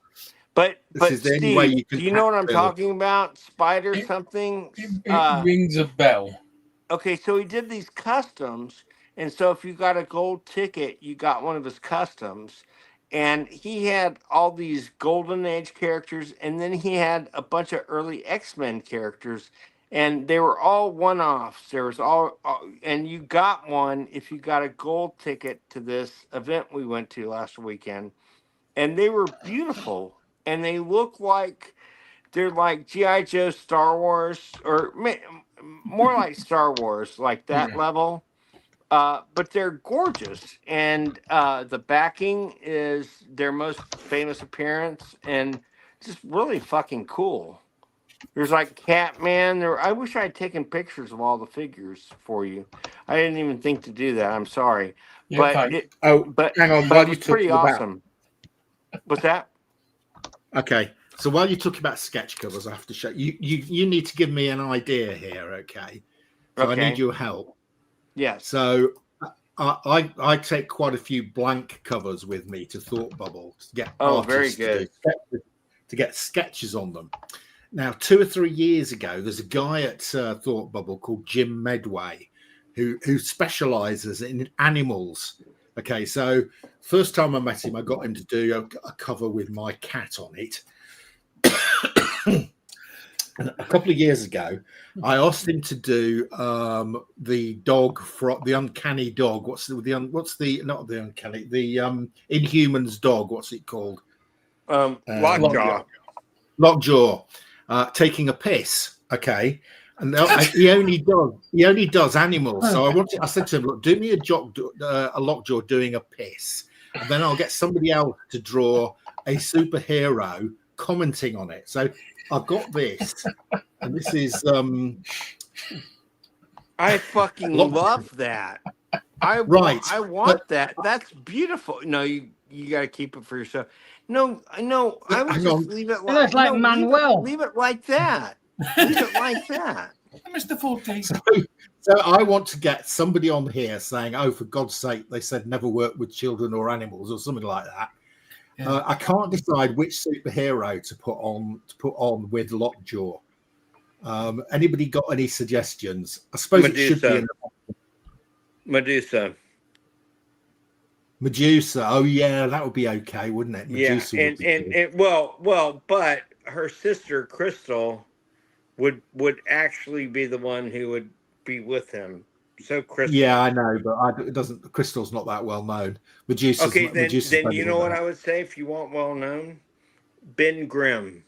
But Is the only way Steve, you can do you know what I'm tap Bill. talking about? Spider something. It rings a bell. okay, so he did these customs, and so if you got a gold ticket, you got one of his customs. And he had all these Golden Age characters, and then he had a bunch of early X-Men characters, and they were all one-offs. There was and you got one if you got a gold ticket to this event we went to last weekend, and they were beautiful, and they look like they're like GI Joe, Star Wars, or more like Star Wars, like that level. But they're gorgeous, and the backing is their most famous appearance, and just really fucking cool. There's like Catman. I wish I had taken pictures of all the figures for you. I didn't even think to do that. I'm sorry, Yeah, but hang on. but While it you're was pretty talking about, awesome. What's that? okay, so while you're talking about sketch covers, I have to show you. You need to give me an idea here, okay? So I Okay. need your help. Yes. So I take quite a few blank covers with me to Thought Bubble to get very good. to get sketches on them. Now, 2 or 3 years ago, there's a guy at Thought Bubble called Jim Medway who specializes in animals. Okay, so first time I met him, I got him to do a cover with my cat on it. A couple of years ago, I asked him to do the dog from the uncanny dog. What's the not the uncanny, the Inhumans dog? What's it called? Lockjaw. Lockjaw, taking a piss. Okay, and he only does animals. So I said to him, look, do me a Lockjaw doing a piss, and then I'll get somebody else to draw a superhero commenting on it. So I've got this, and this is I fucking love that. I want that. That's beautiful. No, you got to keep it for yourself. No, I would just leave it like That's like Manuel. Leave it like that. Leave it like that. Mr. 14. So I want to get somebody on here saying, "Oh, for God's sake, they said never work with children or animals," or something like that. Yeah. I can't decide which superhero to put on with Lockjaw. Anybody got any suggestions? I suppose Medusa. It should be Medusa. Oh yeah, that would be okay, wouldn't it? Medusa and well, but her sister Crystal would actually be the one who would be with him. So Crystal. Yeah, I know, but it doesn't. Crystal's not that well known. Medusa's okay, then you know what I would say if you want well known, Ben Grimm.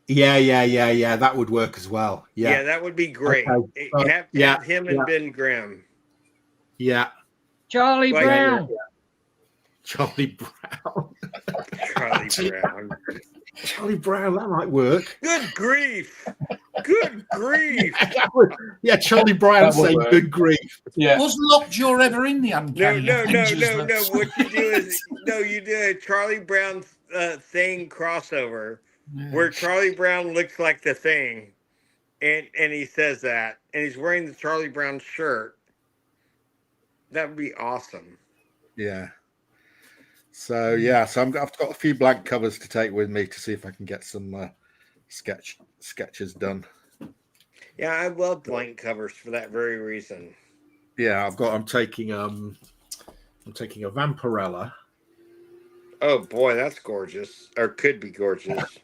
Yeah. That would work as well. Yeah, that would be great. Okay. Have him and Ben Grimm. Yeah. Charlie Brown. Charlie Brown. Charlie Brown. Charlie Brown, that might work. Good grief. Good grief. Yeah, Charlie Brown saying good grief. Yeah. Was Lockjaw ever in the uncanny? No. What you do is you do a Charlie Brown Thing crossover where Charlie Brown looks like the Thing. And he says that. And he's wearing the Charlie Brown shirt. That would be awesome. Yeah. So I've got a few blank covers to take with me to see if I can get some sketches done. Yeah, I love blank covers for that very reason. Yeah, I'm taking a Vampirella. Oh boy, that's gorgeous, or could be gorgeous.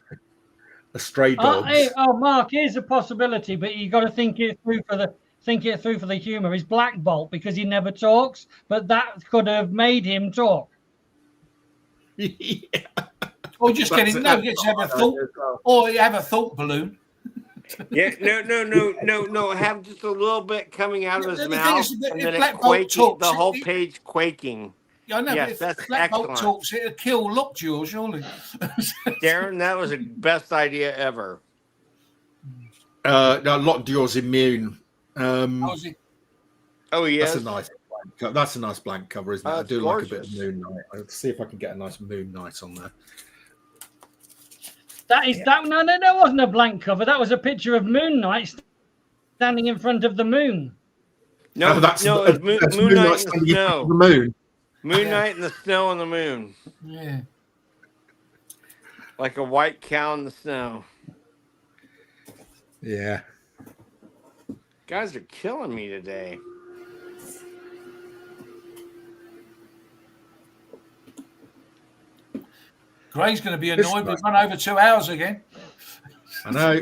A Stray Dogs. Mark, here's a possibility, but you got to think it through for the humor. Is Black Bolt, because he never talks, but that could have made him talk. Yeah. Or just have a thought, or you have a thought balloon. Yeah, no. Have just a little bit coming out of his mouth, and then it quaking, the whole page quaking. Yeah, I know. Yes, but if Black Bolt talks, it'll kill Lockjaw, surely. Darren, that was the best idea ever. No, Lockjaw's immune. Oh, yes. That's a nice blank cover, isn't it? I do gorgeous. like a bit of Moon Knight. Let's see if I can get a nice Moon Knight on there. That wasn't a blank cover. That was a picture of Moon Knight standing in front of the moon. No, that's Moon Knight in the snow. The moon. Moon Knight in the snow on the moon. Yeah. Like a white cow in the snow. Yeah. Guys are killing me today. Gray's going to be annoyed. We've run over 2 hours again. I know.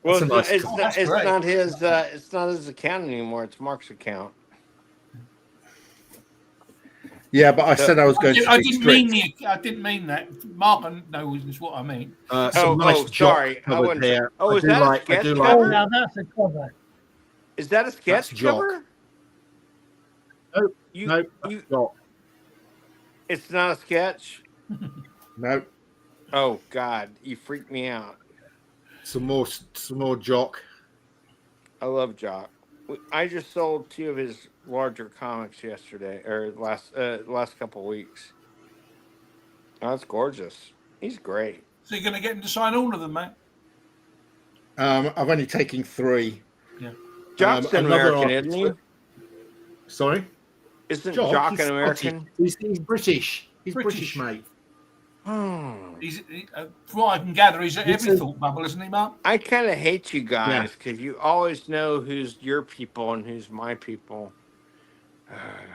Well, That's a nice it's not his. It's not his account anymore. It's Mark's account. Yeah, but I said I was going to. I didn't mean that. Mark knows what I mean. Sorry. I wasn't. Here. Oh, is that a sketch cover? Now that's a cover. Is that a sketch cover? No, no, it's not a sketch. No. Oh God, you freaked me out. Some more Jock. I love Jock. I just sold 2 of his larger comics yesterday, or last couple of weeks. Oh, that's gorgeous. He's great. So you're going to get him to sign all of them, mate? I've only taken 3. Yeah. Jock's an American, isn't he? Sorry? Isn't Jock an American? He's British. He's British, mate. Hmm. From what I can gather, he's at every thought bubble, isn't he, Mark? I kind of hate you guys because you always know who's your people and who's my people.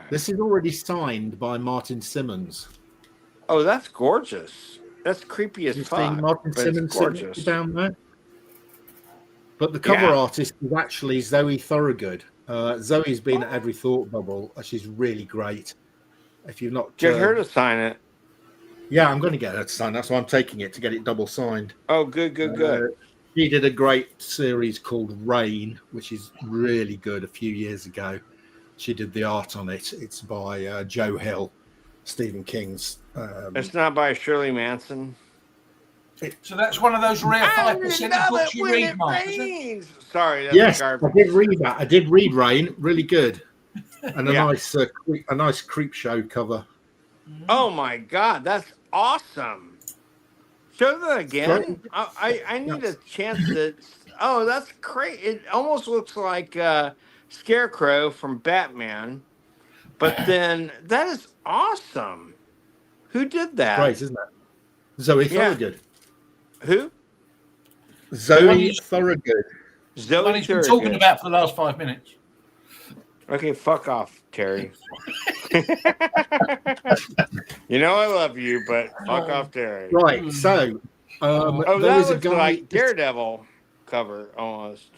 This is already signed by Martin Simmons. Oh, that's gorgeous. That's creepy as fuck. You've seen Martin Simmons gorgeous down there? But the cover artist is actually Zoe Thorogood. Zoe's been at every thought bubble. She's really great. If you've not get her to sign it. Yeah, I'm going to get her to sign. That's why I'm taking it, to get it double signed. Oh, good. She did a great series called Rain, which is really good, a few years ago. She did the art on it. It's by Joe Hill, Stephen King's. It's not by Shirley Manson. So that's one of those rare 5% of books you read, Mark, is it? Sorry. Yes, I did read that. I did read Rain. Really good. And a nice creep show cover. Oh, my God. That's awesome. Show that again. I need a chance to. Oh, that's great. It almost looks like Scarecrow from Batman. But then that is awesome. Who did that? Great, isn't it? Zoe Thorogood. Who? Zoe Thorogood. Zoe he's been talking about for the last 5 minutes. Okay, fuck off, Terry. You know I love you, but fuck off, Terry. Right, so that looks like Daredevil cover almost.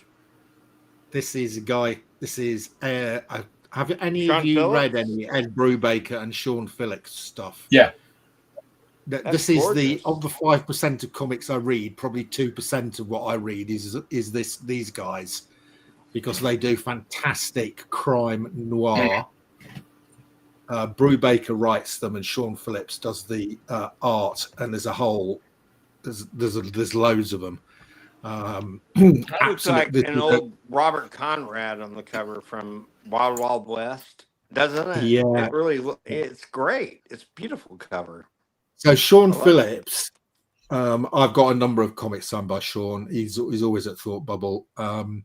This is a guy. This is have any Sean of you Phillips? read any Ed Brubaker and Sean Phillips stuff? Yeah. This is of the 5% of comics I read, probably 2% of what I read is these guys, because they do fantastic crime noir. Brubaker writes them, and Sean Phillips does the art. And there's loads of them. That looks like an old Robert Conrad on the cover from Wild Wild West, doesn't it? Yeah, it's great. It's a beautiful cover. So Sean Phillips, I've got a number of comics signed by Sean. He's always at Thought Bubble. And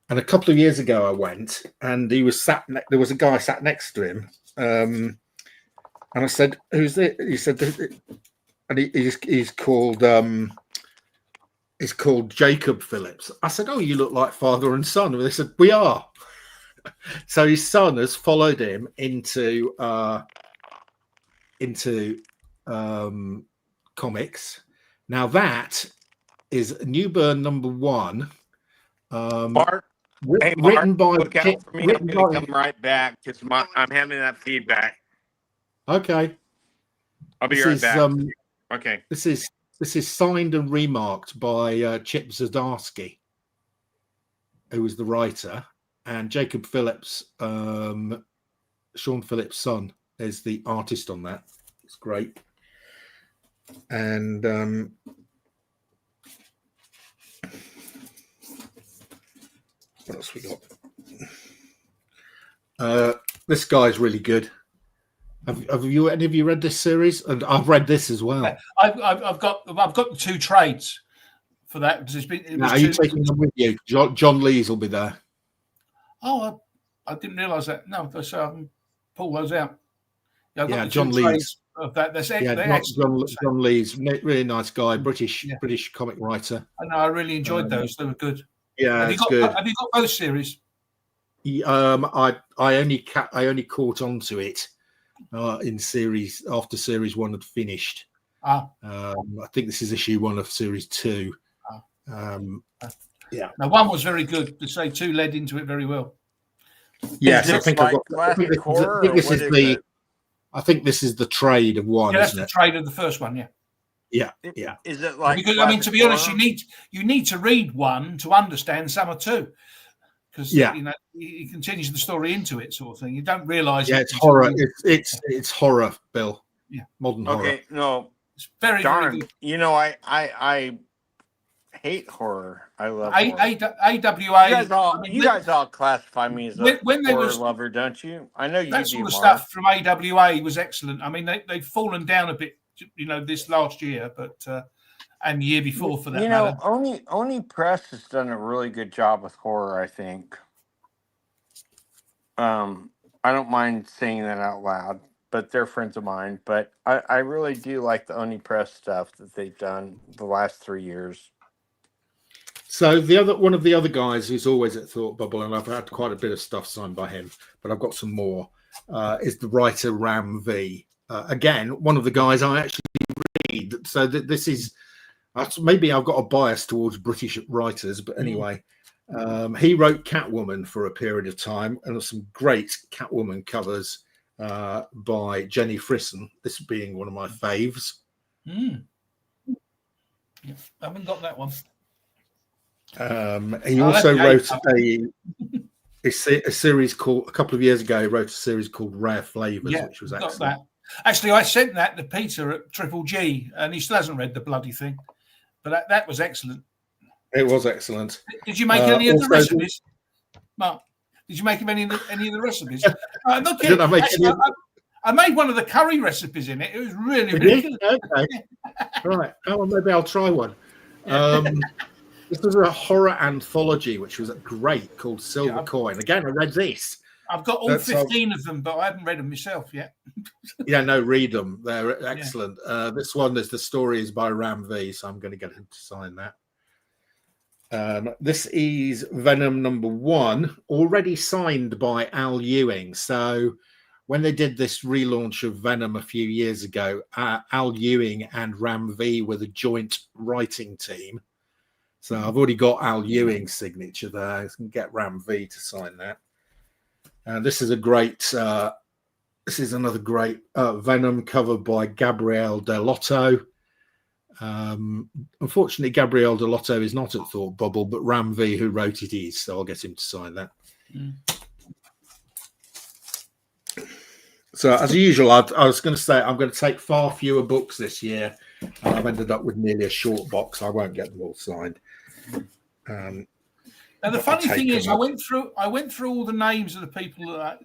a couple of years ago, I went, and he was there was a guy sat next to him, and I said, "Who's it?" He said, and he's called Jacob Phillips. I said, "Oh, you look like father and son." And they said, "We are." So his son has followed him into comics. Now that is Newburn #1. Mark, written by. Look out for me. I'm going to come right back because I'm having that feedback. Okay, I'll be right back. Okay, this is signed and remarked by Chip Zdarsky, who was the writer, and Jacob Phillips, Sean Phillips' son, is the artist on that. It's great. And what else we got? This guy's really good. Have you any of you read this series? And I've read this as well. I've got the 2 trades for that because are you taking them with you? John Lees will be there. Oh, I didn't realise that. No, so I can pull those out. Yeah, I've got the John 2 Lees. trades of that. John Lees, really nice guy, British comic writer. I know. I really enjoyed those. They were good. Yeah, Have it's you good. got both series? I only caught onto it in series after series 1 had finished. I think this is issue 1 of series 2. Yeah. Now 1 was very good. To say 2 led into it very well. Yes, I think like I've got. classic horror. I think this is the trade of 1. Yeah, that's isn't the it? trade of the first one. Yeah. Yeah. Is it like? Because to be honest, you need to read 1 to understand some of 2, because he continues the story into it, sort of thing. You don't realise. Yeah, it's horror. It's horror, Bill. Yeah, modern horror. Okay, no, it's very darn. very good. You know, I hate horror. I love horror. AWA. You guys all classify me as a horror lover, don't you? I know you do. That sort of stuff from AWA was excellent. I mean, they've fallen down a bit, this last year, but and the year before for that matter. Oni Press has done a really good job with horror, I think. I don't mind saying that out loud, but they're friends of mine. But I really do like the Oni Press stuff that they've done the last 3 years. So one of the other guys who's always at Thought Bubble, and I've had quite a bit of stuff signed by him, but I've got some more, is the writer Ram V. Again, one of the guys I actually read. So this is, maybe I've got a bias towards British writers, but anyway, he wrote Catwoman for a period of time, and there's some great Catwoman covers by Jenny Frisson, this being one of my faves. Yeah, I haven't got that one. He also wrote a series called, a couple of years ago, he wrote a series called Rare Flavors, which was excellent. That. Actually, I sent that to Peter at Triple G, and he still hasn't read the bloody thing. But that was excellent. It was excellent. Did you make any of the recipes, Mark? Did you make any of the recipes? I made one of the curry recipes in it. It was really good. Okay. Right. Oh, well, maybe I'll try one. This was a horror anthology, which was great, called Silver Coin. Again, I read this. I've got all 15 of them, but I haven't read them myself yet. Read them. They're excellent. This one is the story is by Ram V, so I'm going to get him to sign that. This is Venom #1, already signed by Al Ewing. So when they did this relaunch of Venom a few years ago, Al Ewing and Ram V were the joint writing team. So I've already got Al Ewing's signature there. I can get Ram V to sign that. And this is this is another great Venom cover by Gabriele Dell'Otto. Unfortunately, Gabriele Dell'Otto is not at Thought Bubble, but Ram V, who wrote it, is. So I'll get him to sign that. So as usual, I was going to say I'm going to take far fewer books this year. I've ended up with nearly a short box. I won't get them all signed. Now the funny thing is, I went through all the names of the people that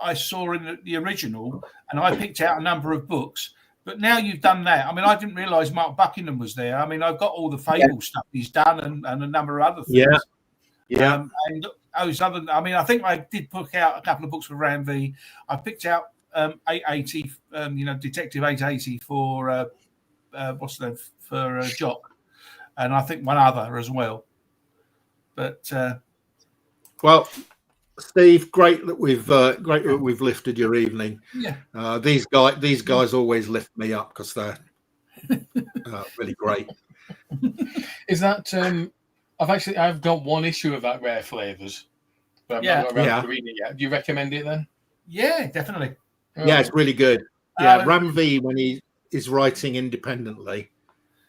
I saw in the original, and I picked out a number of books. But now you've done that. I mean, I didn't realise Mark Buckingham was there. I mean, I've got all the Fable stuff he's done and a number of other things. And those other. I mean, I think I did put out a couple of books for Ram V. I picked out 880, Detective 880 for for Jock, and I think one other as well. But well, Steve, great that we've lifted your evening. Yeah, these guys always lift me up because they're really great. Is that I've got one issue of that Rare Flavors, but I'm not around to read it yet. Do you recommend it then? Yeah, definitely. Yeah, it's really good. Yeah, Ram V, when he is writing independently,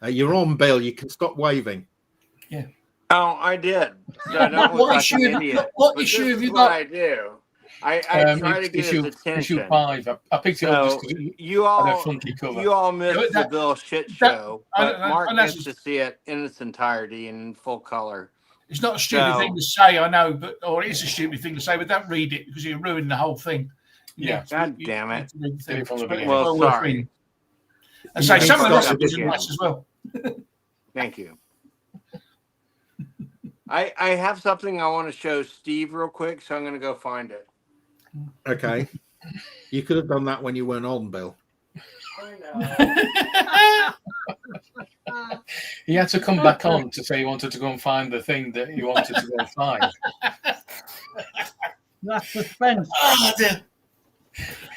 you're on, Bill. You can stop waving. Yeah. Oh, I did. I don't what issue have you got? I do. I try to get his attention. Issue 5. I picked it up just because you all missed the Bill shit show, but Mark gets to see it in its entirety and in full color. It's not a stupid thing to say, I know, or it is a stupid thing to say, but don't read it because you ruin the whole thing. Yeah. God damn it. Well, sorry. And say some of the recipes are nice as well. Thank you. I have something I want to show Steve real quick, so I'm going to go find it. Okay. You could have done that when you weren't on, Bill. I know. He had to come back on to say he wanted to go and find the thing that he wanted to go and find. That's suspense. Oh, dear.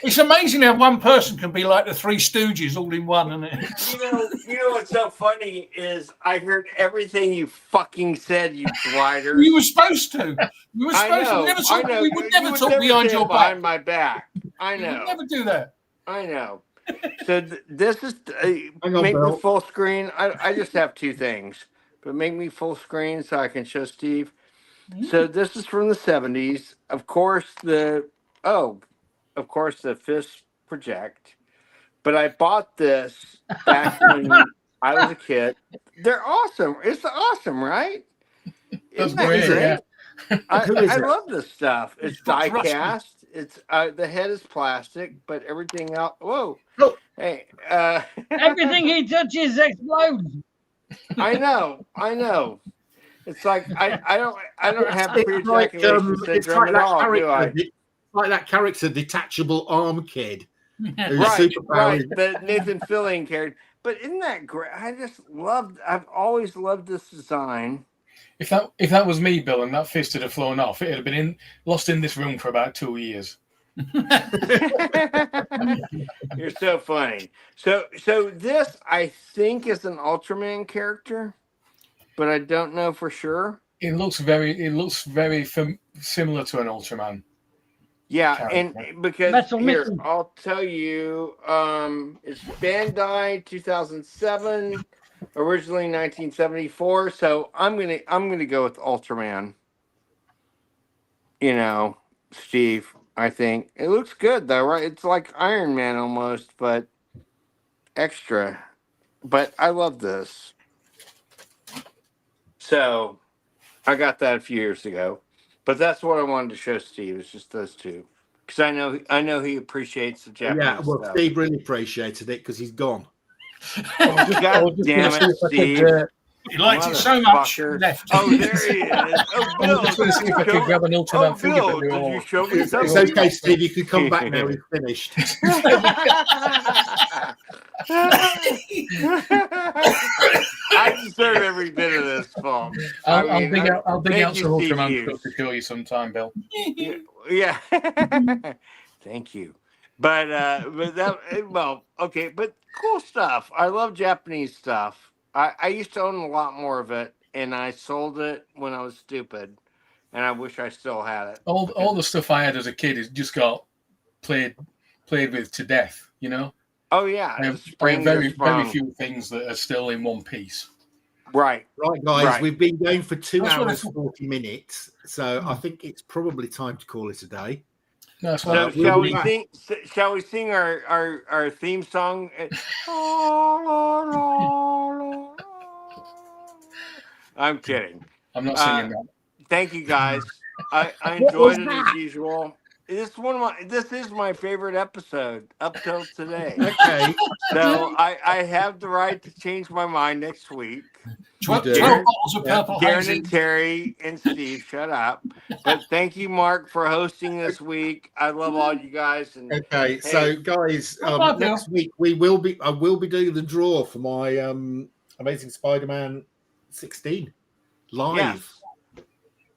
It's amazing how one person can be like the Three Stooges all in one, isn't it? You know what's so funny is I heard everything you fucking said, you blighter. You were supposed to. You were supposed to. We would never talk behind your back. Behind my back. I know. We would never do that. I know. So this is make me full screen. I just have two things, but make me full screen so I can show Steve. So this is from the 70s. Of course the Fist Project. But I bought this back when I was a kid. They're awesome. It's awesome, right? That's great. Yeah. I love this stuff. It's die cast. It's the head is plastic, but everything else. Whoa! Oh. Hey, Everything he touches explodes. I know. It's like I don't have pre-ejaculation syndrome at all, do I? Like that character, detachable arm kid. Right. The Nathan Fillion character. But isn't that great? I've always loved this design. If that was me, Bill, and that fist had flown off, it had been lost in this room for about 2 years. You're so funny. So this I think is an Ultraman character, but I don't know for sure. It looks very similar to an Ultraman. Yeah, character. and because here, I'll tell you, it's Bandai 2007, originally 1974. So I'm gonna go with Ultraman. You know, Steve. I think it looks good though, right? It's like Iron Man almost, but extra. But I love this. So I got that a few years ago. But that's what I wanted to show Steve. It's just those two, because I know he appreciates the Japanese. Yeah, well, stuff. Steve really appreciated it because he's gone. God damn it, Steve! He liked it so much. Left. Oh, there he is. Oh, Bill, I was going to see if I could grab an Ultraman figure. Bill, did you show me something? It's okay, Steve. You can come back now. He's finished. I deserve every bit of this, Paul. I'll dig out some Ultraman stuff to show you sometime, Bill. Yeah. Thank you. But cool stuff. I love Japanese stuff. I used to own a lot more of it, and I sold it when I was stupid, and I wish I still had it. All the stuff I had as a kid is just got played with to death, you know? Oh, yeah. I have very few things that are still in one piece. Right. Right, guys. Right. We've been going for 2 hours, 40 minutes, so I think it's probably time to call it a day. No, so shall we sing our theme song? I'm kidding. I'm not singing that. Thank you, guys. I enjoyed it as usual. This is my favorite episode up till today. Okay. So I have the right to change my mind next week. 12 bottles of purple Darren and Terry and Steve, shut up. But thank you, Mark, for hosting this week. I love all you guys. And okay, so guys, next week I will be doing the draw for my Amazing Spider-Man 16 live.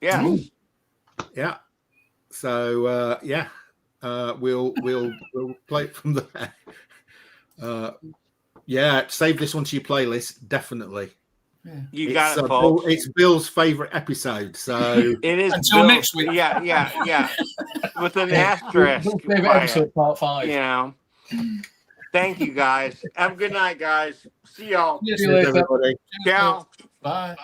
Yeah. Yeah. So we'll play it from there. Save this one to your playlist, definitely. Yeah. You got it, folks. It's Bill's favorite episode, so it is until next week. Yeah. With an asterisk. Favorite episode, part 5. You know. Thank you, guys. Have a good night, guys. See y'all. See you later, everybody. Ciao. Bye.